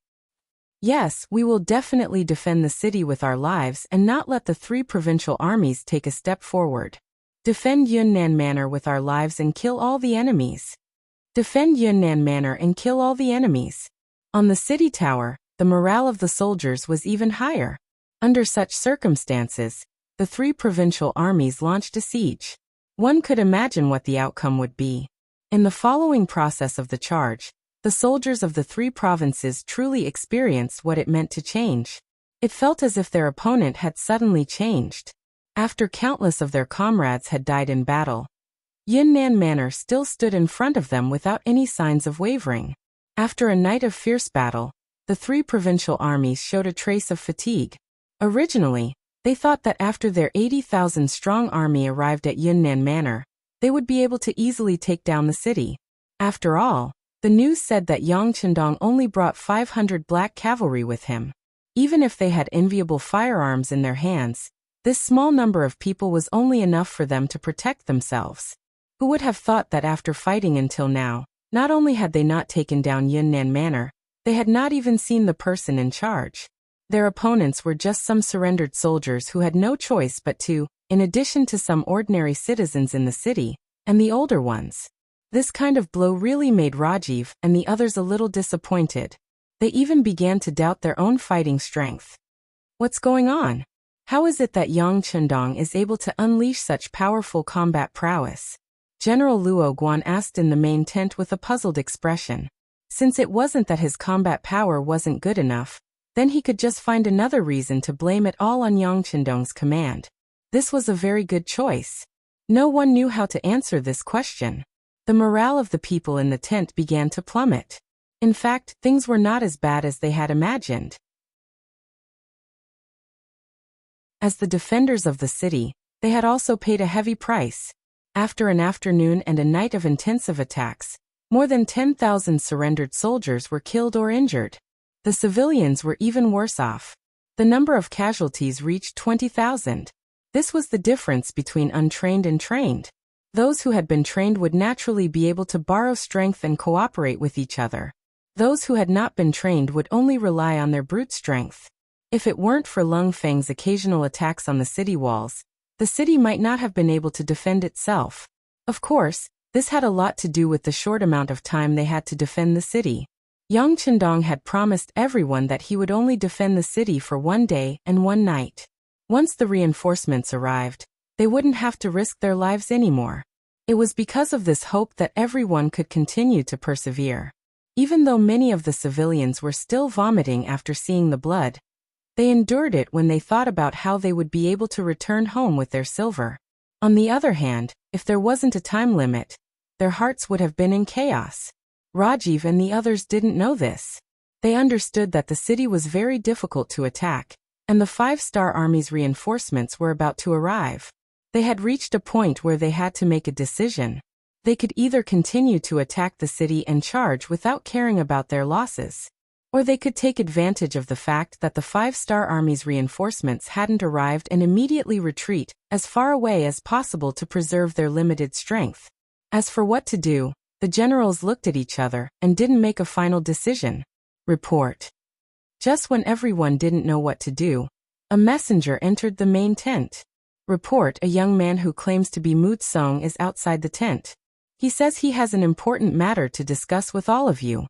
Yes, we will definitely defend the city with our lives and not let the 3 provincial armies take a step forward. Defend Yunnan Manor with our lives and kill all the enemies. Defend Yunnan Manor and kill all the enemies." On the city tower, the morale of the soldiers was even higher. Under such circumstances, the 3 provincial armies launched a siege. One could imagine what the outcome would be. In the following process of the charge, the soldiers of the 3 provinces truly experienced what it meant to change. It felt as if their opponent had suddenly changed. After countless of their comrades had died in battle, Yunnan Manor still stood in front of them without any signs of wavering. After a night of fierce battle, the 3 provincial armies showed a trace of fatigue. Originally, they thought that after their 80,000-strong army arrived at Yunnan Manor, they would be able to easily take down the city. After all, the news said that Yang Chendong only brought 500 black cavalry with him. Even if they had enviable firearms in their hands, this small number of people was only enough for them to protect themselves. Who would have thought that after fighting until now, not only had they not taken down Yunnan Manor, they had not even seen the person in charge. Their opponents were just some surrendered soldiers who had no choice but to, in addition to some ordinary citizens in the city, and the older ones. This kind of blow really made Rajiv and the others a little disappointed. They even began to doubt their own fighting strength. What's going on? How is it that Yang Chendong is able to unleash such powerful combat prowess? General Luo Guan asked in the main tent with a puzzled expression. Since it wasn't that his combat power wasn't good enough, then he could just find another reason to blame it all on Yang Chendong's command. This was a very good choice. No one knew how to answer this question. The morale of the people in the tent began to plummet. In fact, things were not as bad as they had imagined. As the defenders of the city, they had also paid a heavy price. After an afternoon and a night of intensive attacks, more than 10,000 surrendered soldiers were killed or injured. The civilians were even worse off. The number of casualties reached 20,000. This was the difference between untrained and trained. Those who had been trained would naturally be able to borrow strength and cooperate with each other. Those who had not been trained would only rely on their brute strength. If it weren't for Lung Feng's occasional attacks on the city walls, the city might not have been able to defend itself. Of course, this had a lot to do with the short amount of time they had to defend the city. Yang Chendong had promised everyone that he would only defend the city for 1 day and 1 night. Once the reinforcements arrived, they wouldn't have to risk their lives anymore. It was because of this hope that everyone could continue to persevere. Even though many of the civilians were still vomiting after seeing the blood, they endured it when they thought about how they would be able to return home with their silver. On the other hand, if there wasn't a time limit, their hearts would have been in chaos. Rajiv and the others didn't know this. They understood that the city was very difficult to attack, and the 5-star army's reinforcements were about to arrive. They had reached a point where they had to make a decision. They could either continue to attack the city and charge without caring about their losses, or they could take advantage of the fact that the 5-star army's reinforcements hadn't arrived and immediately retreat as far away as possible to preserve their limited strength. As for what to do, the generals looked at each other and didn't make a final decision. Report. Just when everyone didn't know what to do, a messenger entered the main tent. Report. A young man who claims to be Mu Tsong is outside the tent. He says he has an important matter to discuss with all of you.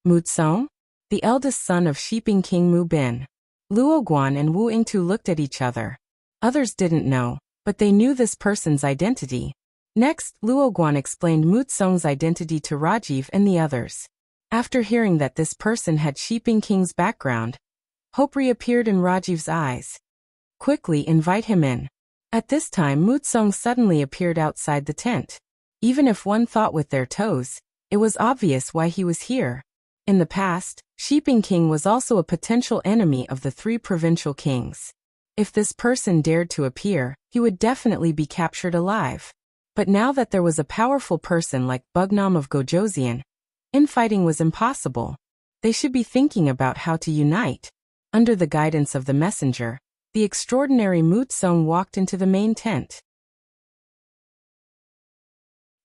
Mu Tsong? The eldest son of Shiping King Mu Bin. Luo Guan and Wu Yingtu looked at each other. Others didn't know, but they knew this person's identity. Next, Luo Guan explained Mu Tsong's identity to Rajiv and the others. After hearing that this person had Shiping King's background, hope reappeared in Rajiv's eyes. Quickly invite him in. At this time Mu Tsong suddenly appeared outside the tent. Even if one thought with their toes, it was obvious why he was here. In the past, Shiping King was also a potential enemy of the 3 provincial kings. If this person dared to appear, he would definitely be captured alive. But now that there was a powerful person like Bugnam of Gojoseon, infighting was impossible. They should be thinking about how to unite. Under the guidance of the messenger, the extraordinary Mu Tsong walked into the main tent.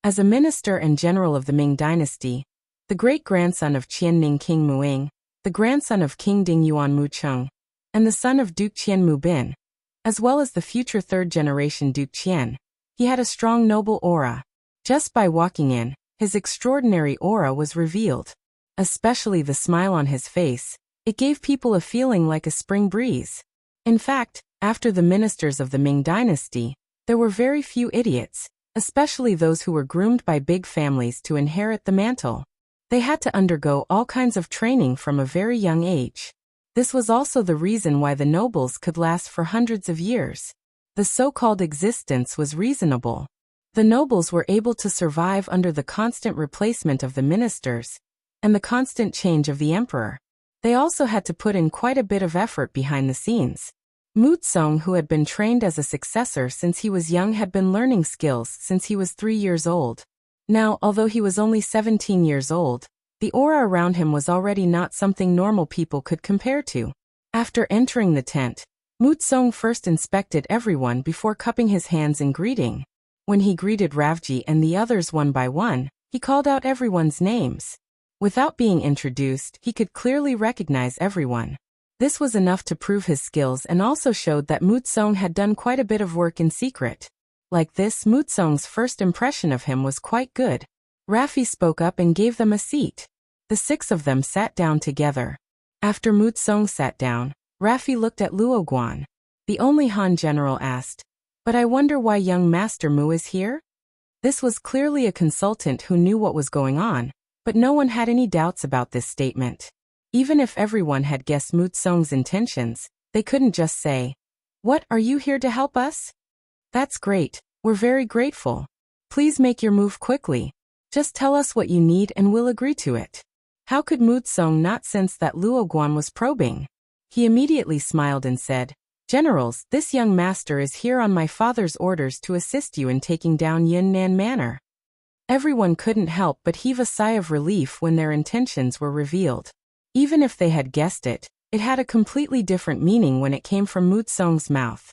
As a minister and general of the Ming Dynasty, the great-grandson of Qianning King Muing, the grandson of King Ding Yuan Mu Cheng, and the son of Duke Qian Mu Bin, as well as the future 3rd-generation Duke Qian, he had a strong noble aura. Just by walking in, his extraordinary aura was revealed. Especially the smile on his face, it gave people a feeling like a spring breeze. In fact, after the ministers of the Ming Dynasty, there were very few idiots, especially those who were groomed by big families to inherit the mantle. They had to undergo all kinds of training from a very young age. This was also the reason why the nobles could last for hundreds of years. The so-called existence was reasonable. The nobles were able to survive under the constant replacement of the ministers and the constant change of the emperor. They also had to put in quite a bit of effort behind the scenes. Mu Tsong, who had been trained as a successor since he was young, had been learning skills since he was 3 years old. Now, although he was only 17 years old, the aura around him was already not something normal people could compare to. After entering the tent, Mu Tsong first inspected everyone before cupping his hands in greeting. When he greeted Ravji and the others one by one, he called out everyone's names. Without being introduced, he could clearly recognize everyone. This was enough to prove his skills and also showed that Mu Tsong had done quite a bit of work in secret. Like this, Mu Tsong's first impression of him was quite good. Rafi spoke up and gave them a seat. The 6 of them sat down together. After Mu Tsong sat down, Rafi looked at Luo Guan. The only Han general asked. But I wonder why young Master Mu is here? This was clearly a consultant who knew what was going on, but no one had any doubts about this statement. Even if everyone had guessed Mu Tsong's intentions, they couldn't just say, "What, are you here to help us?" "That's great, we're very grateful. Please make your move quickly. Just tell us what you need and we'll agree to it." How could Mu Tsong not sense that Luo Guan was probing? He immediately smiled and said, "Generals, this young master is here on my father's orders to assist you in taking down Yunnan Manor." Everyone couldn't help but heave a sigh of relief when their intentions were revealed. Even if they had guessed it, it had a completely different meaning when it came from Mu Tsong's mouth.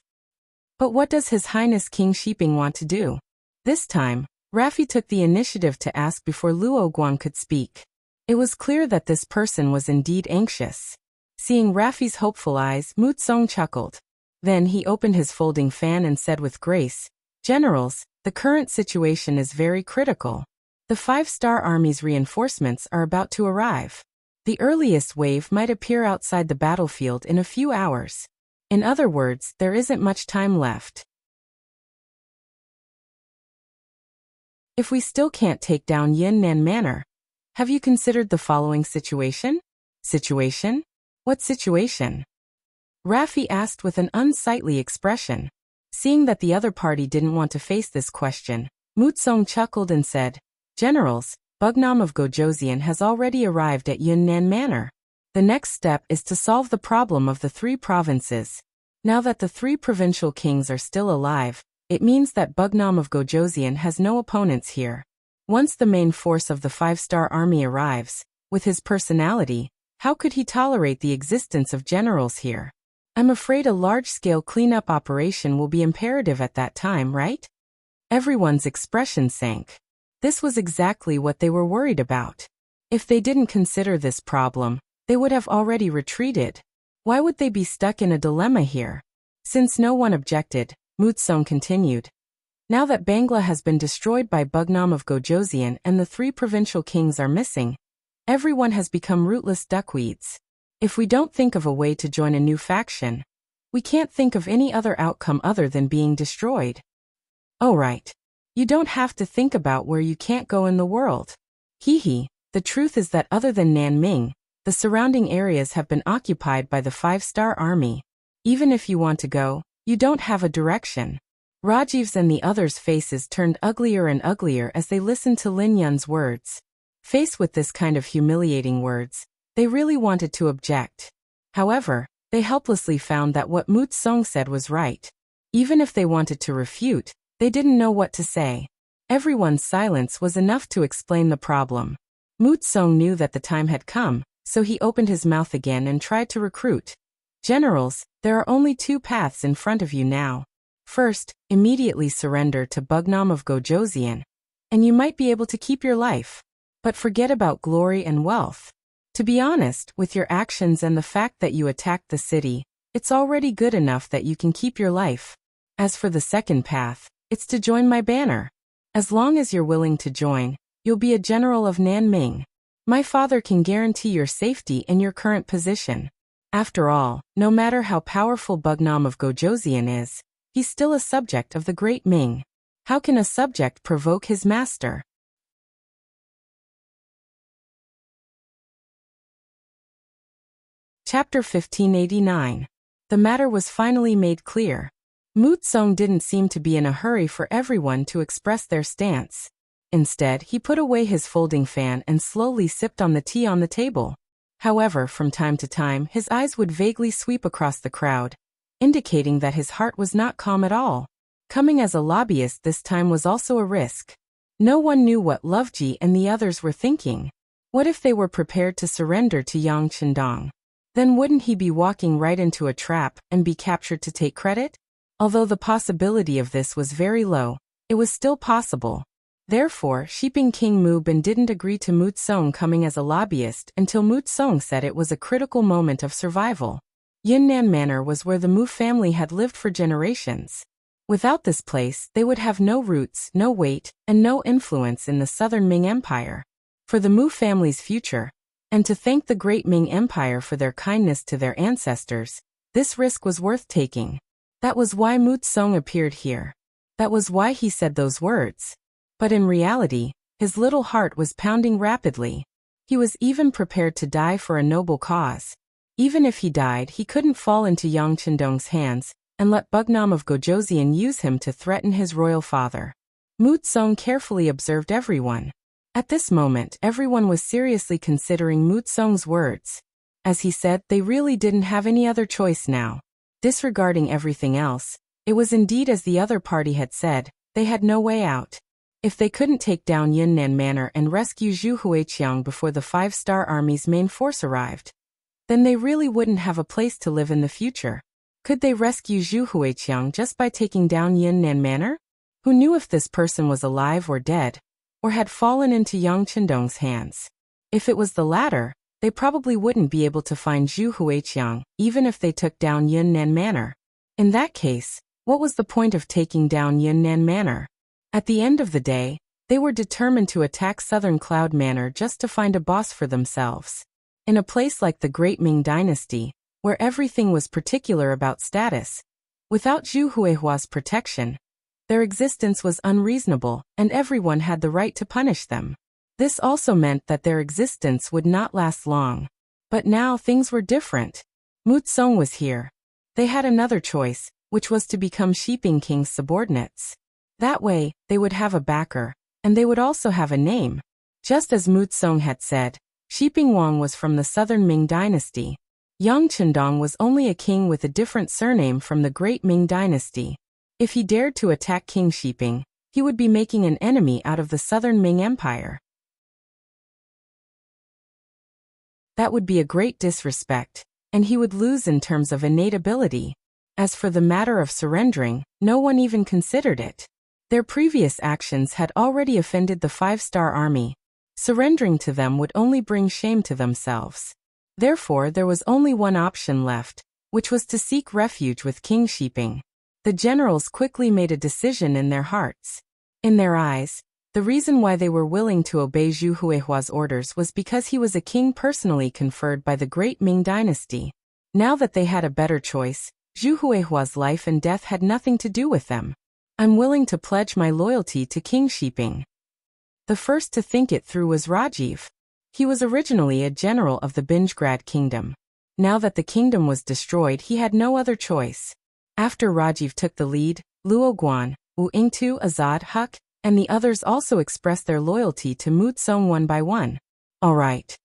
But what does His Highness King Shiping want to do? This time, Raffi took the initiative to ask before Luo Guan could speak. It was clear that this person was indeed anxious. Seeing Raffi's hopeful eyes, Mu Tsong chuckled. Then he opened his folding fan and said with grace, "Generals, the current situation is very critical. The 5-star Army's reinforcements are about to arrive. The earliest wave might appear outside the battlefield in a few hours. In other words, there isn't much time left. If we still can't take down Yunnan Manor, have you considered the following situation?" "Situation? What situation?" Raffi asked with an unsightly expression. Seeing that the other party didn't want to face this question, Mu Tsong chuckled and said, "Generals, Bugnam of Gojoseon has already arrived at Yunnan Manor. The next step is to solve the problem of the 3 provinces. Now that the 3 provincial kings are still alive, it means that Bugnam of Gojoseon has no opponents here. Once the main force of the 5-star army arrives, with his personality, how could he tolerate the existence of generals here? I'm afraid a large-scale cleanup operation will be imperative at that time, right?" Everyone's expression sank. This was exactly what they were worried about. If they didn't consider this problem, they would have already retreated. Why would they be stuck in a dilemma here? Since no one objected, Mu Tsong continued. "Now that Bangla has been destroyed by Bugnam of Gojoseon and the 3 provincial kings are missing, everyone has become rootless duckweeds. If we don't think of a way to join a new faction, we can't think of any other outcome other than being destroyed." "Oh right. You don't have to think about where you can't go in the world. Hee. The truth is that other than Nanming, the surrounding areas have been occupied by the 5-star army. Even if you want to go, you don't have a direction." Rajiv's and the others' faces turned uglier and uglier as they listened to Lin Yun's words. Faced with this kind of humiliating words, they really wanted to object. However, they helplessly found that what Mu Tsong said was right. Even if they wanted to refute, they didn't know what to say. Everyone's silence was enough to explain the problem. Mu Tsong knew that the time had come, so he opened his mouth again and tried to recruit. "Generals, there are only 2 paths in front of you now. First, immediately surrender to Bugnam of Gojoseon, and you might be able to keep your life. But forget about glory and wealth. To be honest, with your actions and the fact that you attacked the city, it's already good enough that you can keep your life. As for the second path, it's to join my banner. As long as you're willing to join, you'll be a general of Nanming. My father can guarantee your safety in your current position. After all, no matter how powerful Bugnam of Gojoseon is, he's still a subject of the Great Ming. How can a subject provoke his master?" Chapter 1589. The matter was finally made clear. Mu Tsong didn't seem to be in a hurry for everyone to express their stance. Instead, he put away his folding fan and slowly sipped on the tea on the table. However, from time to time, his eyes would vaguely sweep across the crowd, indicating that his heart was not calm at all. Coming as a lobbyist this time was also a risk. No one knew what Loveji and the others were thinking. What if they were prepared to surrender to Yang Chendong? Then wouldn't he be walking right into a trap and be captured to take credit? Although the possibility of this was very low, it was still possible. Therefore, Shiping King Mu Bin didn't agree to Mu Tsong coming as a lobbyist until Mu Tsong said it was a critical moment of survival. Yunnan Manor was where the Mu family had lived for generations. Without this place, they would have no roots, no weight, and no influence in the southern Ming Empire. For the Mu family's future, and to thank the great Ming Empire for their kindness to their ancestors, this risk was worth taking. That was why Mu Tsong appeared here. That was why he said those words. But in reality, his little heart was pounding rapidly. He was even prepared to die for a noble cause. Even if he died, he couldn't fall into Yang Chendong's hands and let Bugnam of Gojoseon use him to threaten his royal father. Mu Tsong carefully observed everyone. At this moment, everyone was seriously considering Mu Tsong's words. As he said, they really didn't have any other choice now. Disregarding everything else, it was indeed as the other party had said, they had no way out. If they couldn't take down Yunnan Manor and rescue Zhu Huiqiang before the Five-Star Army's main force arrived, then they really wouldn't have a place to live in the future. Could they rescue Zhu Huiqiang just by taking down Yunnan Manor? Who knew if this person was alive or dead, or had fallen into Yang Chendong's hands? If it was the latter, they probably wouldn't be able to find Zhu Huiqiang, even if they took down Yunnan Manor. In that case, what was the point of taking down Yunnan Manor? At the end of the day, they were determined to attack Southern Cloud Manor just to find a boss for themselves. In a place like the Great Ming Dynasty, where everything was particular about status, without Zhu Huihua's protection, their existence was unreasonable, and everyone had the right to punish them. This also meant that their existence would not last long. But now things were different. Mu Tsong was here. They had another choice, which was to become Shiping King's subordinates. That way, they would have a backer, and they would also have a name. Just as Mu Tsong had said, Shiping Wang was from the Southern Ming Dynasty. Yang Chendong was only a king with a different surname from the Great Ming Dynasty. If he dared to attack King Shiping, he would be making an enemy out of the Southern Ming Empire. That would be a great disrespect, and he would lose in terms of innate ability. As for the matter of surrendering, no one even considered it. Their previous actions had already offended the Five-Star Army. Surrendering to them would only bring shame to themselves. Therefore, there was only one option left, which was to seek refuge with King Shiping. The generals quickly made a decision in their hearts. In their eyes, the reason why they were willing to obey Zhu Huihua's orders was because he was a king personally conferred by the Great Ming Dynasty. Now that they had a better choice, Zhu Huihua's life and death had nothing to do with them. I'm willing to pledge my loyalty to King Shiping. The first to think it through was Rajiv. He was originally a general of the Binjgrad kingdom. Now that the kingdom was destroyed, he had no other choice. After Rajiv took the lead, Luo Guan, Wu Yingtu, Azad Huck, and the others also expressed their loyalty to Mu Tsong one by one. All right.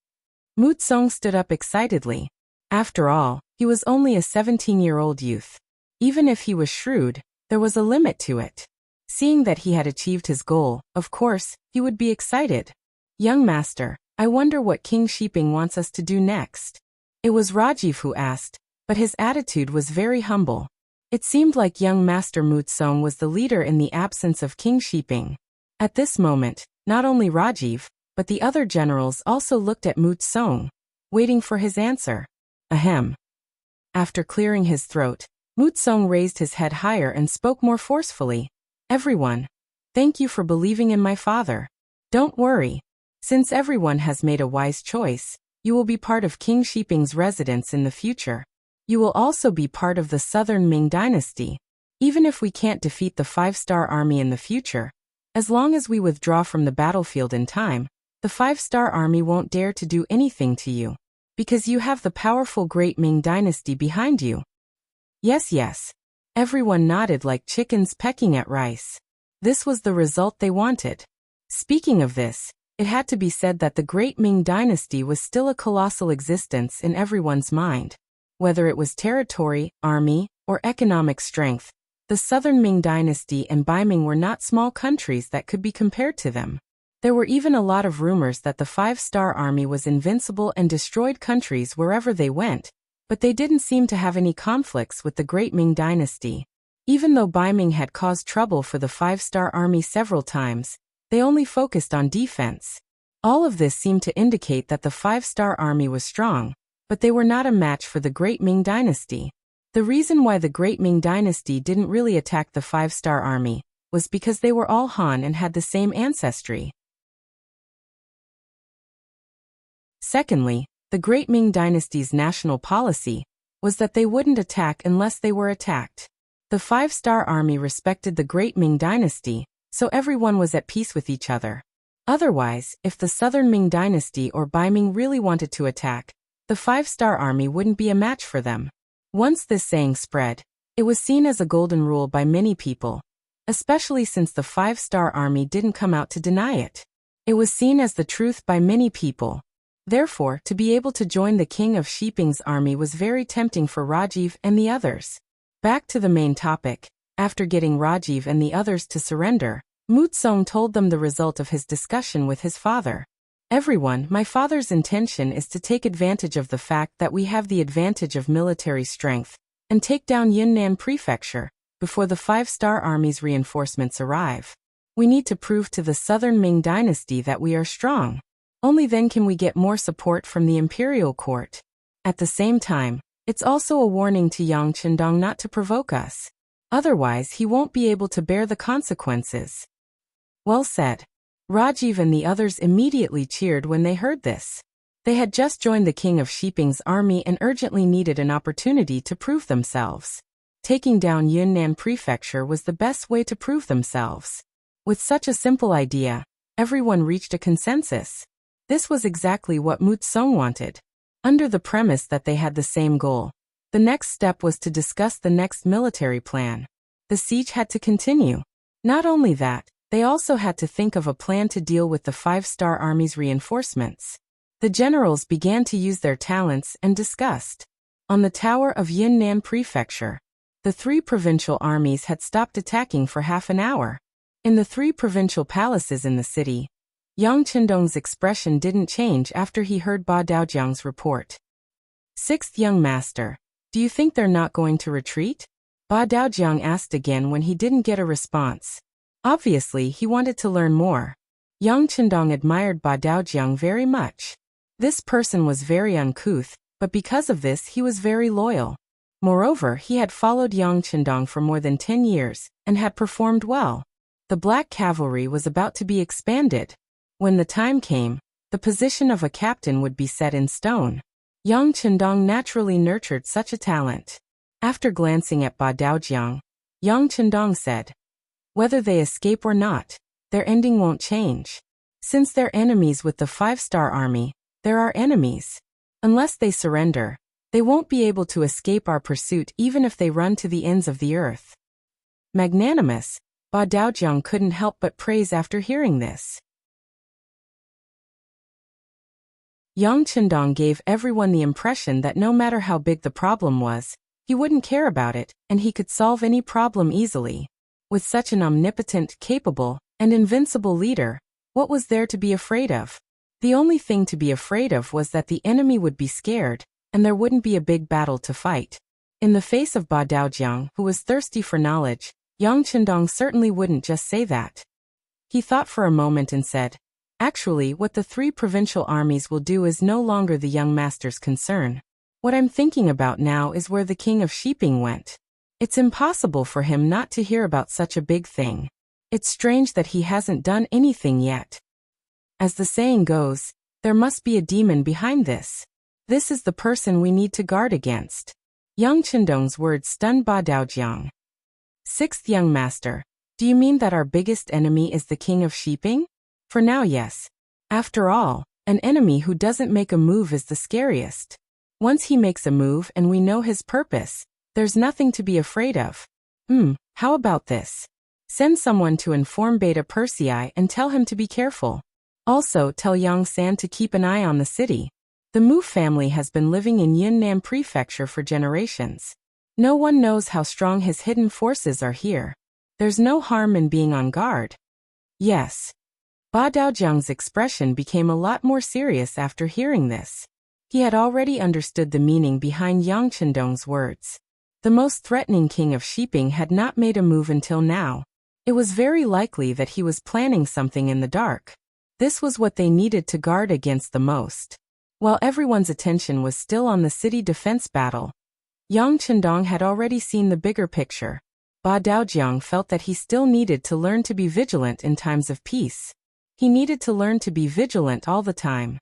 Mu Tsong stood up excitedly. After all, he was only a 17-year-old youth. Even if he was shrewd, there was a limit to it. Seeing that he had achieved his goal, of course, he would be excited. Young master, I wonder what King Shiping wants us to do next. It was Rajiv who asked, but his attitude was very humble. It seemed like young master Mu Tsong was the leader in the absence of King Shiping. At this moment, not only Rajiv, but the other generals also looked at Mu Tsong, waiting for his answer. Ahem. After clearing his throat, Mu Tsong raised his head higher and spoke more forcefully. Everyone, thank you for believing in my father. Don't worry. Since everyone has made a wise choice, you will be part of King Shiping's residence in the future. You will also be part of the Southern Ming Dynasty. Even if we can't defeat the Five-Star Army in the future, as long as we withdraw from the battlefield in time, the Five-Star Army won't dare to do anything to you, because you have the powerful Great Ming Dynasty behind you. Yes, yes. Everyone nodded like chickens pecking at rice. This was the result they wanted. Speaking of this, it had to be said that the Great Ming Dynasty was still a colossal existence in everyone's mind. Whether it was territory, army, or economic strength, the Southern Ming Dynasty and Baiming were not small countries that could be compared to them. There were even a lot of rumors that the Five-Star Army was invincible and destroyed countries wherever they went, but they didn't seem to have any conflicts with the Great Ming Dynasty. Even though Baiming had caused trouble for the Five-Star Army several times, they only focused on defense. All of this seemed to indicate that the Five-Star Army was strong, but they were not a match for the Great Ming Dynasty. The reason why the Great Ming Dynasty didn't really attack the Five-Star Army was because they were all Han and had the same ancestry. Secondly, the Great Ming Dynasty's national policy was that they wouldn't attack unless they were attacked. The five-star army respected the great Ming Dynasty, so everyone was at peace with each other. Otherwise, if the southern Ming Dynasty or Bai Ming really wanted to attack, the five-star army wouldn't be a match for them. Once this saying spread, it was seen as a golden rule by many people, especially since the five-star army didn't come out to deny it. It was seen as the truth by many people. Therefore, to be able to join the king of Shiping's army was very tempting for Rajiv and the others. Back to the main topic, after getting Rajiv and the others to surrender, Mutsung told them the result of his discussion with his father. Everyone, my father's intention is to take advantage of the fact that we have the advantage of military strength and take down Yunnan Prefecture before the five-star army's reinforcements arrive. We need to prove to the southern Ming Dynasty that we are strong. Only then can we get more support from the imperial court. At the same time, it's also a warning to Yang Chendong not to provoke us. Otherwise, he won't be able to bear the consequences. Well said. Rajiv and the others immediately cheered when they heard this. They had just joined the king of Shiping's army and urgently needed an opportunity to prove themselves. Taking down Yunnan Prefecture was the best way to prove themselves. With such a simple idea, everyone reached a consensus. This was exactly what Mutsung wanted. Under the premise that they had the same goal, the next step was to discuss the next military plan. The siege had to continue. Not only that, they also had to think of a plan to deal with the five-star army's reinforcements. The generals began to use their talents and discussed. On the tower of Yunnan Prefecture, the three provincial armies had stopped attacking for half an hour. In the three provincial palaces in the city, Yang Chendong's expression didn't change after he heard Ba Daojiang's report. Sixth young master, do you think they're not going to retreat? Ba Daojiang asked again when he didn't get a response. Obviously, he wanted to learn more. Yang Chendong admired Ba Daojiang very much. This person was very uncouth, but because of this he was very loyal. Moreover, he had followed Yang Chendong for more than 10 years, and had performed well. The Black Cavalry was about to be expanded. When the time came, the position of a captain would be set in stone. Yang Chendong naturally nurtured such a talent. After glancing at Ba Daojiang, Yang Chendong said, "Whether they escape or not, their ending won't change. Since they're enemies with the five-star army, they're our enemies. Unless they surrender, they won't be able to escape our pursuit even if they run to the ends of the earth." Magnanimous, Ba Daojiang couldn't help but praise after hearing this. Yang Chendong gave everyone the impression that no matter how big the problem was, he wouldn't care about it, and he could solve any problem easily. With such an omnipotent, capable, and invincible leader, what was there to be afraid of? The only thing to be afraid of was that the enemy would be scared, and there wouldn't be a big battle to fight. In the face of Ba Daojiang, who was thirsty for knowledge, Yang Chendong certainly wouldn't just say that. He thought for a moment and said, "Actually, what the three provincial armies will do is no longer the young master's concern. What I'm thinking about now is where the king of Shiping went. It's impossible for him not to hear about such a big thing. It's strange that he hasn't done anything yet. As the saying goes, there must be a demon behind this. This is the person we need to guard against." Yang Chendong's words stunned Ba Daojiang. "Sixth young master, do you mean that our biggest enemy is the king of Shiping?" "For now, yes. After all, an enemy who doesn't make a move is the scariest. Once he makes a move and we know his purpose, there's nothing to be afraid of. How about this? Send someone to inform Beta Persei and tell him to be careful. Also tell Yang San to keep an eye on the city. The Mu family has been living in Yunnan Prefecture for generations. No one knows how strong his hidden forces are here. There's no harm in being on guard." "Yes." Ba Daojiang's expression became a lot more serious after hearing this. He had already understood the meaning behind Yang Chendong's words. The most threatening king of Shiping had not made a move until now. It was very likely that he was planning something in the dark. This was what they needed to guard against the most. While everyone's attention was still on the city defense battle, Yang Chendong had already seen the bigger picture. Ba Daojiang felt that he still needed to learn to be vigilant in times of peace. He needed to learn to be vigilant all the time.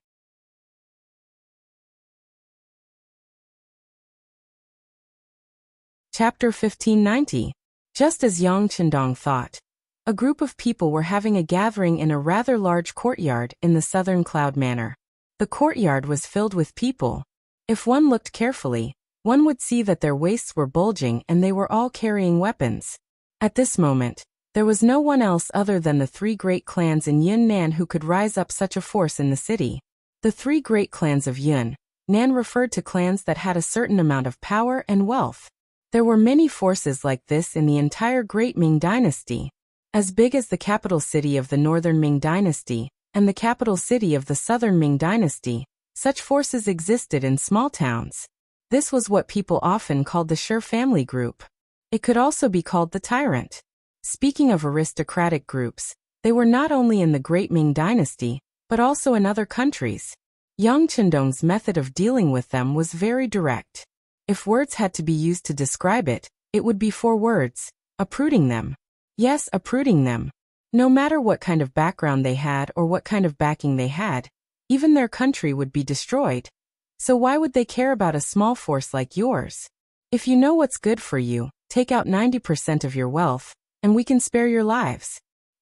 Chapter 1590. Just as Yang Qindong thought, a group of people were having a gathering in a rather large courtyard in the southern Cloud Manor. The courtyard was filled with people. If one looked carefully, one would see that their waists were bulging and they were all carrying weapons. At this moment, there was no one else other than the three great clans in Yunnan who could rise up such a force in the city. The three great clans of Yunnan referred to clans that had a certain amount of power and wealth. There were many forces like this in the entire Great Ming Dynasty, as big as the capital city of the Northern Ming Dynasty and the capital city of the Southern Ming Dynasty. Such forces existed in small towns. This was what people often called the Sher family group. It could also be called the tyrant. Speaking of aristocratic groups, they were not only in the Great Ming Dynasty, but also in other countries. Yang Qindong's method of dealing with them was very direct. If words had to be used to describe it, it would be 4 words: uprooting them. Yes, uprooting them. No matter what kind of background they had or what kind of backing they had, even their country would be destroyed. So why would they care about a small force like yours? If you know what's good for you, take out 90% of your wealth, and we can spare your lives.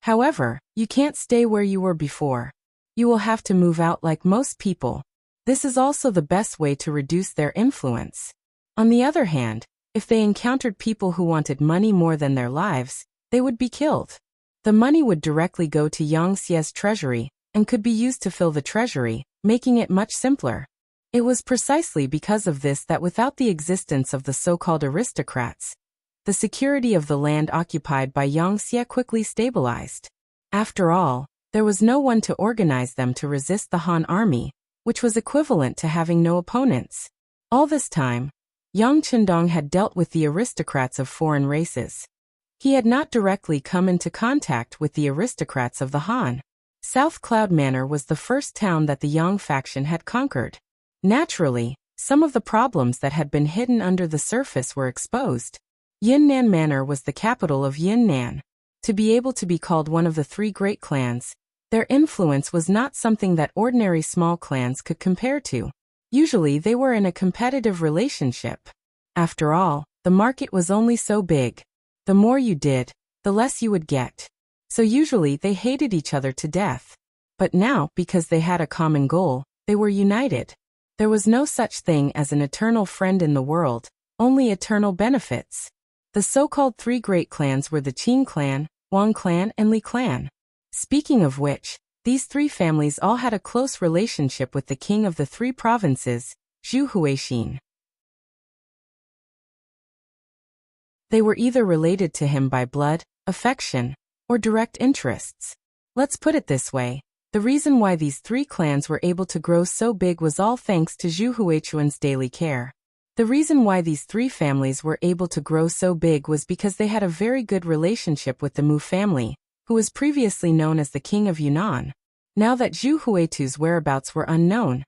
However, you can't stay where you were before. You will have to move out like most people. This is also the best way to reduce their influence. On the other hand, if they encountered people who wanted money more than their lives, they would be killed. The money would directly go to Yang Xie's treasury and could be used to fill the treasury, making it much simpler. It was precisely because of this that without the existence of the so-called aristocrats, the security of the land occupied by Yang Xie quickly stabilized. After all, there was no one to organize them to resist the Han army, which was equivalent to having no opponents. All this time, Yang Qindong had dealt with the aristocrats of foreign races. He had not directly come into contact with the aristocrats of the Han. South Cloud Manor was the first town that the Yang faction had conquered. Naturally, some of the problems that had been hidden under the surface were exposed. Yunnan Manor was the capital of Yunnan. To be able to be called one of the 3 great clans, their influence was not something that ordinary small clans could compare to. Usually they were in a competitive relationship. After all, the market was only so big. The more you did, the less you would get. So usually they hated each other to death. But now, because they had a common goal, they were united. There was no such thing as an eternal friend in the world, only eternal benefits. The so-called 3 great clans were the Qin clan, Wang clan, and Li clan. Speaking of which, these 3 families all had a close relationship with the king of the 3 provinces, Zhu Huixin. They were either related to him by blood, affection, or direct interests. Let's put it this way. The reason why these 3 clans were able to grow so big was all thanks to Zhu Huichuan's daily care. The reason why these 3 families were able to grow so big was because they had a very good relationship with the Mu family, who was previously known as the King of Yunnan. Now that Zhu Huitu's whereabouts were unknown,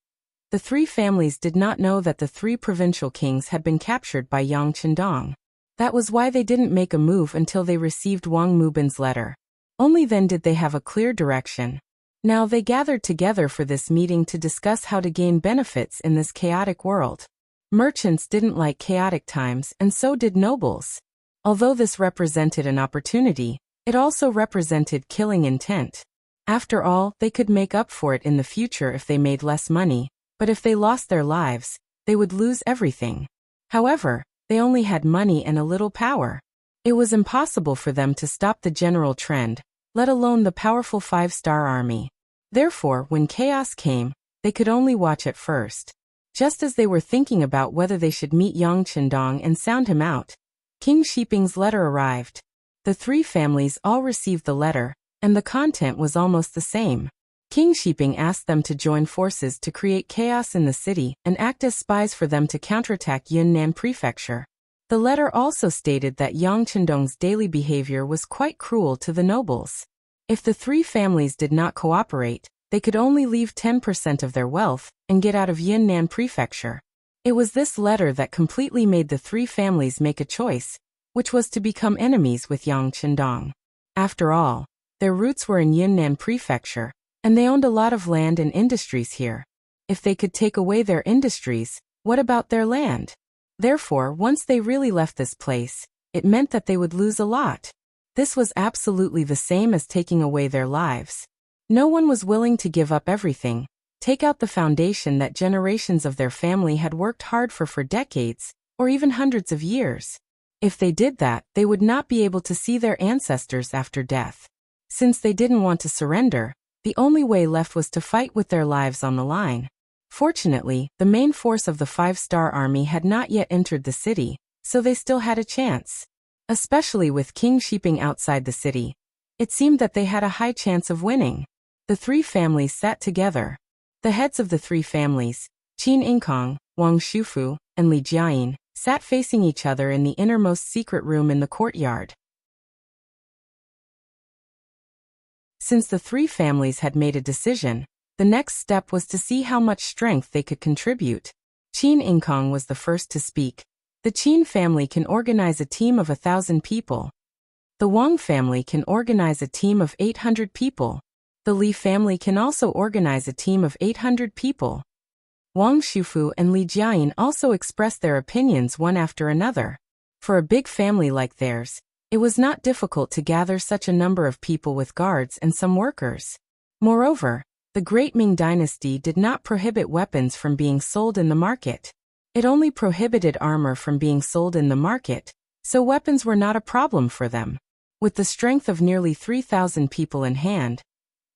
the 3 families did not know that the 3 provincial kings had been captured by Yang Qindong. That was why they didn't make a move until they received Wang Mubin's letter. Only then did they have a clear direction. Now they gathered together for this meeting to discuss how to gain benefits in this chaotic world. Merchants didn't like chaotic times, and so did nobles. Although this represented an opportunity, it also represented killing intent. After all, they could make up for it in the future if they made less money, but if they lost their lives, they would lose everything. However, they only had money and a little power. It was impossible for them to stop the general trend, let alone the powerful 5-star army. Therefore, when chaos came, they could only watch at first. Just as they were thinking about whether they should meet Yang Qindong and sound him out, King Shiping's letter arrived. The 3 families all received the letter, and the content was almost the same. King Shiping asked them to join forces to create chaos in the city and act as spies for them to counterattack Yunnan Prefecture. The letter also stated that Yang Qindong's daily behavior was quite cruel to the nobles. If the 3 families did not cooperate, they could only leave 10% of their wealth and get out of Yunnan Prefecture. It was this letter that completely made the 3 families make a choice, which was to become enemies with Yang Qindong. After all, their roots were in Yunnan Prefecture, and they owned a lot of land and industries here. If they could take away their industries, what about their land? Therefore, once they really left this place, it meant that they would lose a lot. This was absolutely the same as taking away their lives. No one was willing to give up everything, take out the foundation that generations of their family had worked hard for decades, or even hundreds of years. If they did that, they would not be able to see their ancestors after death. Since they didn't want to surrender, the only way left was to fight with their lives on the line. Fortunately, the main force of the 5-star army had not yet entered the city, so they still had a chance. Especially with King Shiping outside the city, it seemed that they had a high chance of winning. The three families sat together. The heads of the three families, Qin Inkong, Wang Shufu, and Li Jiayin, sat facing each other in the innermost secret room in the courtyard. Since the three families had made a decision, the next step was to see how much strength they could contribute. Qin Inkong was the first to speak. The Qin family can organize a team of 1,000 people. The Wang family can organize a team of 800 people. The Li family can also organize a team of 800 people. Wang Shufu and Li Jiayin also expressed their opinions one after another. For a big family like theirs, it was not difficult to gather such a number of people with guards and some workers. Moreover, the Great Ming Dynasty did not prohibit weapons from being sold in the market. It only prohibited armor from being sold in the market, so weapons were not a problem for them. With the strength of nearly 3,000 people in hand,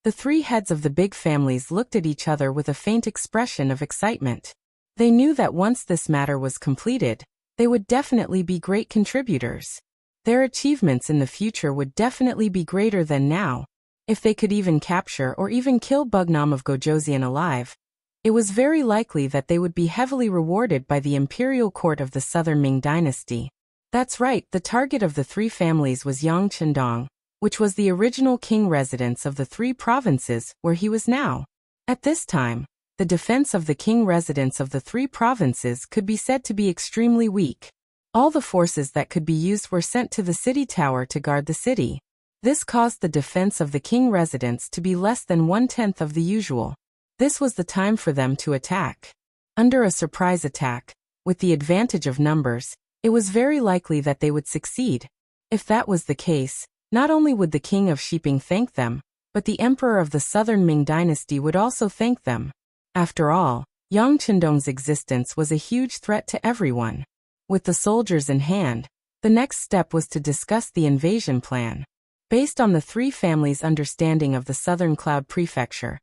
the three heads of the big families looked at each other with a faint expression of excitement. They knew that once this matter was completed, they would definitely be great contributors. Their achievements in the future would definitely be greater than now. If they could even capture or even kill Bugnam of Gojoseon alive, it was very likely that they would be heavily rewarded by the imperial court of the Southern Ming Dynasty. That's right, the target of the three families was Yangchendong, which was the original king residence of the three provinces where he was now. At this time, the defense of the king residence of the three provinces could be said to be extremely weak. All the forces that could be used were sent to the city tower to guard the city. This caused the defense of the king residence to be less than 1/10 of the usual. This was the time for them to attack. Under a surprise attack, with the advantage of numbers, it was very likely that they would succeed. If that was the case, not only would the king of Shiping thank them, but the emperor of the Southern Ming Dynasty would also thank them. After all, Yangchendong's existence was a huge threat to everyone. With the soldiers in hand, the next step was to discuss the invasion plan. Based on the three families' understanding of the Southern Cloud Prefecture,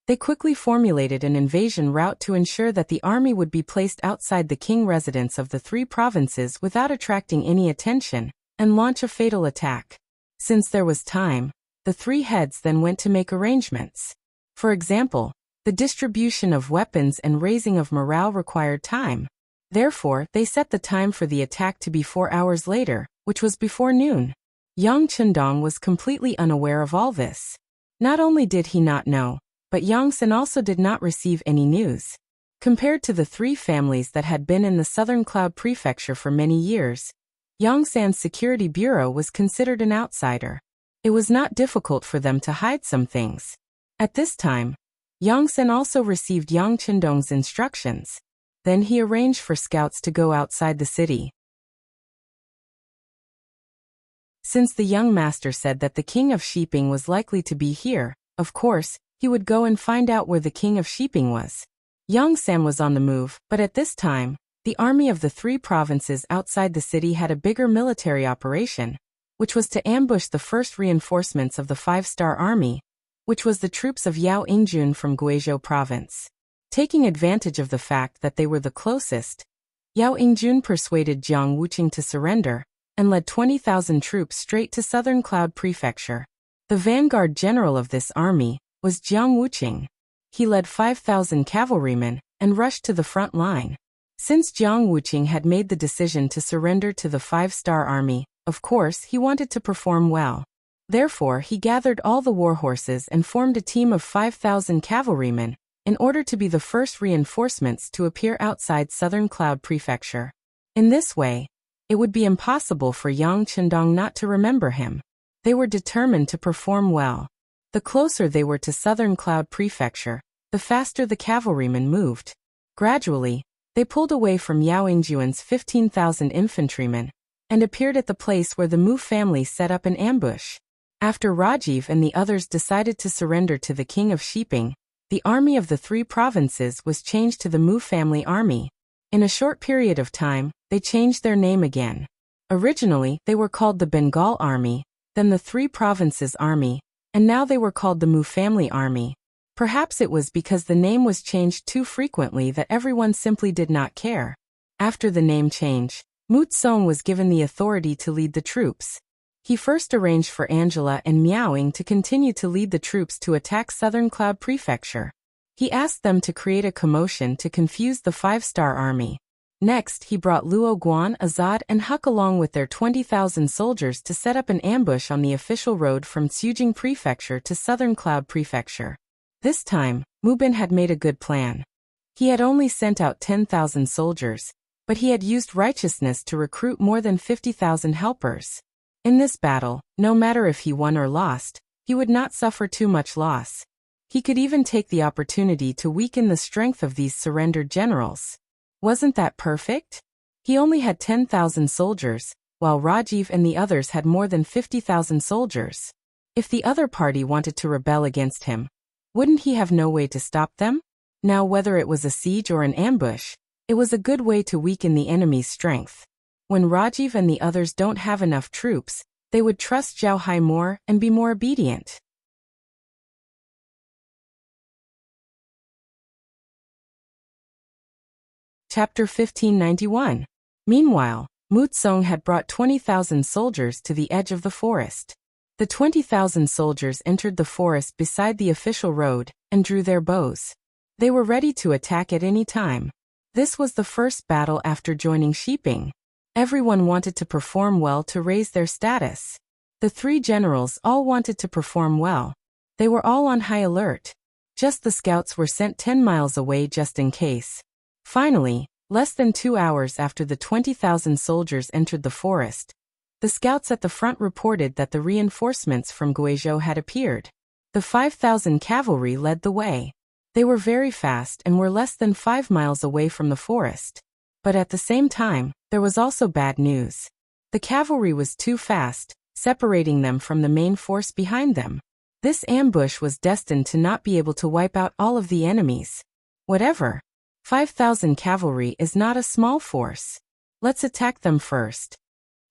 they quickly formulated an invasion route to ensure that the army would be placed outside the king residence of the three provinces without attracting any attention, and launch a fatal attack. Since there was time, the three heads then went to make arrangements. For example, the distribution of weapons and raising of morale required time. Therefore, they set the time for the attack to be 4 hours later, which was before noon. Yangchendong was completely unaware of all this. Not only did he not know, but Yangsan also did not receive any news. Compared to the three families that had been in the Southern Cloud Prefecture for many years, Yangsan's security bureau was considered an outsider. It was not difficult for them to hide some things. At this time, Yangsan also received Yangchendong's instructions. Then he arranged for scouts to go outside the city. Since the young master said that the king of Shiping was likely to be here, of course, he would go and find out where the king of Shiping was. Yangsan was on the move, but at this time, the army of the three provinces outside the city had a bigger military operation, which was to ambush the first reinforcements of the 5-star army, which was the troops of Yao Ingjun from Guizhou province. Taking advantage of the fact that they were the closest, Yao Ingjun persuaded Jiang Wuqing to surrender, and led 20,000 troops straight to Southern Cloud Prefecture. The vanguard general of this army was Jiang Wuqing. He led 5,000 cavalrymen and rushed to the front line. Since Jiang Wuqing had made the decision to surrender to the 5-star army, of course he wanted to perform well. Therefore he gathered all the war horses and formed a team of 5,000 cavalrymen, in order to be the first reinforcements to appear outside Southern Cloud Prefecture. In this way, it would be impossible for Yangchendong not to remember him. They were determined to perform well. The closer they were to Southern Cloud Prefecture, the faster the cavalrymen moved. Gradually, they pulled away from Yao Ingjuan's 15,000 infantrymen, and appeared at the place where the Mu family set up an ambush. After Rajiv and the others decided to surrender to the king of Shiping, the army of the 3 provinces was changed to the Mu family army. In a short period of time, they changed their name again. Originally, they were called the Bengal Army, then the 3 provinces army, and now they were called the Mu family army. Perhaps it was because the name was changed too frequently that everyone simply did not care. After the name change, Mu Tsong was given the authority to lead the troops. He first arranged for Angela and Miaoing to continue to lead the troops to attack Southern Cloud Prefecture. He asked them to create a commotion to confuse the 5-star army. Next, he brought Luo Guan, Azad, and Huck along with their 20,000 soldiers to set up an ambush on the official road from Tsujing Prefecture to Southern Cloud Prefecture. This time, Mu Bin had made a good plan. He had only sent out 10,000 soldiers, but he had used righteousness to recruit more than 50,000 helpers. In this battle, no matter if he won or lost, he would not suffer too much loss. He could even take the opportunity to weaken the strength of these surrendered generals. Wasn't that perfect? He only had 10,000 soldiers, while Rajiv and the others had more than 50,000 soldiers. If the other party wanted to rebel against him, wouldn't he have no way to stop them? Now, whether it was a siege or an ambush, it was a good way to weaken the enemy's strength. When Rajiv and the others don't have enough troops, they would trust Zhao Hai more and be more obedient. Chapter 1591. Meanwhile, Mu Tsong had brought 20,000 soldiers to the edge of the forest. The 20,000 soldiers entered the forest beside the official road and drew their bows. They were ready to attack at any time. This was the first battle after joining Shiping. Everyone wanted to perform well to raise their status. The 3 generals all wanted to perform well. They were all on high alert. Just the scouts were sent 10 miles away just in case. Finally, less than 2 hours after the 20,000 soldiers entered the forest, the scouts at the front reported that the reinforcements from Guizhou had appeared. The 5,000 cavalry led the way. They were very fast and were less than 5 miles away from the forest. But at the same time, there was also bad news. The cavalry was too fast, separating them from the main force behind them. This ambush was destined to not be able to wipe out all of the enemies. Whatever. 5,000 cavalry is not a small force. Let's attack them first.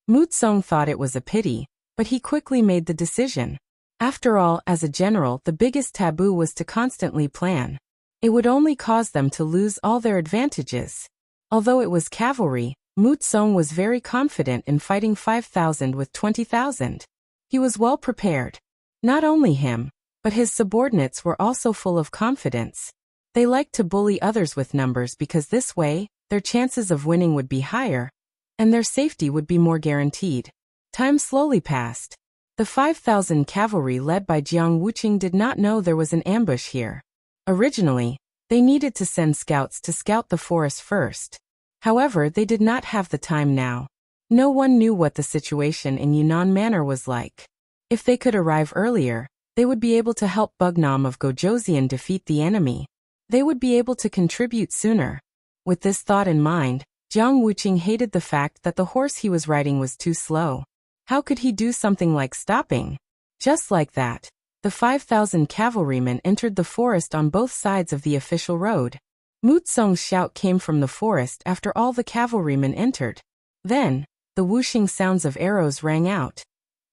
Mu Tsong thought it was a pity, but he quickly made the decision. After all, as a general, the biggest taboo was to constantly plan. It would only cause them to lose all their advantages. Although it was cavalry, Mu Tsong was very confident in fighting 5,000 with 20,000. He was well prepared. Not only him, but his subordinates were also full of confidence. They liked to bully others with numbers because this way, their chances of winning would be higher, and their safety would be more guaranteed. Time slowly passed. The 5,000 cavalry led by Jiang Wuqing did not know there was an ambush here. Originally, they needed to send scouts to scout the forest first. However, they did not have the time now. No one knew what the situation in Yunnan Manor was like. If they could arrive earlier, they would be able to help Bugnam of Gojoseon defeat the enemy. They would be able to contribute sooner. With this thought in mind, Jiang Wuqing hated the fact that the horse he was riding was too slow. How could he do something like stopping? Just like that, the 5,000 cavalrymen entered the forest on both sides of the official road. Mu Tsong's shout came from the forest after all the cavalrymen entered. Then, the whooshing sounds of arrows rang out,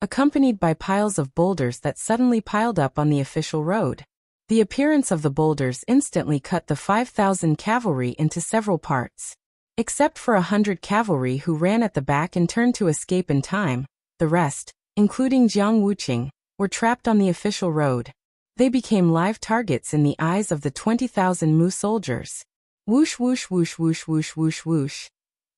accompanied by piles of boulders that suddenly piled up on the official road. The appearance of the boulders instantly cut the 5,000 cavalry into several parts. Except for 100 cavalry who ran at the back and turned to escape in time, the rest, including Jiang Wuqing, were trapped on the official road. They became live targets in the eyes of the 20,000 Mu soldiers. Whoosh whoosh whoosh whoosh whoosh whoosh whoosh.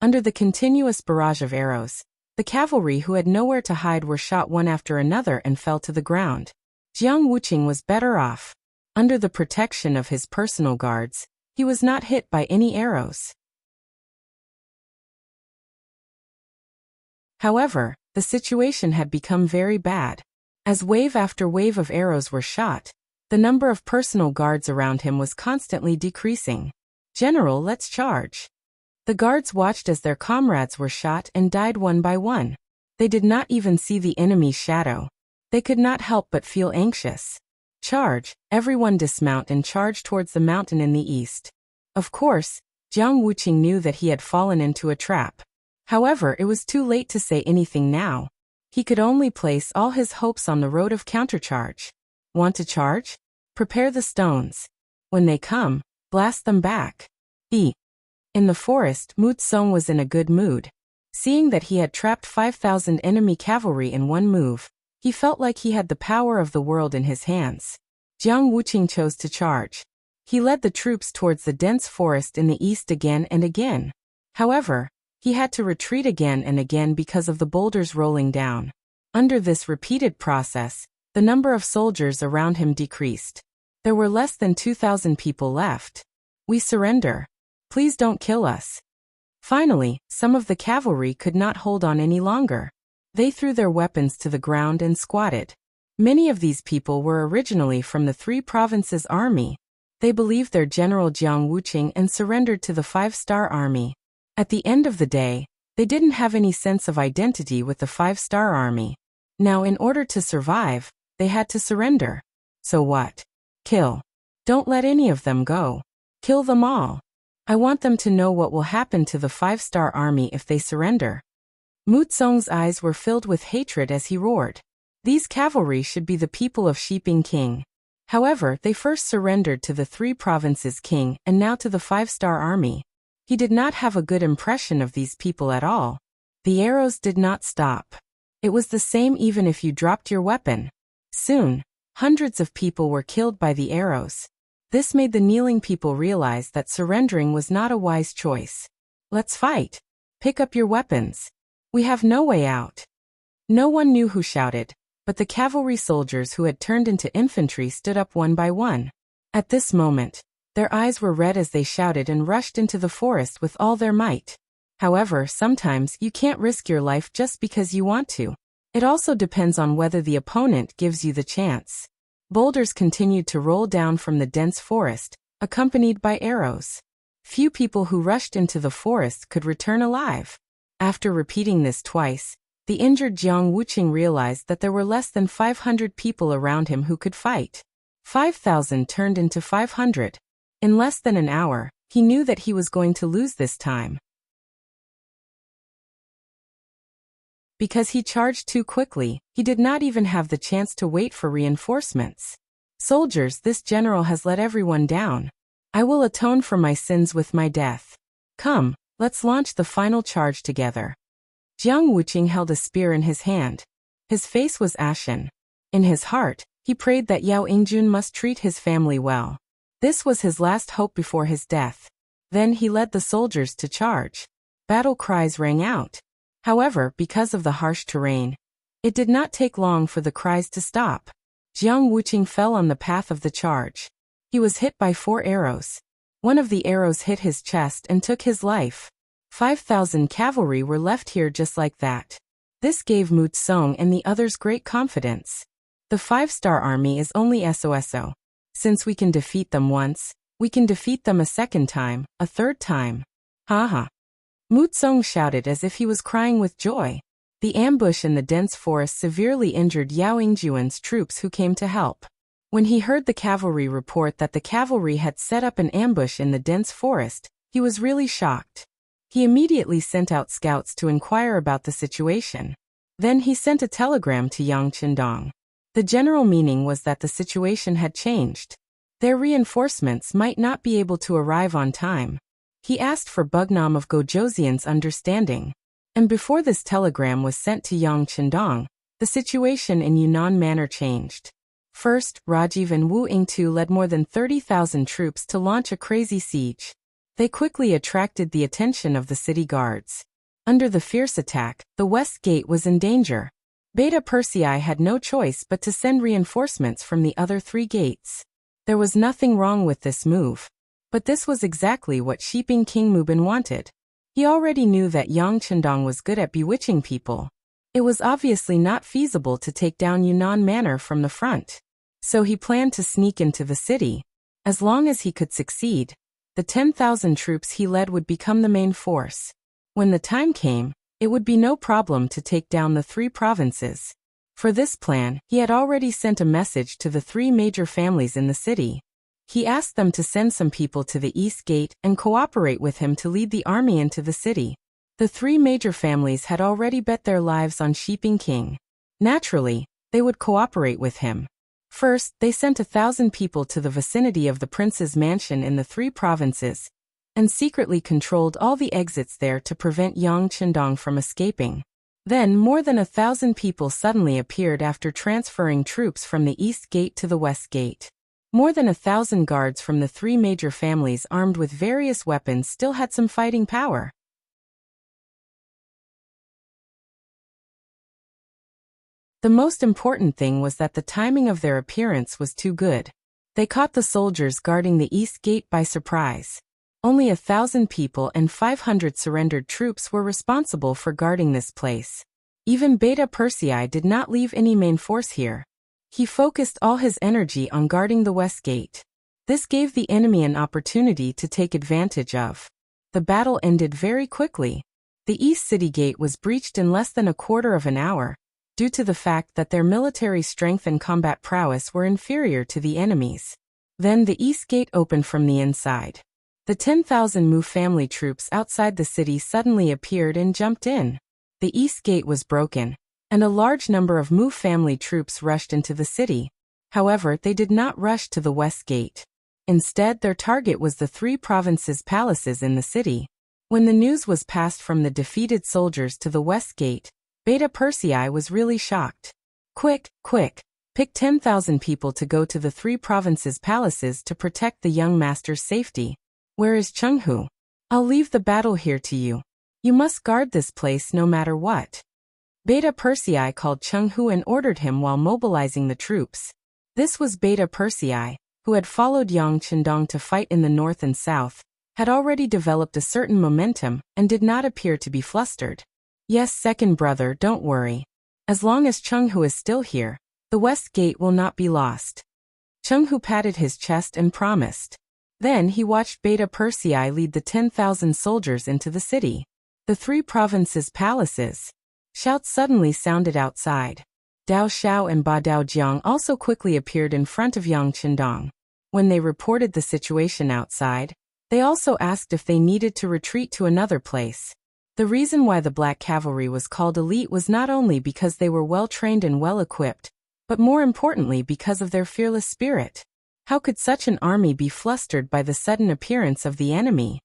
Under the continuous barrage of arrows, the cavalry who had nowhere to hide were shot one after another and fell to the ground. Jiang Wuqing was better off. Under the protection of his personal guards, he was not hit by any arrows. However, the situation had become very bad. As wave after wave of arrows were shot, the number of personal guards around him was constantly decreasing. "General, let's charge." The guards watched as their comrades were shot and died one by one. They did not even see the enemy's shadow. They could not help but feel anxious. Charge! Everyone dismount and charge towards the mountain in the east. Of course, Jiang Wuqing knew that he had fallen into a trap. However, it was too late to say anything now. He could only place all his hopes on the road of countercharge. Want to charge? Prepare the stones. When they come, blast them back. In the forest, Mu Tsong was in a good mood. Seeing that he had trapped 5,000 enemy cavalry in one move, he felt like he had the power of the world in his hands. Jiang Wuqing chose to charge. He led the troops towards the dense forest in the east again and again. However, he had to retreat again and again because of the boulders rolling down. Under this repeated process, the number of soldiers around him decreased. There were less than 2,000 people left. We surrender. Please don't kill us. Finally, some of the cavalry could not hold on any longer. They threw their weapons to the ground and squatted. Many of these people were originally from the Three Provinces Army. They believed their general Jiang Wuqing and surrendered to the Five-Star Army. At the end of the day, they didn't have any sense of identity with the Five-Star Army. Now, in order to survive, they had to surrender. So what? Kill. Don't let any of them go. Kill them all. I want them to know what will happen to the Five-Star Army if they surrender. Mu Tsong's eyes were filled with hatred as he roared. These cavalry should be the people of Shiping King. However, they first surrendered to the Three Provinces King and now to the Five-Star Army. He did not have a good impression of these people at all. The arrows did not stop. It was the same even if you dropped your weapon. Soon, hundreds of people were killed by the arrows. This made the kneeling people realize that surrendering was not a wise choice. Let's fight. Pick up your weapons. We have no way out. No one knew who shouted, but the cavalry soldiers who had turned into infantry stood up one by one. At this moment, their eyes were red as they shouted and rushed into the forest with all their might. However, sometimes you can't risk your life just because you want to. It also depends on whether the opponent gives you the chance. Boulders continued to roll down from the dense forest, accompanied by arrows. Few people who rushed into the forest could return alive. After repeating this twice, the injured Jiang Wuqing realized that there were less than 500 people around him who could fight. 5,000 turned into 500. In less than an hour, he knew that he was going to lose this time. Because he charged too quickly, he did not even have the chance to wait for reinforcements. Soldiers, this general has let everyone down. I will atone for my sins with my death. Come, let's launch the final charge together. Jiang Wuqing held a spear in his hand. His face was ashen. In his heart, he prayed that Yao Yingjun must treat his family well. This was his last hope before his death. Then he led the soldiers to charge. Battle cries rang out. However, because of the harsh terrain, it did not take long for the cries to stop. Jiang Wuqing fell on the path of the charge. He was hit by 4 arrows. One of the arrows hit his chest and took his life. 5,000 cavalry were left here just like that. This gave Mu Tsong and the others great confidence. The Five-Star Army is only SOSO. Since we can defeat them once, we can defeat them a second time, a third time. Haha. Mu Tsong shouted as if he was crying with joy. The ambush in the dense forest severely injured Yao Yingjuan's troops who came to help. When he heard the cavalry report that the cavalry had set up an ambush in the dense forest, he was really shocked. He immediately sent out scouts to inquire about the situation. Then he sent a telegram to Yang Qindong. The general meaning was that the situation had changed. Their reinforcements might not be able to arrive on time. He asked for Bugnam of Gojoseon's understanding. And before this telegram was sent to Yang Qindong, the situation in Yunnan Manor changed. First, Rajiv and Wu Yingtu led more than 30,000 troops to launch a crazy siege. They quickly attracted the attention of the city guards. Under the fierce attack, the West Gate was in danger. Beta Persei had no choice but to send reinforcements from the other 3 gates. There was nothing wrong with this move. But this was exactly what Shiping King Mubin wanted. He already knew that Yang Qindong was good at bewitching people. It was obviously not feasible to take down Yunnan Manor from the front. So he planned to sneak into the city. As long as he could succeed, The 10,000 troops he led would become the main force. When the time came, it would be no problem to take down the 3 provinces. For this plan, he had already sent a message to the 3 major families in the city. He asked them to send some people to the East Gate and cooperate with him to lead the army into the city. The 3 major families had already bet their lives on Shiping King. Naturally, they would cooperate with him. First, they sent 1,000 people to the vicinity of the prince's mansion in the 3 provinces, and secretly controlled all the exits there to prevent Yang Chendong from escaping. Then more than 1,000 people suddenly appeared after transferring troops from the East Gate to the West Gate. More than 1,000 guards from the 3 major families armed with various weapons still had some fighting power. The most important thing was that the timing of their appearance was too good. They caught the soldiers guarding the East Gate by surprise. Only 1,000 people and 500 surrendered troops were responsible for guarding this place. Even Beta Persei did not leave any main force here. He focused all his energy on guarding the West Gate. This gave the enemy an opportunity to take advantage of. The battle ended very quickly. The East City Gate was breached in less than a quarter of an hour, due to the fact that their military strength and combat prowess were inferior to the enemy's. Then the East Gate opened from the inside. The 10,000 Mu family troops outside the city suddenly appeared and jumped in. The East Gate was broken, and a large number of Mu family troops rushed into the city. However, they did not rush to the West Gate. Instead, their target was the 3 provinces' palaces in the city. When the news was passed from the defeated soldiers to the West Gate, Beta Persei was really shocked. Quick, pick 10,000 people to go to the 3 provinces' palaces to protect the young master's safety. Where is Chenghu? I'll leave the battle here to you. You must guard this place no matter what. Beta Persei called Chenghu and ordered him while mobilizing the troops. This was Beta Persei, who had followed Yang Chendong to fight in the north and south, had already developed a certain momentum and did not appear to be flustered. Yes, second brother, don't worry. As long as Chenghu is still here, the West Gate will not be lost. Chenghu patted his chest and promised. Then he watched Beta Persei lead the 10,000 soldiers into the city. The 3 provinces' palaces. Shouts suddenly sounded outside. Dao Xiao and Ba Daojiang also quickly appeared in front of Yang Chendong. When they reported the situation outside, they also asked if they needed to retreat to another place. The reason why the Black Cavalry was called elite was not only because they were well-trained and well-equipped, but more importantly because of their fearless spirit. How could such an army be flustered by the sudden appearance of the enemy?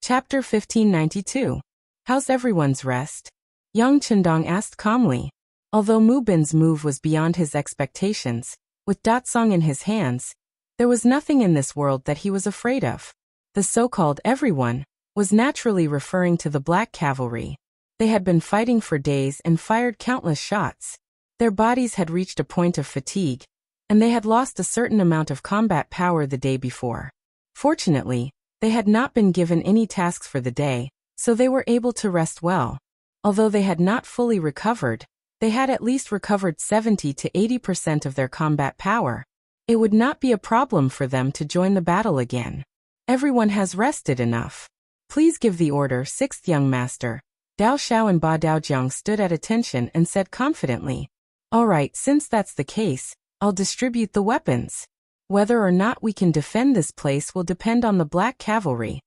Chapter 1592. How's everyone's rest? Yang Chendong asked calmly. Although Mu Bin's move was beyond his expectations, with Datsong in his hands, there was nothing in this world that he was afraid of. The so-called everyone was naturally referring to the Black Cavalry. They had been fighting for days and fired countless shots. Their bodies had reached a point of fatigue, and they had lost a certain amount of combat power the day before. Fortunately, they had not been given any tasks for the day, so they were able to rest well. Although they had not fully recovered, they had at least recovered 70 to 80% of their combat power. It would not be a problem for them to join the battle again. Everyone has rested enough. Please give the order, 6th young master. Dao Xiao and Ba Daojiang stood at attention and said confidently, "All right, since that's the case, I'll distribute the weapons. Whether or not we can defend this place will depend on the Black Cavalry."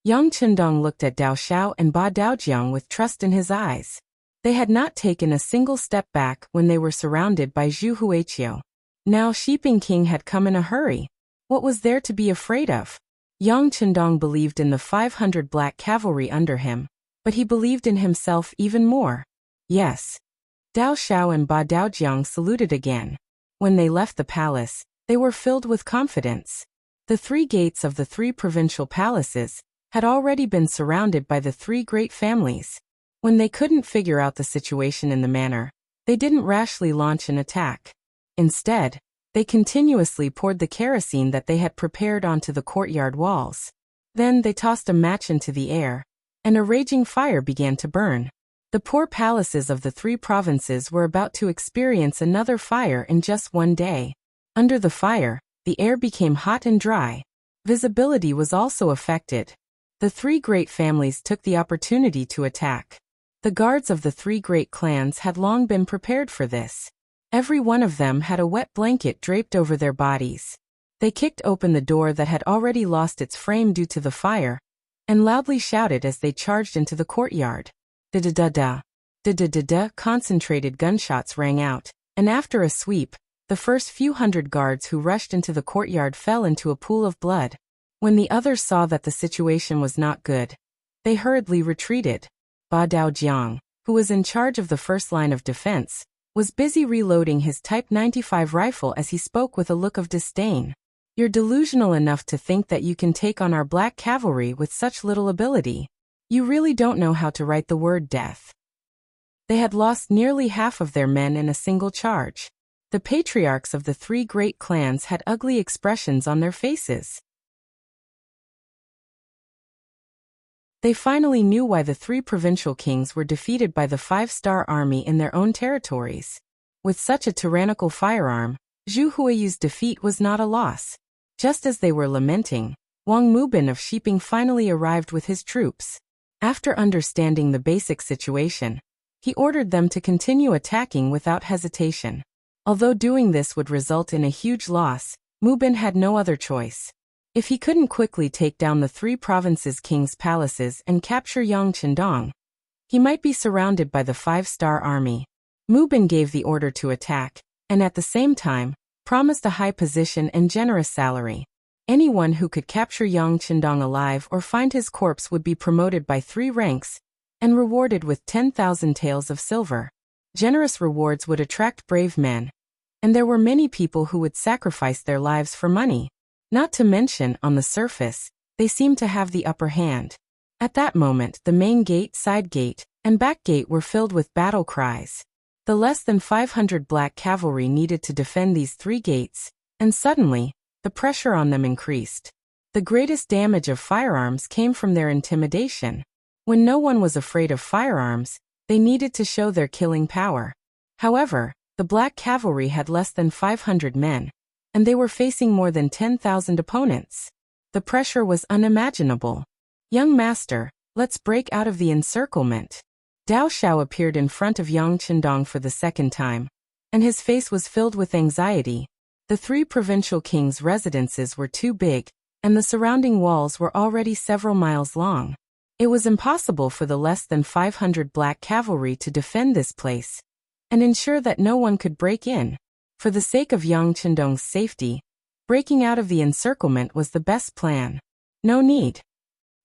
Yang Chendong looked at Dao Xiao and Ba Daojiang with trust in his eyes. They had not taken a single step back when they were surrounded by Zhu Huiqiu. Now Shiping King had come in a hurry. What was there to be afraid of? Yang Chendong believed in the 500 Black Cavalry under him, but he believed in himself even more. Yes. Dao Xiao and Ba Daojiang saluted again. When they left the palace, they were filled with confidence. The 3 gates of the 3 provincial palaces had already been surrounded by the 3 great families. When they couldn't figure out the situation in the manner, they didn't rashly launch an attack. Instead, they continuously poured the kerosene that they had prepared onto the courtyard walls. Then they tossed a match into the air, and a raging fire began to burn. The poor palaces of the three provinces were about to experience another fire in just one day. Under the fire, the air became hot and dry. Visibility was also affected. The three great families took the opportunity to attack. The guards of the three great clans had long been prepared for this. Every one of them had a wet blanket draped over their bodies. They kicked open the door that had already lost its frame due to the fire, and loudly shouted as they charged into the courtyard. Da-da-da-da. Da-da-da-da. Concentrated gunshots rang out, and after a sweep, the first few hundred guards who rushed into the courtyard fell into a pool of blood. When the others saw that the situation was not good, they hurriedly retreated. Ba Daojiang, who was in charge of the first line of defense, was busy reloading his Type 95 rifle as he spoke with a look of disdain. You're delusional enough to think that you can take on our black cavalry with such little ability. You really don't know how to write the word death. They had lost nearly half of their men in a single charge. The patriarchs of the three great clans had ugly expressions on their faces. They finally knew why the three provincial kings were defeated by the five-star army in their own territories. With such a tyrannical firearm, Zhu Huiyu's defeat was not a loss. Just as they were lamenting, Wang Mubin of Shiping finally arrived with his troops. After understanding the basic situation, he ordered them to continue attacking without hesitation. Although doing this would result in a huge loss, Mubin had no other choice. If he couldn't quickly take down the three provinces' kings' palaces and capture Yangqindong, he might be surrounded by the five-star army. Mubin gave the order to attack, and at the same time, promised a high position and generous salary. Anyone who could capture Yangqindong alive or find his corpse would be promoted by 3 ranks and rewarded with 10,000 taels of silver. Generous rewards would attract brave men, and there were many people who would sacrifice their lives for money. Not to mention, on the surface, they seemed to have the upper hand. At that moment, the main gate, side gate, and back gate were filled with battle cries. The less than 500 black cavalry needed to defend these 3 gates, and suddenly, the pressure on them increased. The greatest damage of firearms came from their intimidation. When no one was afraid of firearms, they needed to show their killing power. However, the black cavalry had less than 500 men, and they were facing more than 10,000 opponents. The pressure was unimaginable. Young master, let's break out of the encirclement. Dao Xiao appeared in front of Yangqindong for the second time, and his face was filled with anxiety. The 3 provincial kings' residences were too big, and the surrounding walls were already several miles long. It was impossible for the less than 500 black cavalry to defend this place and ensure that no one could break in. For the sake of Yangqindong's safety, breaking out of the encirclement was the best plan. No need.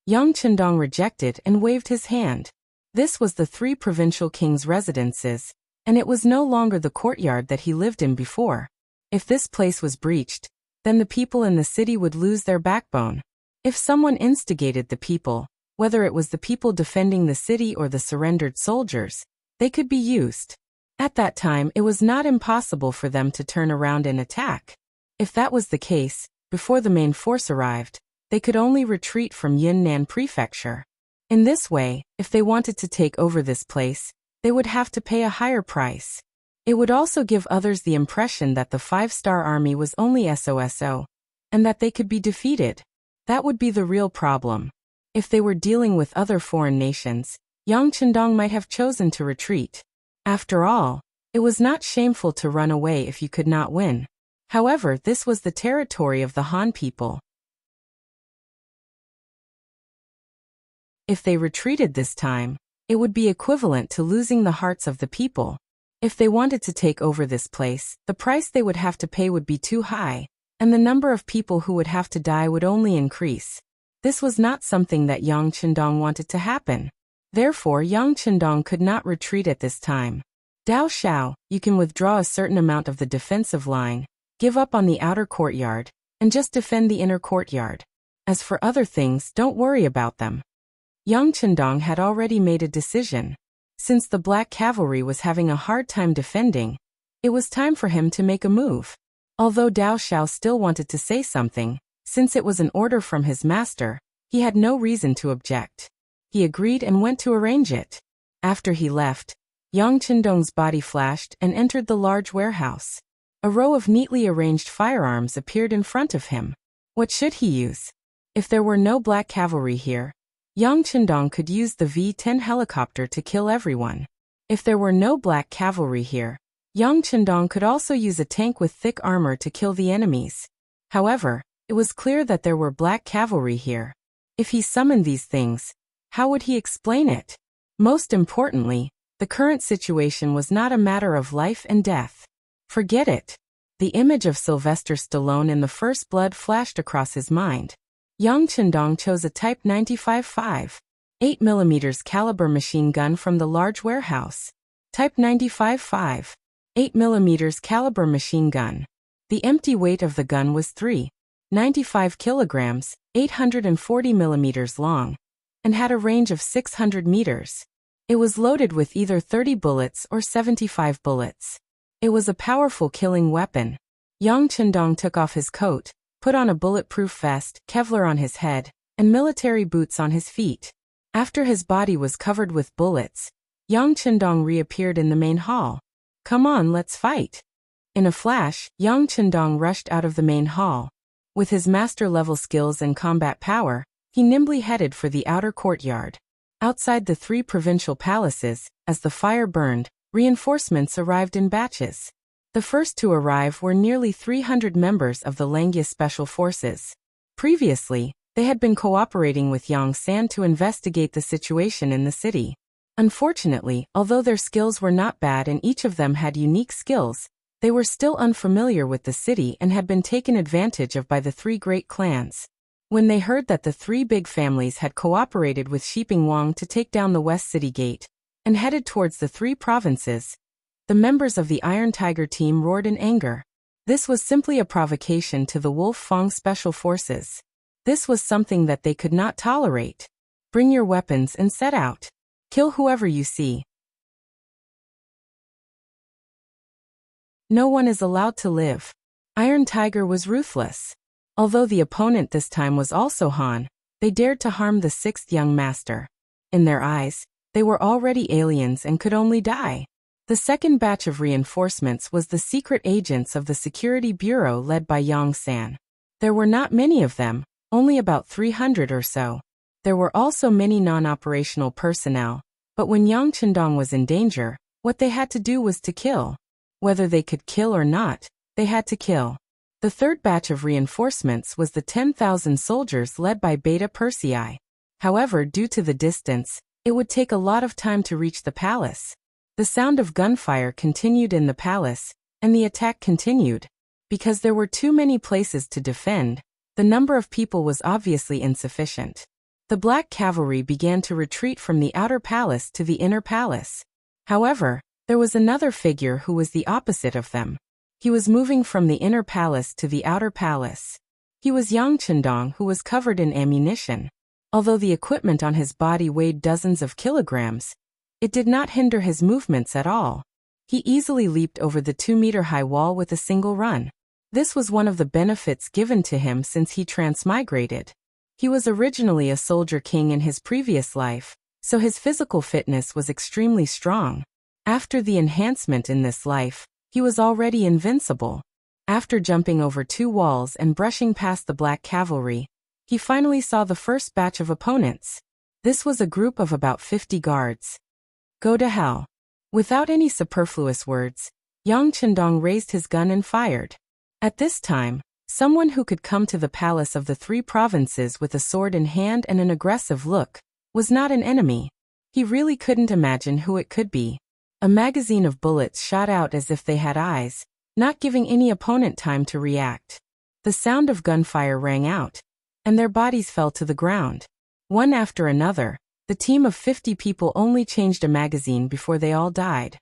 Yangqindong rejected and waved his hand. This was the 3 provincial kings' residences, and it was no longer the courtyard that he lived in before. If this place was breached, then the people in the city would lose their backbone. If someone instigated the people, whether it was the people defending the city or the surrendered soldiers, they could be used. At that time, it was not impossible for them to turn around and attack. If that was the case, before the main force arrived, they could only retreat from Yunnan Prefecture. In this way, if they wanted to take over this place, they would have to pay a higher price. It would also give others the impression that the 5-star army was only SOSO, and that they could be defeated. That would be the real problem. If they were dealing with other foreign nations, Yangqindong might have chosen to retreat. After all, it was not shameful to run away if you could not win. However, this was the territory of the Han people. If they retreated this time, it would be equivalent to losing the hearts of the people. If they wanted to take over this place, the price they would have to pay would be too high, and the number of people who would have to die would only increase. This was not something that Yangqindong wanted to happen. Therefore, Yangqindong could not retreat at this time. Dao Xiao, you can withdraw a certain amount of the defensive line, give up on the outer courtyard, and just defend the inner courtyard. As for other things, don't worry about them. Yangqindong had already made a decision. Since the black cavalry was having a hard time defending, it was time for him to make a move. Although Dao Xiao still wanted to say something, since it was an order from his master, he had no reason to object. He agreed and went to arrange it. After he left, Yang Qindong's body flashed and entered the large warehouse. A row of neatly arranged firearms appeared in front of him. What should he use? If there were no black cavalry here, Yang Qindong could use the V-10 helicopter to kill everyone. If there were no black cavalry here, Yang Qindong could also use a tank with thick armor to kill the enemies. However, it was clear that there were black cavalry here. If he summoned these things, how would he explain it? Most importantly, the current situation was not a matter of life and death. Forget it. The image of Sylvester Stallone in The First Blood flashed across his mind. Yang Qindong chose a Type 95.5, 8mm caliber machine gun from the large warehouse. Type 95.5, 8mm caliber machine gun. The empty weight of the gun was 3.95 kilograms, 840 millimeters long, and had a range of 600 meters. It was loaded with either 30 bullets or 75 bullets. It was a powerful killing weapon. Yang Qindong took off his coat, put on a bulletproof vest, Kevlar on his head, and military boots on his feet. After his body was covered with bullets, Yang Qindong reappeared in the main hall. Come on, let's fight. In a flash, Yang Qindong rushed out of the main hall. With his master-level skills and combat power, he nimbly headed for the outer courtyard. Outside the 3 provincial palaces, as the fire burned, reinforcements arrived in batches. The first to arrive were nearly 300 members of the Langya Special Forces. Previously, they had been cooperating with Yang San to investigate the situation in the city. Unfortunately, although their skills were not bad and each of them had unique skills, they were still unfamiliar with the city and had been taken advantage of by the 3 great clans. When they heard that the 3 big families had cooperated with Shiping Wang to take down the West City Gate and headed towards the 3 provinces, the members of the Iron Tiger team roared in anger. This was simply a provocation to the Wolf Fang Special Forces. This was something that they could not tolerate. Bring your weapons and set out. Kill whoever you see. No one is allowed to live. Iron Tiger was ruthless. Although the opponent this time was also Han, they dared to harm the 6th young master. In their eyes, they were already aliens and could only die. The second batch of reinforcements was the secret agents of the Security Bureau led by Yang San. There were not many of them, only about 300 or so. There were also many non-operational personnel, but when Yang Qindong was in danger, what they had to do was to kill. Whether they could kill or not, they had to kill. The third batch of reinforcements was the 10,000 soldiers led by Beta Persei. However, due to the distance, it would take a lot of time to reach the palace. The sound of gunfire continued in the palace, and the attack continued. Because there were too many places to defend, the number of people was obviously insufficient. The Black Cavalry began to retreat from the outer palace to the inner palace. However, there was another figure who was the opposite of them. He was moving from the inner palace to the outer palace. He was Yang Qindong, who was covered in ammunition. Although the equipment on his body weighed dozens of kilograms, it did not hinder his movements at all. He easily leaped over the 2-meter-high wall with a single run. This was one of the benefits given to him since he transmigrated. He was originally a soldier king in his previous life, so his physical fitness was extremely strong. After the enhancement in this life, he was already invincible. After jumping over 2 walls and brushing past the Black Cavalry, he finally saw the first batch of opponents. This was a group of about 50 guards. Go to hell. Without any superfluous words, Yang Qindong raised his gun and fired. At this time, someone who could come to the palace of the 3 provinces with a sword in hand and an aggressive look was not an enemy. He really couldn't imagine who it could be. A magazine of bullets shot out as if they had eyes, not giving any opponent time to react. The sound of gunfire rang out, and their bodies fell to the ground. One after another, the team of 50 people only changed a magazine before they all died.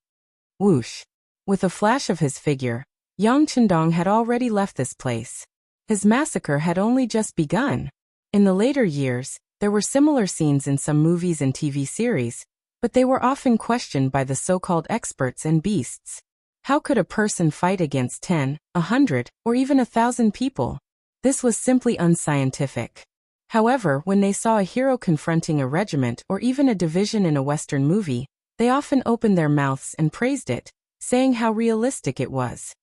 Whoosh! With a flash of his figure, Yang Qindong had already left this place. His massacre had only just begun. In the later years, there were similar scenes in some movies and TV series, but they were often questioned by the so-called experts and beasts. How could a person fight against 10, 100, or even 1,000 people? This was simply unscientific. However, when they saw a hero confronting a regiment or even a division in a Western movie, They often opened their mouths and praised it, saying how realistic it was.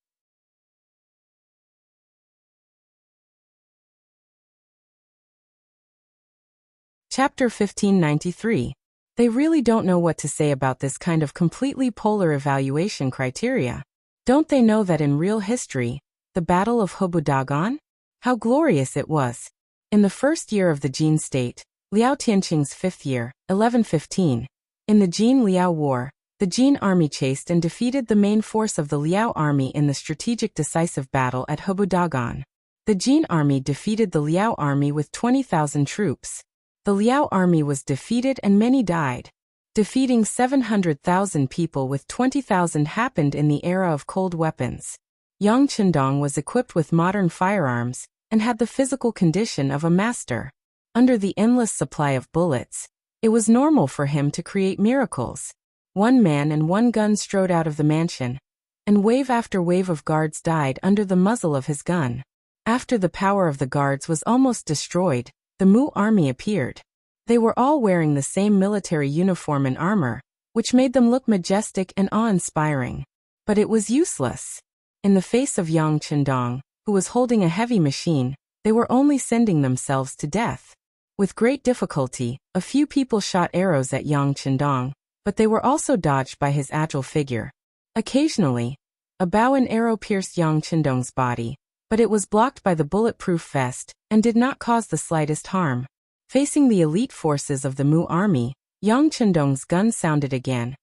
Chapter 1593. They really don't know what to say about this kind of completely polar evaluation criteria. Don't they know that in real history, the Battle of Hobudagon? How glorious it was! In the first year of the Jin state, Liao Tianqing's fifth year, 1115, in the Jin-Liao War, the Jin army chased and defeated the main force of the Liao army in the strategic decisive battle at Hobudagon. The Jin army defeated the Liao army with 20,000 troops. The Liao army was defeated and many died. Defeating 700,000 people with 20,000 happened in the era of cold weapons. Yang Qindong was equipped with modern firearms and had the physical condition of a master. Under the endless supply of bullets, it was normal for him to create miracles. One man and one gun strode out of the mansion, and wave after wave of guards died under the muzzle of his gun. After the power of the guards was almost destroyed, the Mu army appeared. They were all wearing the same military uniform and armor, which made them look majestic and awe-inspiring. But it was useless. In the face of Yang Qindong, who was holding a heavy machine, they were only sending themselves to death. With great difficulty, a few people shot arrows at Yang Qindong, but they were also dodged by his agile figure. Occasionally, a bow and arrow pierced Yang Qindong's body, but it was blocked by the bulletproof vest and did not cause the slightest harm. Facing the elite forces of the Mu army, Yang Qindong's gun sounded again,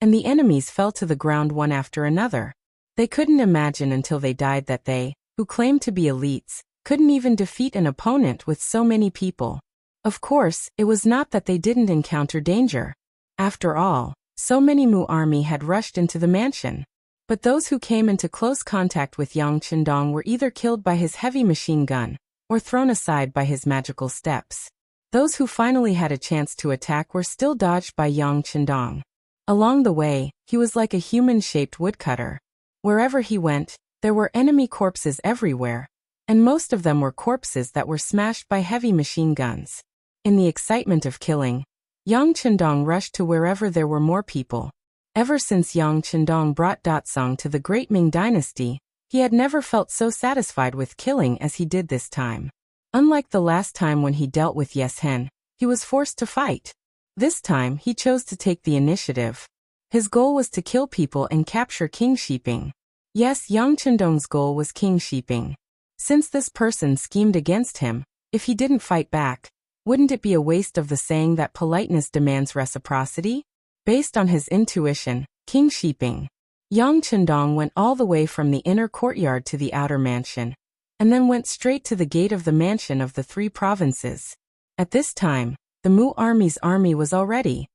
and the enemies fell to the ground one after another. They couldn't imagine until they died that they, who claimed to be elites, couldn't even defeat an opponent with so many people. Of course, it was not that they didn't encounter danger. After all, so many Mu army had rushed into the mansion. But those who came into close contact with Yang Qindong were either killed by his heavy machine gun, or thrown aside by his magical steps. Those who finally had a chance to attack were still dodged by Yang Qindong. Along the way, he was like a human-shaped woodcutter. Wherever he went, there were enemy corpses everywhere, and most of them were corpses that were smashed by heavy machine guns. In the excitement of killing, Yang Qindong rushed to wherever there were more people. Ever since Yang Qindong brought Datsang to the Great Ming Dynasty, he had never felt so satisfied with killing as he did this time. Unlike the last time when he dealt with Yes Hen, he was forced to fight. This time he chose to take the initiative. His goal was to kill people and capture King Shiping. Yes, Yang Qindong's goal was King Shiping. Since this person schemed against him, if he didn't fight back, wouldn't it be a waste of the saying that politeness demands reciprocity? Based on his intuition, King Shiping, Yang Qindong went all the way from the inner courtyard to the outer mansion, and then went straight to the gate of the mansion of the three provinces. At this time, the Mu army's army was already.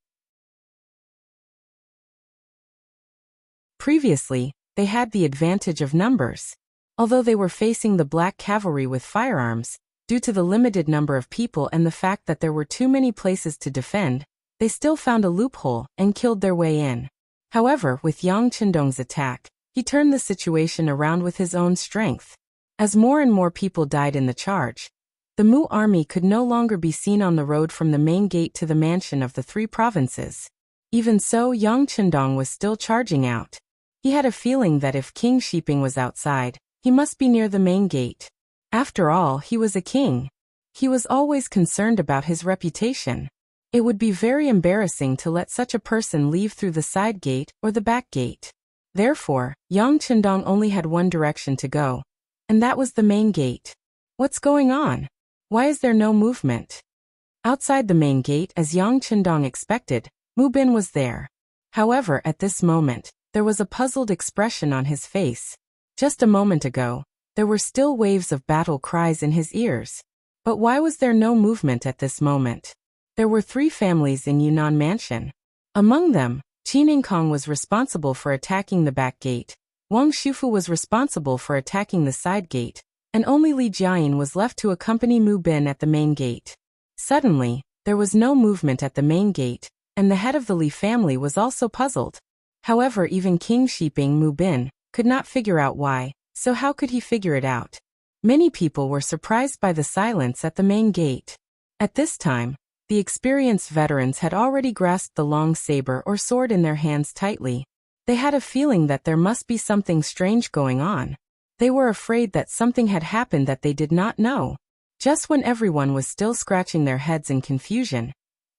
Previously, they had the advantage of numbers. Although they were facing the black cavalry with firearms, due to the limited number of people and the fact that there were too many places to defend, they still found a loophole and killed their way in. However, with Yang Qindong's attack, he turned the situation around with his own strength. As more and more people died in the charge, the Mu army could no longer be seen on the road from the main gate to the mansion of the three provinces. Even so, Yang Qindong was still charging out. He had a feeling that if King Shiping was outside, he must be near the main gate. After all, he was a king. He was always concerned about his reputation. It would be very embarrassing to let such a person leave through the side gate or the back gate. Therefore, Yang Qindong only had one direction to go, and that was the main gate. What's going on? Why is there no movement? Outside the main gate, as Yang Qindong expected, Mu Bin was there. However, at this moment, there was a puzzled expression on his face. Just a moment ago, there were still waves of battle cries in his ears. But why was there no movement at this moment? There were three families in Yunnan Mansion. Among them, Qin Yingkong was responsible for attacking the back gate, Wang Shufu was responsible for attacking the side gate, and only Li Jiayin was left to accompany Mu Bin at the main gate. Suddenly, there was no movement at the main gate, and the head of the Li family was also puzzled. However, even King Shiping Mu Bin could not figure out why, so how could he figure it out? Many people were surprised by the silence at the main gate. At this time, The experienced veterans had already grasped the long saber or sword in their hands tightly. They had a feeling that there must be something strange going on. They were afraid that something had happened that they did not know. Just when everyone was still scratching their heads in confusion,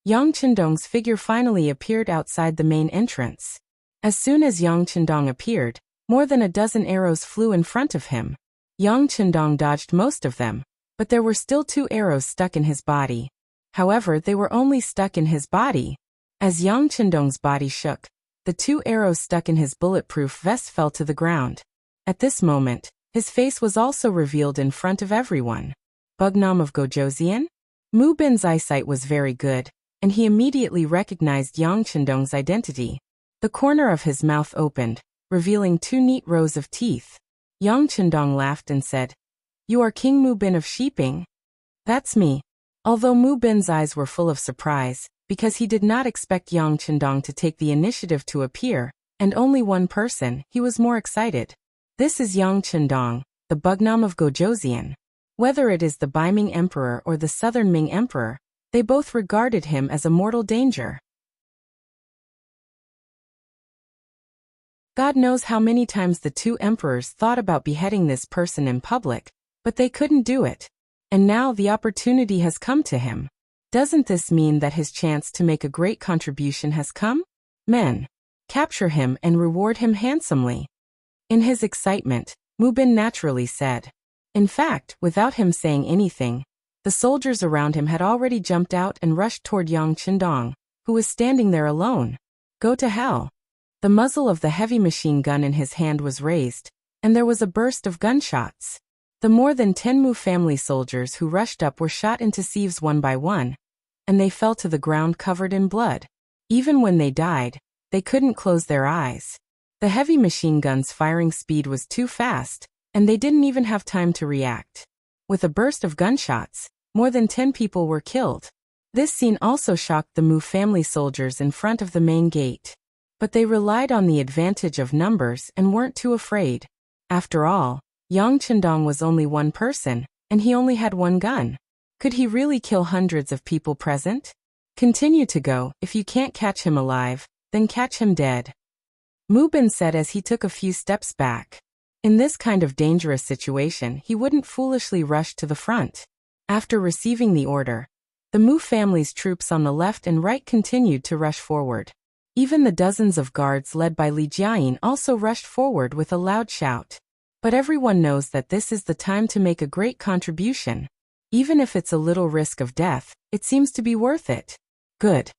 Yang Chendong's figure finally appeared outside the main entrance. As soon as Yang Chendong appeared, more than a dozen arrows flew in front of him. Yang Chendong dodged most of them, but there were still 2 arrows stuck in his body. However, they were only stuck in his body. As Yang Chendong's body shook, the 2 arrows stuck in his bulletproof vest fell to the ground. At this moment, his face was also revealed in front of everyone. Bugnam of Gojoseon? Mu Bin's eyesight was very good, and he immediately recognized Yang Chendong's identity. The corner of his mouth opened, revealing 2 neat rows of teeth. Yang Chendong laughed and said, "You are King Mu Bin of Sheeping?" "That's me." Although Mu Bin's eyes were full of surprise, because he did not expect Yang Chendong to take the initiative to appear, and only one person, he was more excited. "This is Yang Chendong, the Bugnam of Gojoseon." Whether it is the Baiming Emperor or the Southern Ming Emperor, they both regarded him as a mortal danger. God knows how many times the 2 emperors thought about beheading this person in public, but they couldn't do it. And now the opportunity has come to him. Doesn't this mean that his chance to make a great contribution has come? Men, capture him and reward him handsomely. In his excitement, Mu Bin naturally said. In fact, without him saying anything, the soldiers around him had already jumped out and rushed toward Yang Chendong, who was standing there alone. Go to hell. The muzzle of the heavy machine gun in his hand was raised, and there was a burst of gunshots. The more than 10 Mu family soldiers who rushed up were shot into sieves one by one, and they fell to the ground covered in blood. Even when they died, they couldn't close their eyes. The heavy machine gun's firing speed was too fast, and they didn't even have time to react. With a burst of gunshots, more than 10 people were killed. This scene also shocked the Mu family soldiers in front of the main gate. But they relied on the advantage of numbers and weren't too afraid. After all, Yang Chendong was only one person, and he only had one gun. Could he really kill hundreds of people present? Continue to go. If you can't catch him alive, then catch him dead. Mu Bin said as he took a few steps back. In this kind of dangerous situation, he wouldn't foolishly rush to the front. After receiving the order, the Mu family's troops on the left and right continued to rush forward. Even the dozens of guards led by Li Jiayin also rushed forward with a loud shout. But everyone knows that this is the time to make a great contribution. Even if it's a little risk of death, it seems to be worth it. Good.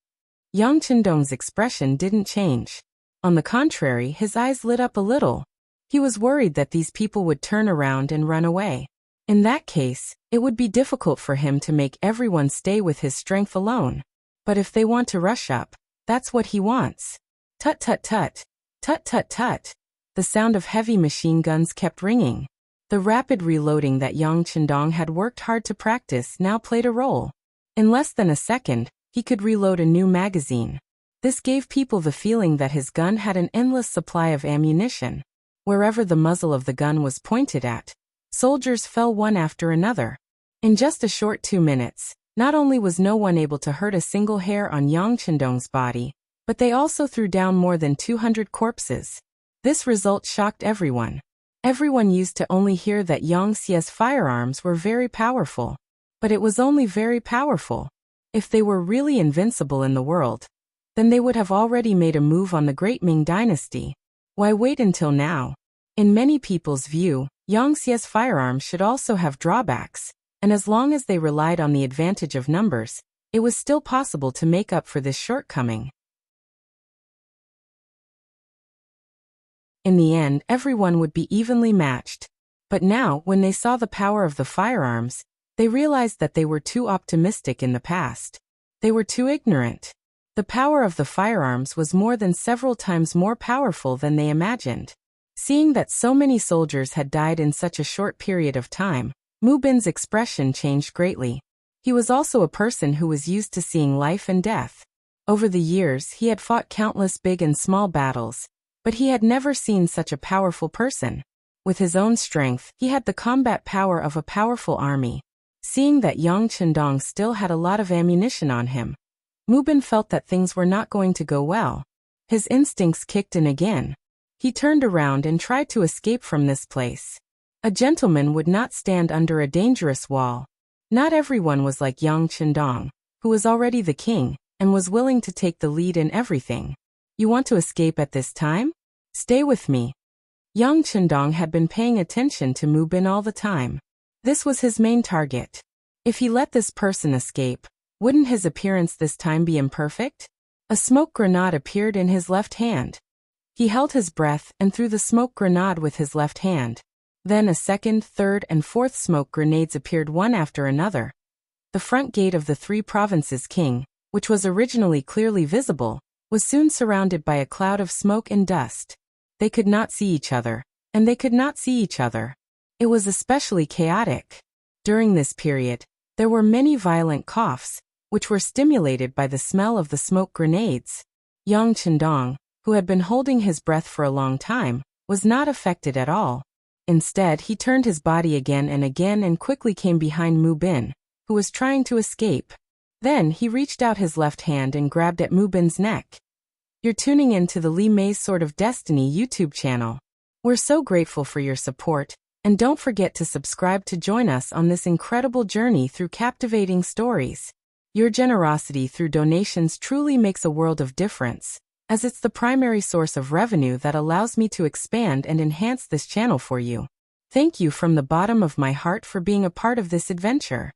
Yang Chendong's expression didn't change. On the contrary, his eyes lit up a little. He was worried that these people would turn around and run away. In that case, it would be difficult for him to make everyone stay with his strength alone. But if they want to rush up, that's what he wants. Tut tut tut. Tut tut tut. The sound of heavy machine guns kept ringing. The rapid reloading that Yang Chendong had worked hard to practice now played a role. In less than a second, he could reload a new magazine. This gave people the feeling that his gun had an endless supply of ammunition. Wherever the muzzle of the gun was pointed at, soldiers fell one after another. In just a short 2 minutes, not only was no one able to hurt a single hair on Yang Chendong's body, but they also threw down more than 200 corpses. This result shocked everyone. Everyone used to only hear that Yang Xie's firearms were very powerful. But it was only very powerful. If they were really invincible in the world, then they would have already made a move on the Great Ming Dynasty. Why wait until now? In many people's view, Yang Xie's firearms should also have drawbacks, and as long as they relied on the advantage of numbers, it was still possible to make up for this shortcoming. In the end, everyone would be evenly matched. But now, when they saw the power of the firearms, they realized that they were too optimistic in the past. They were too ignorant. The power of the firearms was more than several times more powerful than they imagined. Seeing that so many soldiers had died in such a short period of time, Mu Bin's expression changed greatly. He was also a person who was used to seeing life and death. Over the years, he had fought countless big and small battles, but he had never seen such a powerful person. With his own strength, he had the combat power of a powerful army. Seeing that Yang Chendong still had a lot of ammunition on him, Mu Bin felt that things were not going to go well. His instincts kicked in again. He turned around and tried to escape from this place. A gentleman would not stand under a dangerous wall. Not everyone was like Yang Chendong, who was already the king, and was willing to take the lead in everything. You want to escape at this time? Stay with me. Yang Chendong had been paying attention to Mu Bin all the time. This was his main target. If he let this person escape, wouldn't his appearance this time be imperfect? A smoke grenade appeared in his left hand. He held his breath and threw the smoke grenade with his left hand. Then a second, third, and fourth smoke grenades appeared one after another. The front gate of the Three Provinces King, which was originally clearly visible, was soon surrounded by a cloud of smoke and dust. They could not see each other, and they could not see each other. It was especially chaotic. During this period, there were many violent coughs, which were stimulated by the smell of the smoke grenades. Yang Chendong, who had been holding his breath for a long time, was not affected at all. Instead, he turned his body again and quickly came behind Mu Bin, who was trying to escape. Then he reached out his left hand and grabbed at Mu Bin's neck. You're tuning in to the Li Mei's Sword of Destiny YouTube channel. We're so grateful for your support, and don't forget to subscribe to join us on this incredible journey through captivating stories. Your generosity through donations truly makes a world of difference, as it's the primary source of revenue that allows me to expand and enhance this channel for you. Thank you from the bottom of my heart for being a part of this adventure.